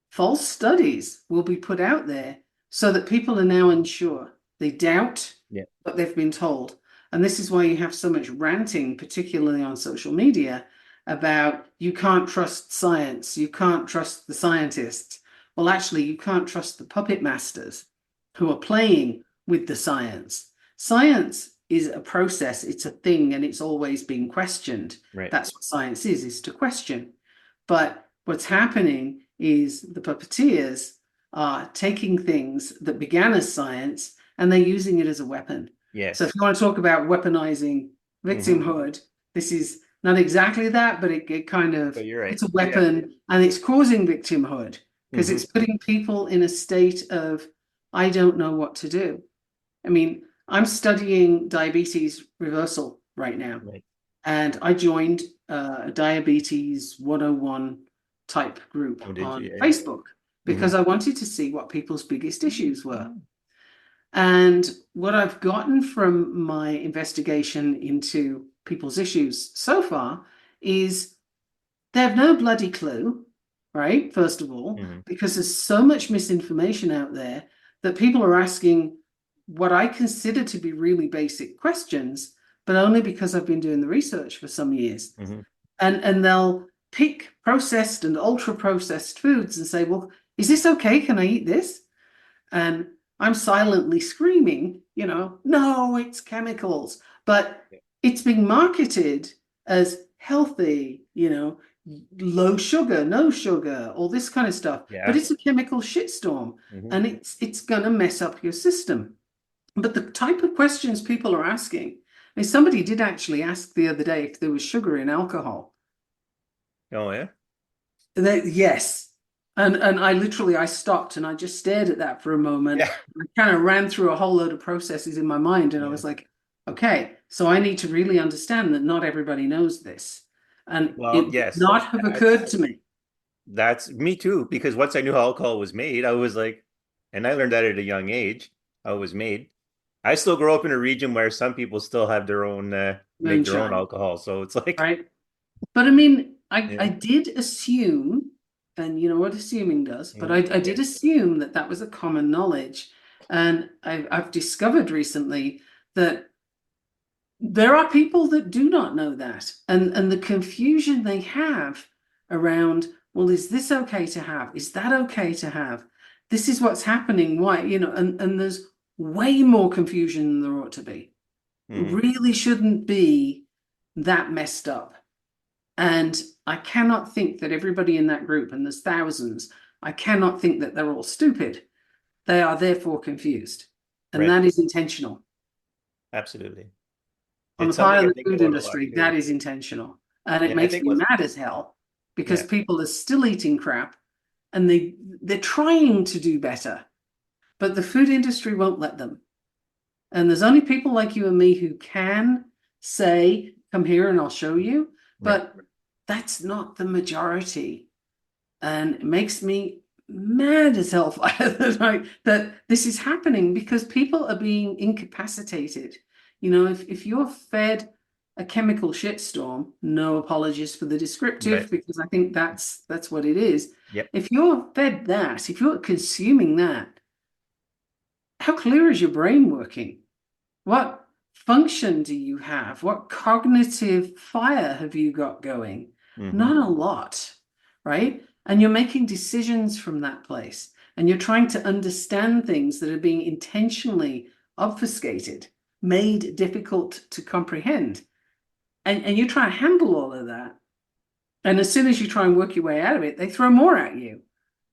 false studies will be put out there so that people are now unsure. They doubt Yeah. what they've been told. And this is why you have so much ranting, particularly on social media, about you can't trust science, you can't trust the scientists. Well, actually, you can't trust the puppet masters who are playing with the science. Science is a process, it's a thing, and it's always being questioned. Right. That's what science is to question. But what's happening is the puppeteers are taking things that began as science and they're using it as a weapon. So if Yes. you want to talk about weaponizing Mm-hmm. victimhood, this is not exactly that, but it kind of But you're right. it's a Yeah. weapon and it's causing victimhood because Mm-hmm. it's putting people in a state of I don't know what to do. I mean, I'm studying diabetes reversal right now, Right. and I joined a diabetes 101 type group Oh, did on you? Yeah. Facebook Mm-hmm. because I wanted to see what people's biggest issues were. And what I've gotten from my investigation into people's issues so far is they have no bloody clue, right? First of all, Mm-hmm. because there's so much misinformation out there that people are asking what I consider to be really basic questions, but only because I've been doing the research for some years. Mm-hmm. And they'll pick processed and ultra processed foods and say, well, is this okay? Can I eat this? And I'm silently screaming, no, it's chemicals, but Yeah. it's being marketed as healthy, low sugar, no sugar, all this kind of stuff. But Yeah. it's a chemical shitstorm Mm-hmm. and it's gonna mess up your system. But the type of questions people are asking, and somebody did actually ask the other day if there was sugar in alcohol. Oh, yeah. Yes. And I stopped and I just stared at that for a moment. Yeah. I kind of ran through a whole load of processes in my mind and I Yeah. was like, okay, so I need to really understand that not everybody knows this. And it Well, would yes. not have occurred to me. That's me too, because once I knew how alcohol was made, I was like, and I learned that at a young age, how it was made. I still grow up in a region where some people still have their own, make their own Moonshine, alcohol. So it's like, right? But I mean, I yeah. did assume, and you know what assuming does, but Mm, I yeah. did assume that that was a common knowledge. And I've discovered recently that there are people that do not know that. And the confusion they have around, well, is this okay to have? Is that okay to have? This is what's happening. Why? And there's way more confusion than there ought to be. It Hmm. really shouldn't be that messed up. And I cannot think that everybody in that group, and there's thousands, I cannot think that they're all stupid. They are therefore confused. And Right. that is intentional. Absolutely. On the It's part something of I the think food about a lot industry, that too. is intentional. And it Yeah, I makes think me with mad as hell because yeah, people are still eating crap and they're trying to do better, but the food industry won't let them. And there's only people like you and me who can say, come here and I'll show you. right. But that's not the majority. And it makes me mad as hell that this is happening because people are being incapacitated. You know, if you're fed a chemical shitstorm, no apologies for the Right. descriptive, because I think that's what it is. Yep. If you're fed that, if you're consuming that, how clear is your brain working? What function do you have? What cognitive fire have you got going? Hmm. Not a lot, right? And you're making decisions from that place. And you're trying to understand things that are being intentionally obfuscated, made difficult to comprehend. And you try to handle all of that. And as soon as you try and work your way out of it, they throw more at you.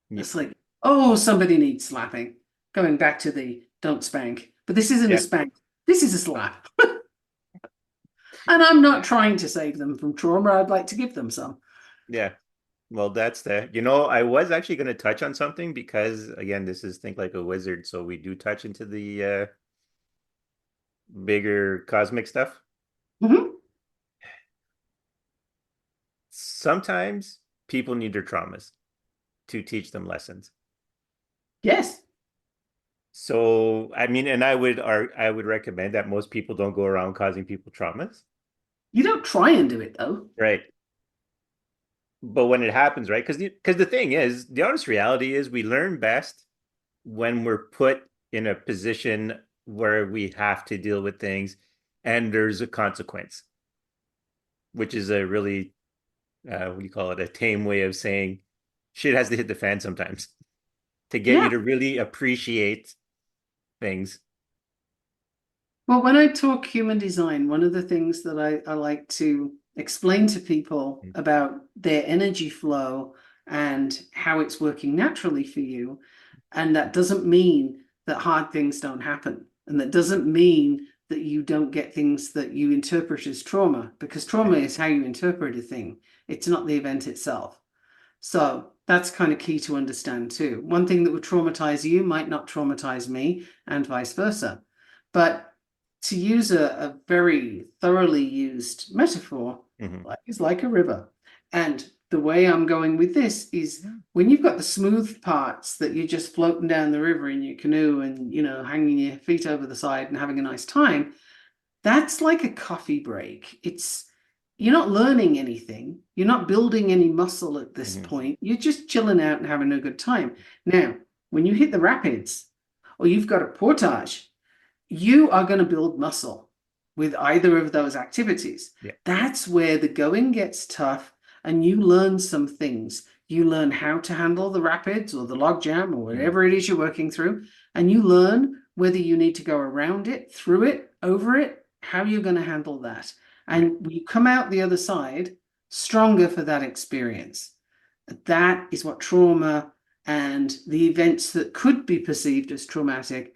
Yeah. It's like, oh, somebody needs slapping. Going back to the don't spank. But this isn't a Yeah. spank. This is a slap. And I'm not trying to save them from trauma. I'd like to give them some. Yeah. Well, that's the, I was actually going to touch on something because again, this is Think Like a Wizard, so we do touch into the bigger cosmic stuff. Mhm. Sometimes people need their traumas to teach them lessons. Yes. So, I mean, and I would recommend that most people don't go around causing people traumas, You don't try and do it though. right? But when it happens, right? Because the thing is, the honest reality is we learn best when we're put in a position where we have to deal with things and there's a consequence, which is a really what do you call it? A tame way of saying shit has to hit the fan sometimes to get you Yeah. to really appreciate things. Well, when I talk human design, one of the things that I like to explain to people about their energy flow and how it's working naturally for you. And that doesn't mean that hard things don't happen. And that doesn't mean that you don't get things that you interpret as trauma, because trauma Right. is how you interpret a thing. It's not the event itself. So that's kind of key to understand too. One thing that would traumatize you might not traumatize me, and vice versa. But to use a very thoroughly used metaphor, Hmm. life is like a river. And the way I'm going with this is when you've got the smooth parts that you're just floating down the river in your canoe and, hanging your feet over the side and having a nice time, that's like a coffee break. You're not learning anything. You're not building any muscle at this Hmm. point. You're just chilling out and having a good time. Now, when you hit the rapids or you've got a portage, you are going to build muscle with either of those activities. Yeah. That's where the going gets tough and you learn some things. You learn how to handle the rapids or the log jam or Hmm. whatever it is you're working through. And you learn whether you need to go around it, through it, over it, how you're going to handle that. Right. And you come out the other side stronger for that experience. That is what trauma and the events that could be perceived as traumatic,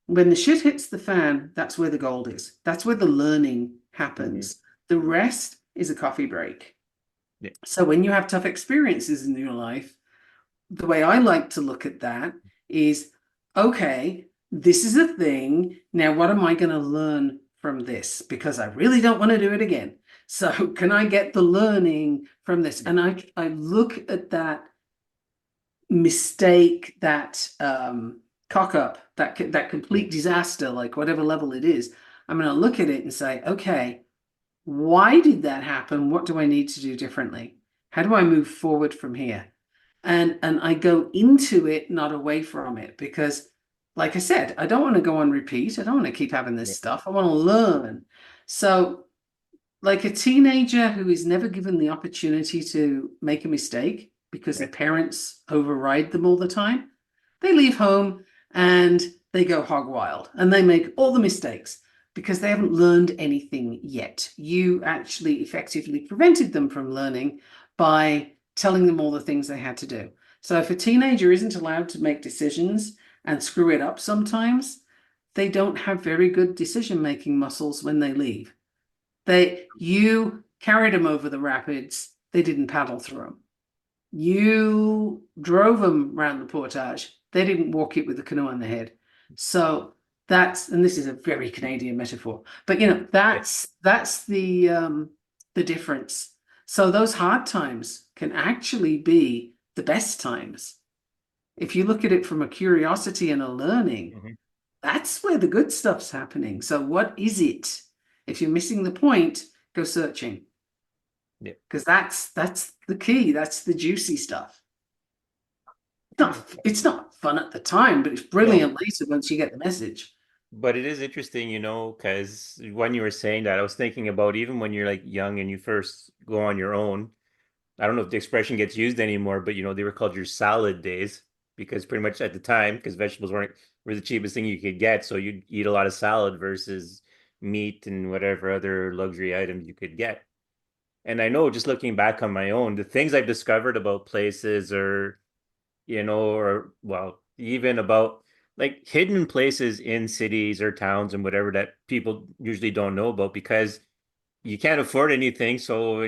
when the shit hits the fan, that's where the gold is. That's where the learning Hmm. happens. The rest is a coffee break. Yeah. So when you have tough experiences in your life, the way I like to look at that is, okay, this is a thing. Now, what am I going to learn from this? Because I really don't want to do it again. So can I get the learning from this? Yeah. And I look at that mistake, that cock up, that Yeah. complete disaster, like whatever level it is, I'm going to look at it and say, okay, why did that happen? What do I need to do differently? How do I move forward from here? And I go into it, not away from it, because like I said, I don't want to go on repeat. I don't want to keep having this Yeah. stuff. I want to learn. So like a teenager who is never given the opportunity to make a mistake because their Right. parents override them all the time, they leave home and they go hog wild and they make all the mistakes because they haven't learned anything yet. You actually effectively prevented them from learning by telling them all the things they had to do. So if a teenager isn't allowed to make decisions and screw it up sometimes, they don't have very good decision-making muscles when they leave. You carried them over the rapids, they didn't paddle through them. You drove them around the portage. They didn't walk it with a canoe on their head. So and this is a very Canadian metaphor, but Yeah. that's the difference. So those hard times can actually be the best times. If you look at it from a curiosity and a learning, Mhm. that's where the good stuff's happening. So what is it? If you're missing the point, go searching Yeah. because that's the key. That's the juicy stuff. It's not fun at the time, but it's No, brilliant later once you get the message. but it is interesting, because when you were saying that, I was thinking about even when you're like young and you first go on your own. I don't know if the expression gets used anymore, but they were called your salad days because pretty much at the time, because vegetables were the cheapest thing you could get, so you'd eat a lot of salad versus meat and whatever other luxury items you could get. And I know just looking back on my own, the things I've discovered about places or well, even about like hidden places in cities or towns and whatever that people usually don't know about because you can't afford anything. So,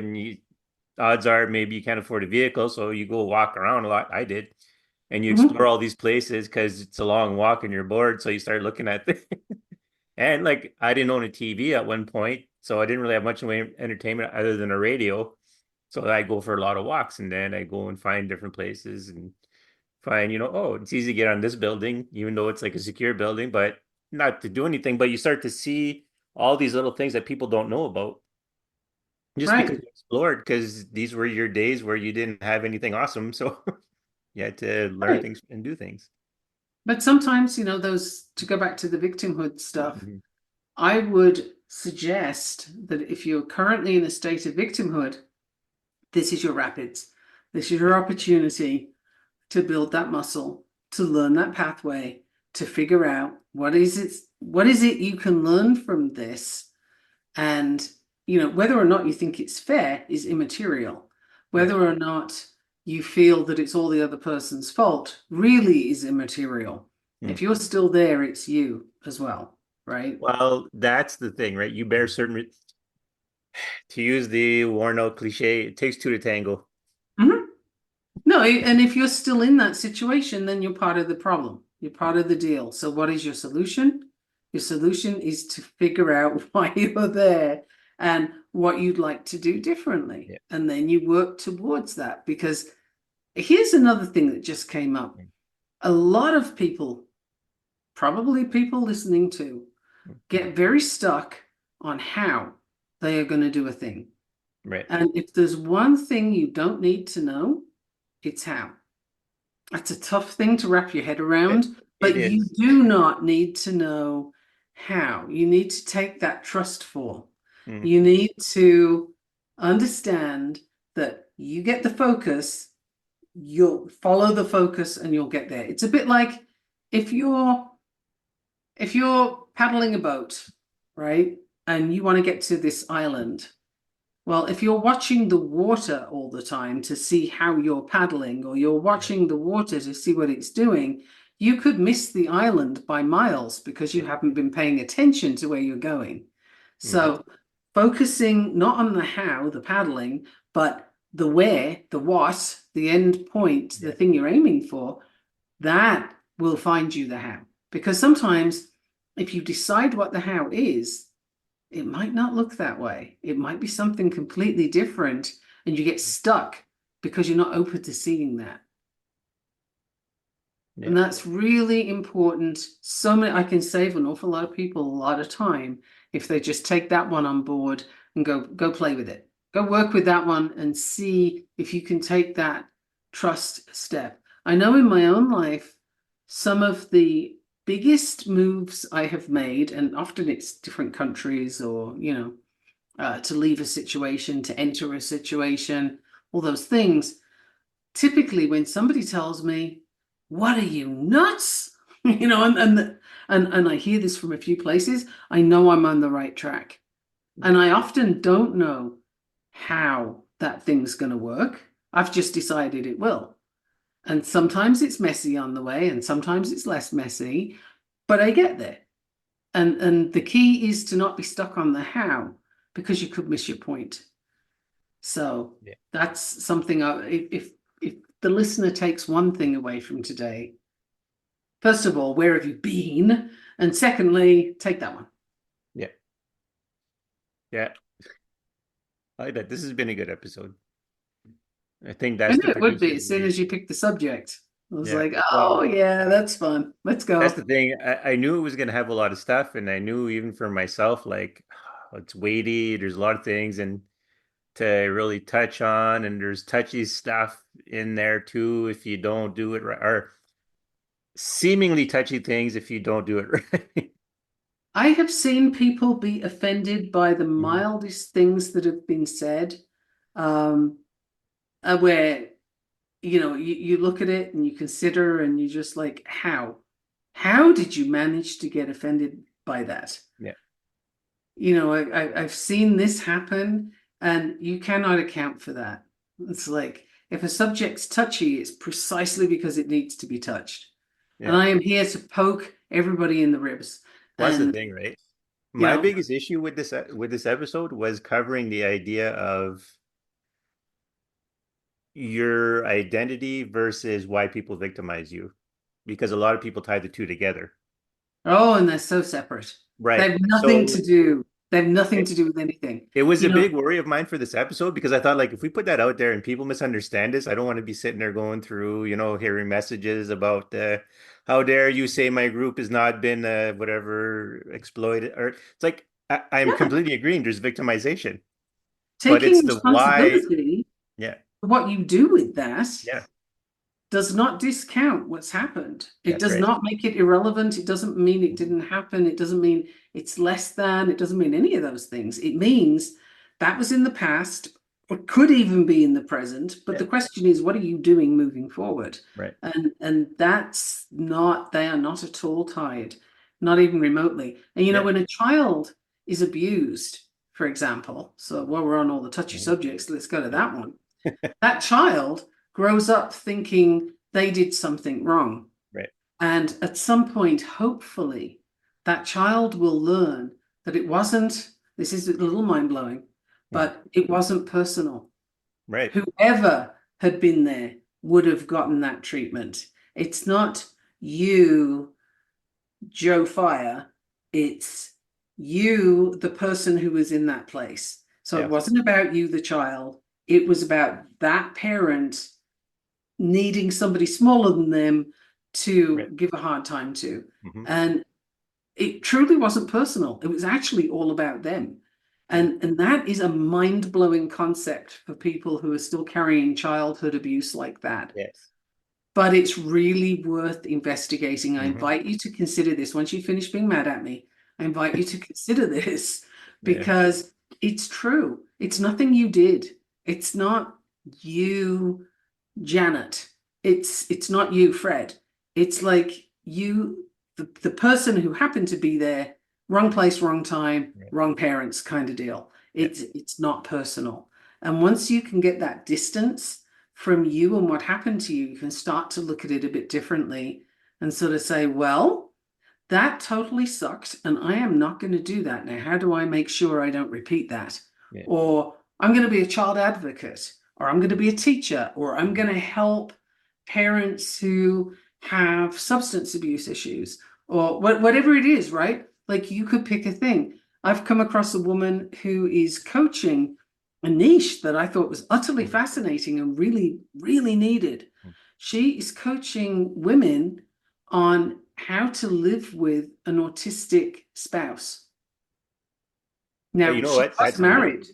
odds are maybe you can't afford a vehicle, so you go walk around a lot. I did. And you Mhm. explore all these places because it's a long walk and you're bored. So you start looking at things. And like I didn't own a TV at one point, so I didn't really have much in the way of entertainment other than a radio. So I go for a lot of walks and then I go and find different places and find, oh, it's easy to get on this building, even though it's like a secure building, but not to do anything. But you start to see all these little things that people don't know about just because Right. you explored, because these were your days where you didn't have anything awesome. So you had to learn Right. things and do things. But sometimes, those, to go back to the victimhood stuff, Mhm. I would suggest that if you're currently in a state of victimhood, this is your rapids. This is Yeah. your opportunity to build that muscle, to learn that pathway, to figure out what is it you can learn from this. And, whether or not you think it's fair is immaterial. Right. Whether or not you feel that it's all the other person's fault really is immaterial. Hmm. If you're still there, it's you as well, right? Well, that's the thing, right? You bear certain, to use the worn out cliche, it takes two to tango. Mhm. No, and if you're still in that situation, then you're part of the problem. You're part of the deal. So what is your solution? Your solution is to figure out why you're there and what you'd like to do differently. Yeah. And then you work towards that. Because here's another thing that just came up. A lot of people, probably people listening to, get very stuck on how they are going to do a thing. Right. And if there's one thing you don't need to know, it's how. That's a tough thing to wrap your head It, around, it but you is. do not need to know how. You need to take that trust fall. Mm. You need to understand that you get the focus, you'll follow the focus and you'll get there. It's a bit like if you're if you're paddling a boat, right? And you want to get to this island, well, if you're watching the water all the time to see how you're paddling, or you're Right. watching the water to see what it's doing, you could miss the island by miles because you Yeah. haven't been paying attention to where you're going. Hmm. So, focusing not on the how, the paddling, but the where, the what, the end point, the Yeah. thing you're aiming for, that will find you the how. Because sometimes if you decide what the how is, it might not look that way. It might be something completely different, and you get stuck because you're not open to seeing that. Yeah. And that's really important. I can save an awful lot of people a lot of time if they just take that one on board and go play with it. Go work with that one and see if you can take that trust step. I know in my own life, some of the biggest moves I have made, and often it's different countries or, to leave a situation, to enter a situation, all those things. Typically, when somebody tells me, "What are you nuts?" and and I hear this from a few places, I know I'm on the right track. Yeah. And I often don't know how that thing's going to work. I've just decided it will. And sometimes it's messy on the way, and sometimes it's less messy, but I get there. And the key is to not be stuck on the how, because you could miss your point. So Yeah. that's something if the listener takes one thing away from today, first of all, where have you been? And secondly, take that one. Yeah. Yeah. I like that. This has been a good episode. I think I that's knew the it would be producer's as soon way. as you picked the subject. I was Yeah. like, Well, oh yeah, that's fun. Let's that's the go. thing. I knew it was going to have a lot of stuff, and I knew even for myself, like it's weighty. There's a lot of things and to really touch on, and there's touchy stuff in there too if you don't do it right, or seemingly touchy things if you don't do it right. I have seen people be offended by the Mhm. mildest things that have been said, um, where you look at it and you consider and you're just like, how? How did you manage to get offended by that? Yeah. I've seen this happen, and you cannot account for that. It's like if a subject's touchy, it's precisely because it needs to be touched. And Yeah. I am here to poke everybody in the ribs. Well, that's the And, thing, right? you My know, biggest issue with this episode was covering the idea of your identity versus why people victimize you, because a lot of people tie the two together. oh, and they're so separate. They Right. have nothing So to do. They have nothing it, to do with anything. it was You a know, big worry of mine for this episode because I thought like if we put that out there and people misunderstand this, I don't want to be sitting there going through, hearing messages about how dare you say my group has not been whatever exploited or it's like I'm yeah, completely agreeing there's victimization, but taking it's the why. responsibility Yeah. for what you do with that Yeah. does not discount what's happened. It That's does right. not make it irrelevant. It doesn't mean it Mhm. didn't happen. It doesn't mean it's less than. It doesn't mean any of those things. It means that was in the past or could even be in the present. But Yeah. the question is, what are you doing moving forward? Right. And that's not, they are not at all tied, not even remotely. And Yeah. when a child is abused, for example, so while we're on all the touchy Mhm. subjects, let's go to Yeah. that one. That child grows up thinking they did something wrong. Right. And at some point, hopefully, that child will learn that it wasn't, this is a little mind blowing, Mhm. but it wasn't personal. Right. Whoever had been there would have gotten that treatment. It's not you, Joe Fire, it's you, the person who was in that place. So it Yeah. wasn't about you, the child. It was about that parent needing somebody smaller than them Right. to give a hard time to. Hmm. And it truly wasn't personal. It was actually all about them. Yeah. And that is a mind-blowing concept for people who are still carrying childhood abuse like that. Yes. But it's really worth investigating. I Hmm. invite you to consider this. Once you finish being mad at me, I invite you to consider this Yeah. because it's true. It's nothing you did. It's not you, Janet. It's not you, Fred. It's like you, the person who happened to be there, wrong place, wrong time, Right. wrong parents kind of deal. Yeah. It's not personal. And once you can get that distance from you and what happened to you, you can start to look at it a bit differently and sort of say, well, that totally sucked, and I am not going to do that. Now, how do I make sure I don't repeat that? Yeah. Or I'm going to be a child advocate, or I'm going to be a teacher, or I'm Mhm. going to help parents who have substance abuse issues, or whatever it is, right? Like you could pick a thing. I've come across a woman who is coaching a niche that I thought was utterly Mhm. fascinating and really, really needed. Mhm. She is coaching women on how to live with an autistic spouse. You Now, know she what? was That's amazing. married.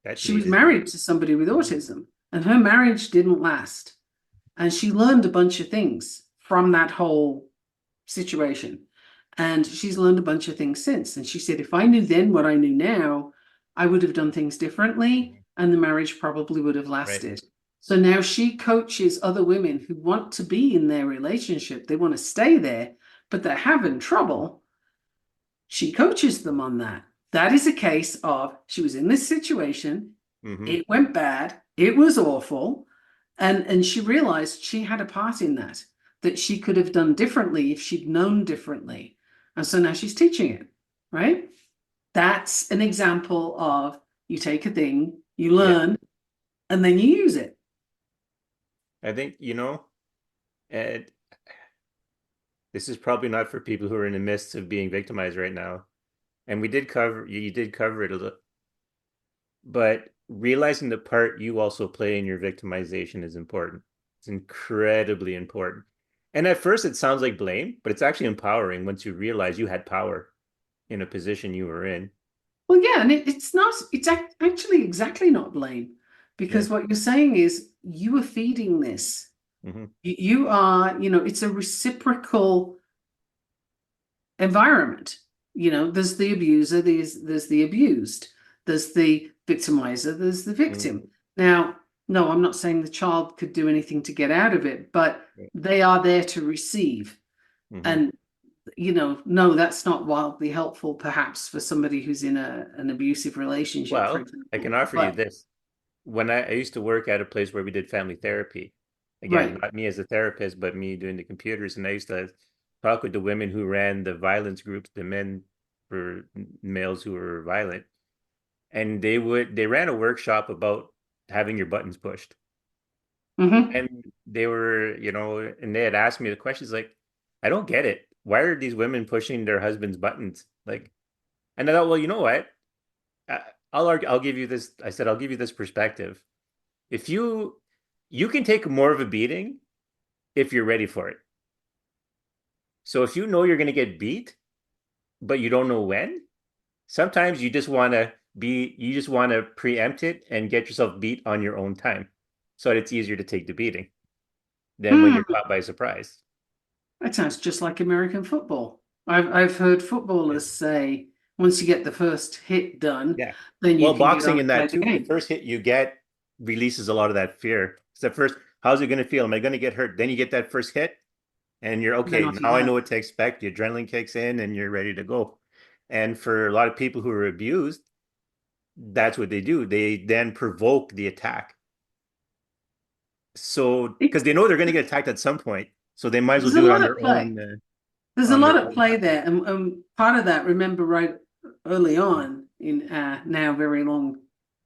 That's She was amazing. married to somebody with Mhm. autism, and her marriage didn't last. And she learned a bunch of things from that whole situation. And she's learned a bunch of things since. And she said, if I knew then what I knew now, I would have done things differently, Mhm. and the marriage probably would have Right. lasted. So now she coaches other women who want to be in their relationship. They want to stay there, but they're having trouble, she coaches them on that. That is a case of she was in this situation, Hmm. it went bad, it was awful, and she realized she had a part in that, that she could have done differently if she'd known differently. And so now she's teaching it, right? That's an example of you take a thing, you Yeah. learn, and then you use it. I think, and this is probably not for people who are in the midst of being victimized right now. And we did cover, you did cover it a little, but realizing the part you also play in your victimization is important. It's incredibly important. And at first, it sounds like blame, but it's actually empowering once you realize you had power in a position you were in. Well, yeah, and it's not, actually exactly not blame, Yeah. because what you're saying is you are feeding this. Hmm. You are, it's a reciprocal environment. There's the abuser, there's the abused, there's the victimizer, there's the victim. Hmm. Now, no, I'm not saying the child could do anything to get out of it, but Right. they are there to receive. Hmm. And, no, that's not wildly helpful, perhaps, for somebody who's in an abusive relationship, for Well, I can example. offer you But, this. When I used to work at a place where we did family therapy, again, right. not me as a therapist, but me doing the computers, and I used to talk with the women who ran the violence groups, the men for males who were violent, and they ran a workshop about having your buttons pushed. Hmm. And they were, and they had asked me the questions like, I don't get it. Why are these women pushing their husbands' buttons? Like, and I thought, well, you know what? I, I'll give you this. I said, I'll give you this perspective. If you can take more of a beating if you're ready for it. So if you know you're going to get beat, but you don't know when, sometimes you just want to preempt it and get yourself beat on your own time. So that it's easier to take the beating than when Hmm. you're caught by surprise. That sounds just like American football. I've heard Yeah. footballers say once you get the first hit done, Yeah. then you Well, can get boxing on in and play that the too, the game. first hit you get releases a lot of that fear. It's at first, how's it going to feel? Am I going to get hurt? Then you get that first hit and you're And then okay. off you Now I know go. what to expect. The adrenaline kicks in and you're ready to go. And for a lot of people who are abused, that's what they do. They then provoke the attack. So, because It, they know they're going to get attacked at some point, so they might as well there's a do it lot at play. There's a on lot their at own play time. there, and part of that, remember, right early on in now very long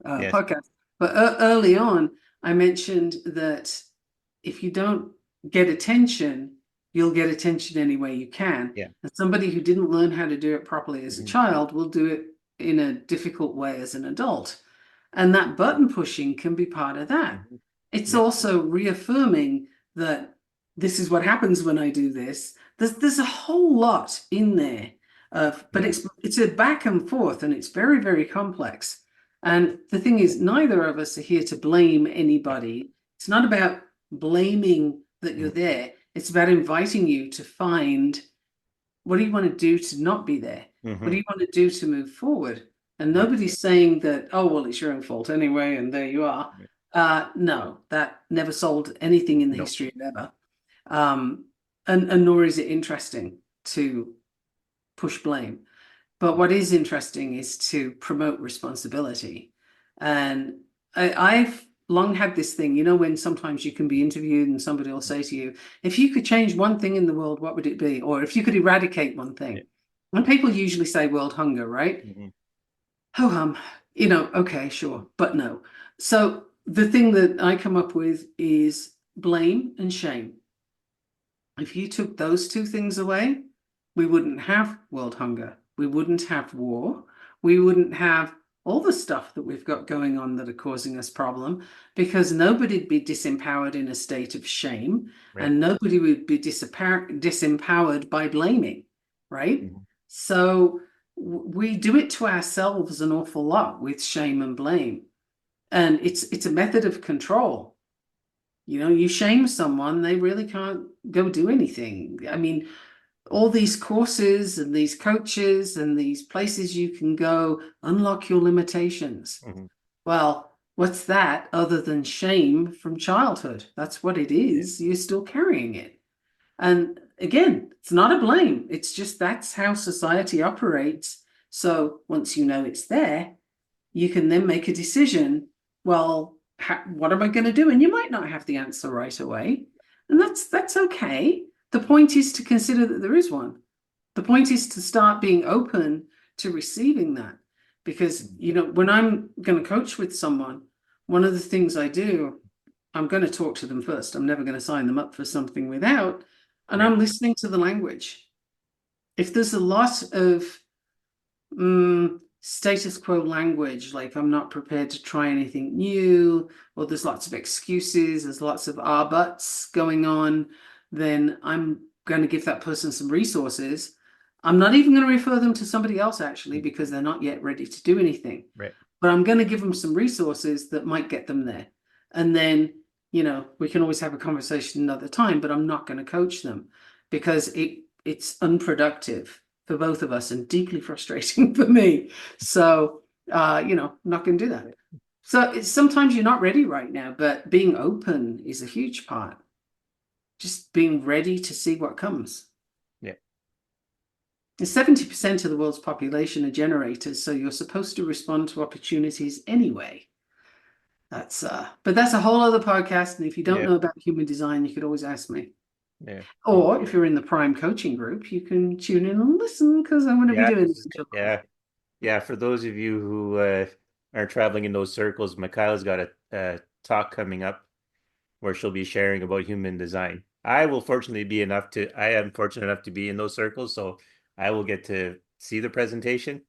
Yes. podcast, but early on, I mentioned that if you don't get attention, you'll get attention any way you can. Yeah. And somebody who didn't learn how to do it properly as a Hmm. child will do it in a difficult way as an adult. And that button pushing can be part of that. Hmm. It's Yeah. also reaffirming that this is what happens when I do this. There's a whole lot in there of, but Yeah. it's a back and forth, and it's very, very complex. And the thing Yeah. is, neither of us are here to blame anybody. It's not about blaming that you're Hmm. there. It's about inviting you to find, what do you want to do to not be there? What do Hmm. you want to do to move forward? And Yeah. nobody's saying that, oh, well, it's your own fault anyway, and there you are. No, that never solved anything in the No. history of ever. Um, and nor is it interesting to push blame. But what is interesting is to promote responsibility. And I've long had this thing, when sometimes you can be interviewed and somebody will say to you, if you could change one thing in the world, what would it be? Or if you could eradicate one Yeah. thing. And people usually say world hunger, right? Hmm. Ho hum, okay, sure, but no. So the thing that I come up with is blame and shame. If you took those two things away, we wouldn't have world hunger. We wouldn't have war. We wouldn't have all the stuff that we've got going on that are causing us problem, because nobody'd be disempowered in a state of shame, Right. and nobody would be disempowered by blaming, right? Hmm. So we do it to ourselves an awful lot with shame and blame. And it's a method of control. You shame someone, they really can't go do anything. I mean, all these courses and these coaches and these places you can go unlock your limitations. Hmm. Well, what's that other than shame from childhood? That's what it Yeah. is. You're still carrying it. And again, it's not a blame. It's just that's how society operates. So once you know it's there, you can then make a decision. Well, what am I going to do? And you might not have the answer right away, and that's okay. The point is to consider that there is one. The point is to start being open to receiving that, because when I'm going to coach with someone, one of the things I do, I'm going to talk to them first. I'm never going to sign them up for something without, and Right. I'm listening to the language. If there's a lot of status quo language, like I'm not prepared to try anything new, or there's lots of excuses, there's lots of buts going on, then I'm going to give that person some resources. I'm not even going to refer them to somebody else actually because they're not yet ready to do anything. Right. But I'm going to give them some resources that might get them there. And then, we can always have a conversation another time, but I'm not going to coach them because it's unproductive for both of us and deeply frustrating for me. So, I'm not going to do that. So sometimes you're not ready right now, but being open is a huge part. Just being ready to see what comes. Yeah. 70% of the world's population are generators, so you're supposed to respond to opportunities anyway. But that's a whole other podcast. And if you don't Yeah. know about human design, you could always ask me. Yeah. Or if you're in the Prime coaching group, you can tune in and listen because I'm going to be Yeah. doing This this is good. until Yeah. Yeah. For those of you who are traveling in those circles, Michaela's got a talk coming up where she'll be sharing about human design. I am fortunate enough to be in those circles, so I will get to see the presentation.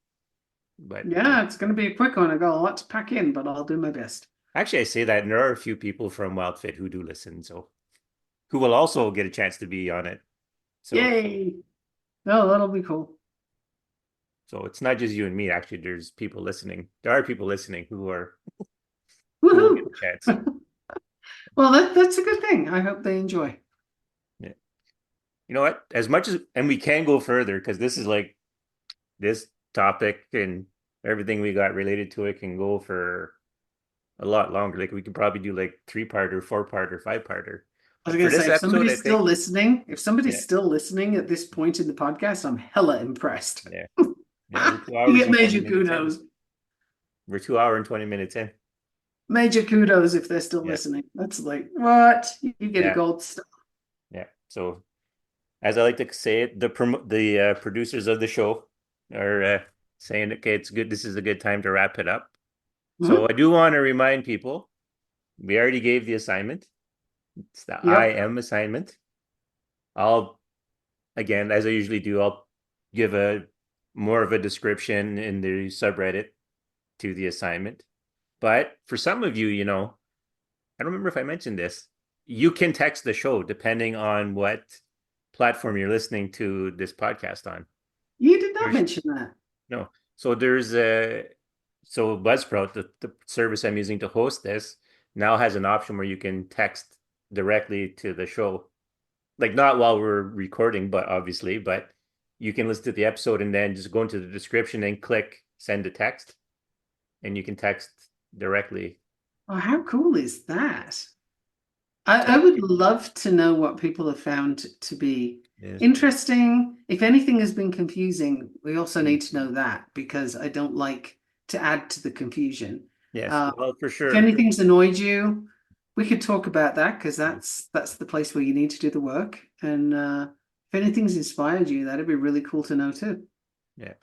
But Yeah, it's going to be a quick one. I got a lot to pack in, but I'll do my best. actually, I say that, and there are a few people from WildFit who do listen, so who will also get a chance to be on it. So, Yay! Oh, that'll be cool. so it's not just you and me. Actually, there's people listening. There are people listening who will get Woohoo! a chance. Well, that's a good thing. I hope they enjoy. Yeah. You know what? As much as, and we can go further because this is like this topic and everything we got related to it can go for a lot longer. Like we could probably do like three-parter, four-parter, five-parter. I was But going for to say, this episode, I think, if somebody's yeah, still listening at this point in the podcast, I'm hella impressed. yeah, yeah, we're two You hours get and 20 major minutes in. kudos. We're 2 hour and 20 minutes in. Major kudos if they're still Yeah, listening. That's like, what? You get a yeah, gold star. yeah. So as I like to say it, the producers of the show are saying, okay, it's good. This is a good time to wrap it up. So Mhm. I do want to remind people, we already gave the assignment. It's the I Yep. am assignment. I'll, again, as I usually do, I'll give a more of a description in the subreddit to the assignment. But for some of you, I don't remember if I mentioned this. You can text the show depending on what platform you're listening to this podcast on. You did not There's mention that. no. So there's a so Buzzsprout, the service I'm using to host this, now has an option where you can text directly to the show. Like not while we're recording, but obviously, but you can listen to the episode and then just go into the description and click send a text and you can text directly. Oh, how cool is that? So I would love to know what people have found to be yes. interesting. If anything has been confusing, we also need to know that because I don't like to add to the confusion. Yes. Uh, Well, for if sure. anything's annoyed you, we could talk about that because that's the place where you need to do the work. And if anything's inspired you, that'd be really cool to know too. Yeah.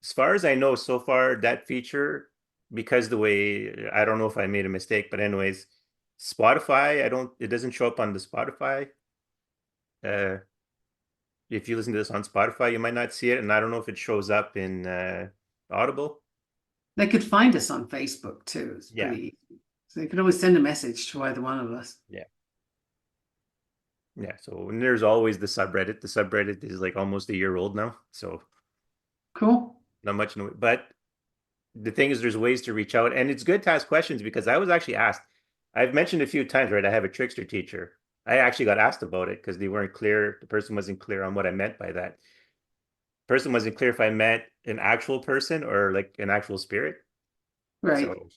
As far as I know, so far that feature, because the way I don't know if I made a mistake, but anyways, Spotify, it doesn't show up on the Spotify. Uh, if you listen to this on Spotify, you might not see it, and I don't know if it shows up in Audible. They could find us on Facebook too. It's Yeah, pretty easy. So you can always send a message to either one of us. yeah, yeah. So and there's always the subreddit. The subreddit is like almost a year old now, so Cool. not much. But the thing is, there's ways to reach out, and it's good to ask questions because I was actually asked. I've mentioned a few times, right? I have a trickster teacher. I actually got asked about it because they weren't clear. The person wasn't clear on what I meant by that. Person wasn't clear if I meant an actual person or like an actual spirit. Right. So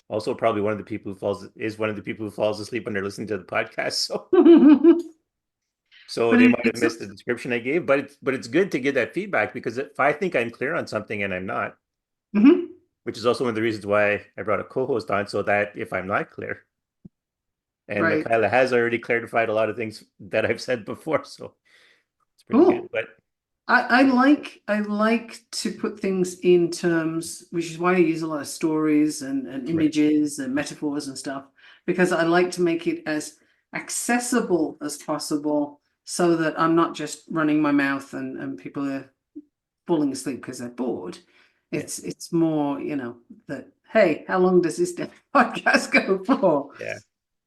also probably one of the people who falls asleep when they're listening to the podcast. So So But they might have it's missed the description I gave, but it's good to get that feedback because if I think I'm clear on something and I'm not, Mhm. which is also one of the reasons why I brought a co-host on, so that if I'm not clear, and Right. Michaela has already clarified a lot of things that I've said before, so it's pretty good. Cool. But I like to put things in terms, which is why I use a lot of stories and right, images and metaphors and stuff, because I like to make it as accessible as possible so that I'm not just running my mouth and people are falling asleep because they're bored. yeah, It's more, that hey, how long does this podcast go for? yeah,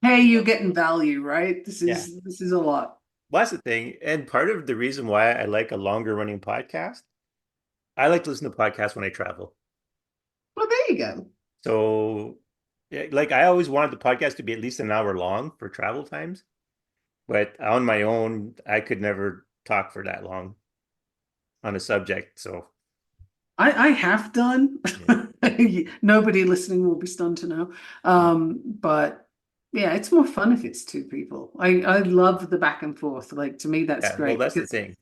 Hey, you're getting value, right? This yeah. is this is a lot. Well, that's the thing, and part of the reason why I like a longer running podcast, I like to listen to podcasts when I travel. Well, there you go. So, yeah, like I always wanted the podcast to be at least an hour long for travel times, but on my own, I could never talk for that long on a subject. So, I have done. yeah, Nobody listening will be stunned to know. yeah, But yeah, it's more fun if it's two people. I love the back and forth. Like to me, that's yeah. Well, great that's the because thing.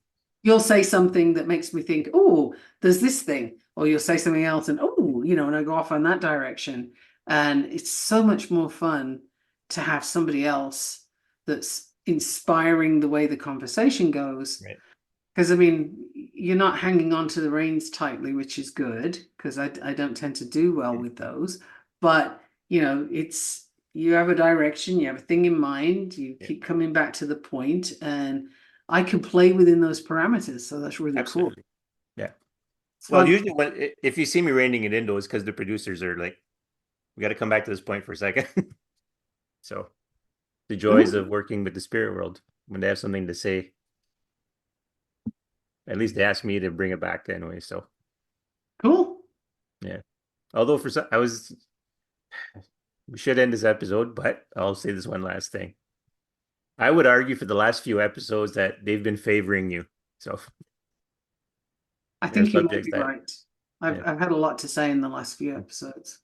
you'll say something that makes me think, oh, there's this thing, or you'll say something else, and oh, and I go off on that direction. And it's so much more fun to have somebody else that's inspiring the way the conversation goes. Right. Because I mean, you're not hanging on to the reins tightly, which is good, because I don't tend to do well Yeah. with those. But it's you have a direction, you have a thing in mind, you Yeah. keep coming back to the point, and I can play within those parameters. So that's really cool. Absolutely. Yeah. It's Well, fun. usually if you see me reining it in, though, it's because the producers are like, we got to come back to this point for a second. So the joys of Mhm. working with the spirit world when they have something to say, at least they ask me to bring it back anyway. So Cool. yeah. Although for some, we should end this episode, but I'll say this one last thing. I would argue for the last few episodes that they've been favoring you. So I there are think you might subjects be that, right. I've yeah, I've had a lot to say in the last few episodes.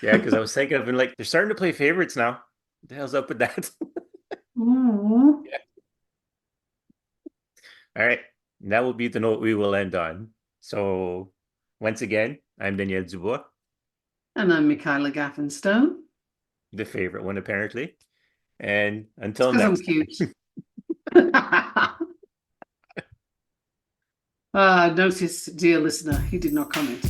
yeah, because I was thinking of been like, they're starting to play favorites now. What the hell's up with that? Ooh. Yeah. All right. And that will be the note we will end on. So once again, I'm Daniel Dubois, And I'm Michaela Gaffinstone. the favorite one, apparently. And It's until because I'm next cute. time. Notice, dear listener, he did not comment.